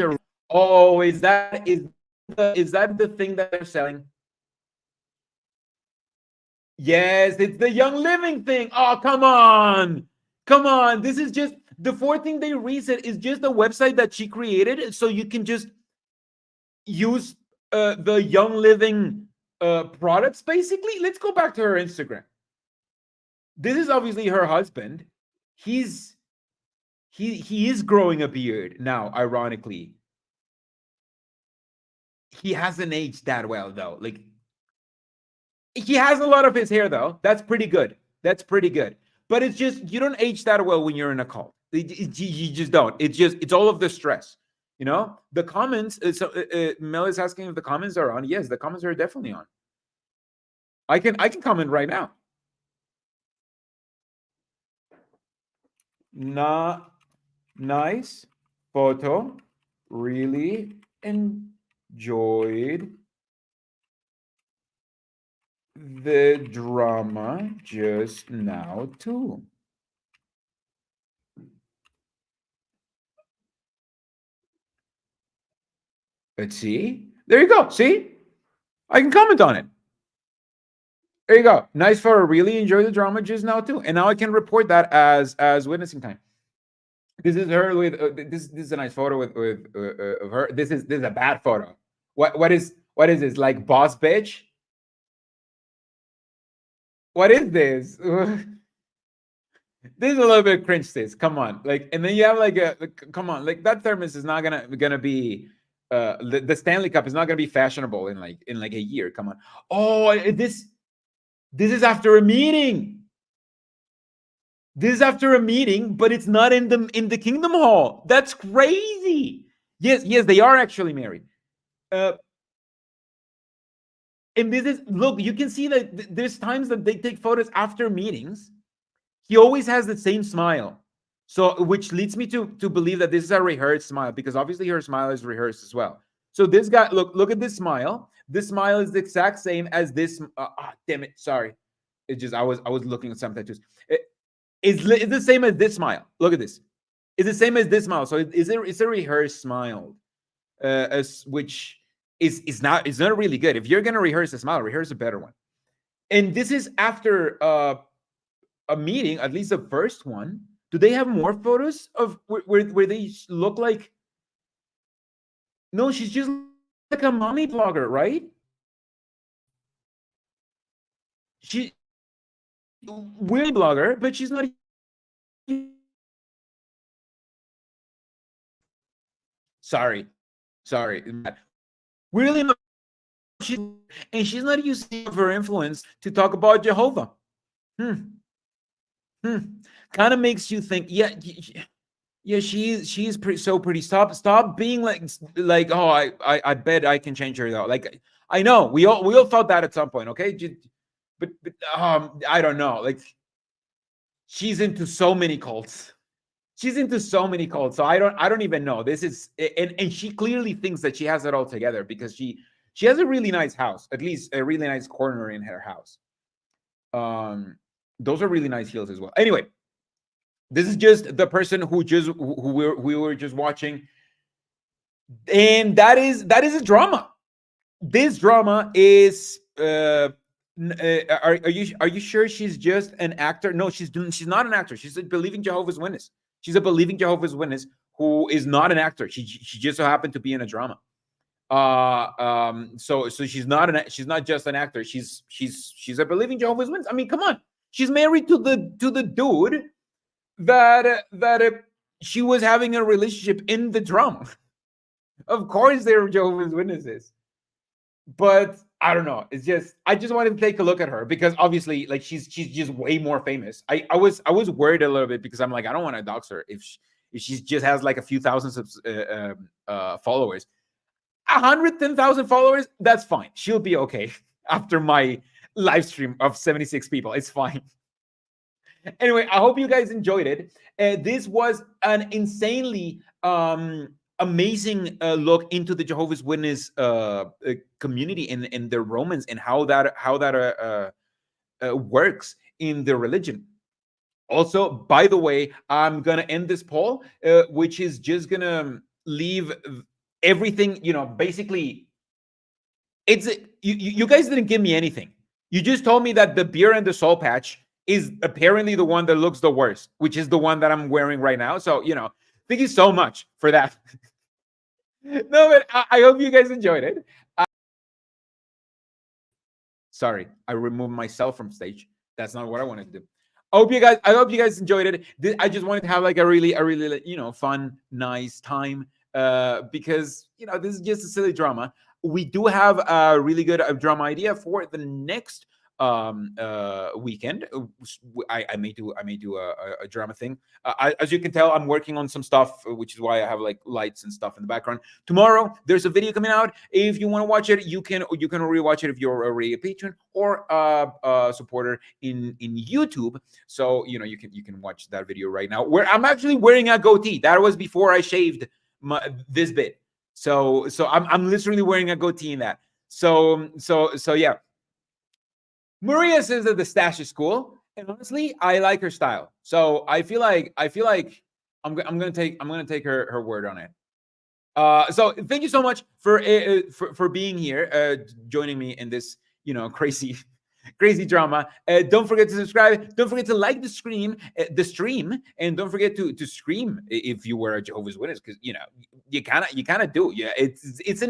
Red? Oh, is that the thing that they're selling? Yes, it's the Young Living thing. Oh, come on. This is just the 14-day reset is just a website that she created so you can just use the Young Living products. Basically, let's go back to her Instagram. This is obviously her husband. He is growing a beard now, ironically. He hasn't aged that well, though. Like, he has a lot of his hair, though. That's pretty good. But it's just, you don't age that well when you're in a cult. You just don't. It's all of the stress. You know, the comments. Mel is asking if the comments are on. Yes, the comments are definitely on. I can comment right now. Not nice photo. Really enjoyed the drama just now too. Let's see. There you go. See? I can comment on it. There you go. Nice photo. Really enjoyed the drama just now too. And now I can report that as witnessing time. This is her with this is a nice photo with of her. This is a bad photo. What is this, like boss bitch? What is this? This is a little bit cringe, sis. Come on, like, and then you have like come on, like that thermos is not gonna be the Stanley Cup is not gonna be fashionable in like a year. Come on. Oh, this is after a meeting. This is after a meeting, but it's not in the Kingdom Hall. That's crazy. Yes, they are actually married. And this is, look, you can see that there's times that they take photos after meetings. He always has the same smile. So, which leads me to believe that this is a rehearsed smile, because obviously her smile is rehearsed as well. So this guy, look at this smile. This smile is the exact same as this. Damn it. Sorry. It just, I was looking at some tattoos. It's the same as this smile. Look at this. It's the same as this smile. So it's a rehearsed smile, which is not really good. If you're gonna rehearse a smile, rehearse a better one. And this is after a meeting, at least the first one. Do they have more photos of where they look like? No, she's just like a mommy blogger, right? She weird blogger, but she's not. Sorry. Really not. She's not using her influence to talk about Jehovah. Kind of makes you think, yeah. Yeah, she's pretty. Stop being like oh I bet I can change her though. Like I know we all thought that at some point, okay? But I don't know. Like she's into so many cults. She's into so many cults. So I don't even know. This is and she clearly thinks that she has it all together because she has a really nice house, at least a really nice corner in her house. Those are really nice heels as well. Anyway, this is just the person who we were just watching, and that is a drama. This drama is. Are you sure she's just an actor? No, she's not an actor. She's a believing Jehovah's Witness. She's a believing Jehovah's Witness who is not an actor. She just so happened to be in a drama. So she's not just an actor. She's a believing Jehovah's Witness. I mean, come on. She's married to the dude that she was having a relationship in the drama. Of course, they're Jehovah's Witnesses. But I don't know. It's just I just wanted to take a look at her because obviously, like she's just way more famous. I was worried a little bit because I'm like I don't want to dox her if she just has like a few thousand followers. 110,000 followers, that's fine. She'll be okay after my live stream of 76 people. It's fine. Anyway, I hope you guys enjoyed it. This was an insanely amazing look into the Jehovah's Witness community and their romance and how that works in the religion. Also, by the way, I'm gonna end this poll, which is just gonna leave everything, basically it's you guys didn't give me anything. You just told me that the beer and the soul patch is apparently the one that looks the worst, which is the one that I'm wearing right now. So, thank you so much for that. No, but I hope you guys enjoyed it. Sorry, I removed myself from stage. That's not what I wanted to do. I hope you guys enjoyed it. I just wanted to have like a really fun, nice time. Because this is just a silly drama. We do have a really good drama idea for the next weekend. I may do a drama thing. As you can tell, I'm working on some stuff, which is why I have like lights and stuff in the background. Tomorrow there's a video coming out. If you want to watch it, you can rewatch it if you're already a patron or a supporter in YouTube. So you can watch that video right now, where I'm actually wearing a goatee. That was before I shaved this bit. So I'm literally wearing a goatee in that. So yeah. Maria says that the stash is cool, and honestly, I like her style. So I feel like I'm gonna take her word on it. So thank you so much for being here, joining me in this crazy drama. Don't forget to subscribe. Don't forget to like the stream, and don't forget to scream if you were a Jehovah's Witness, because you kind of do. Yeah, it's an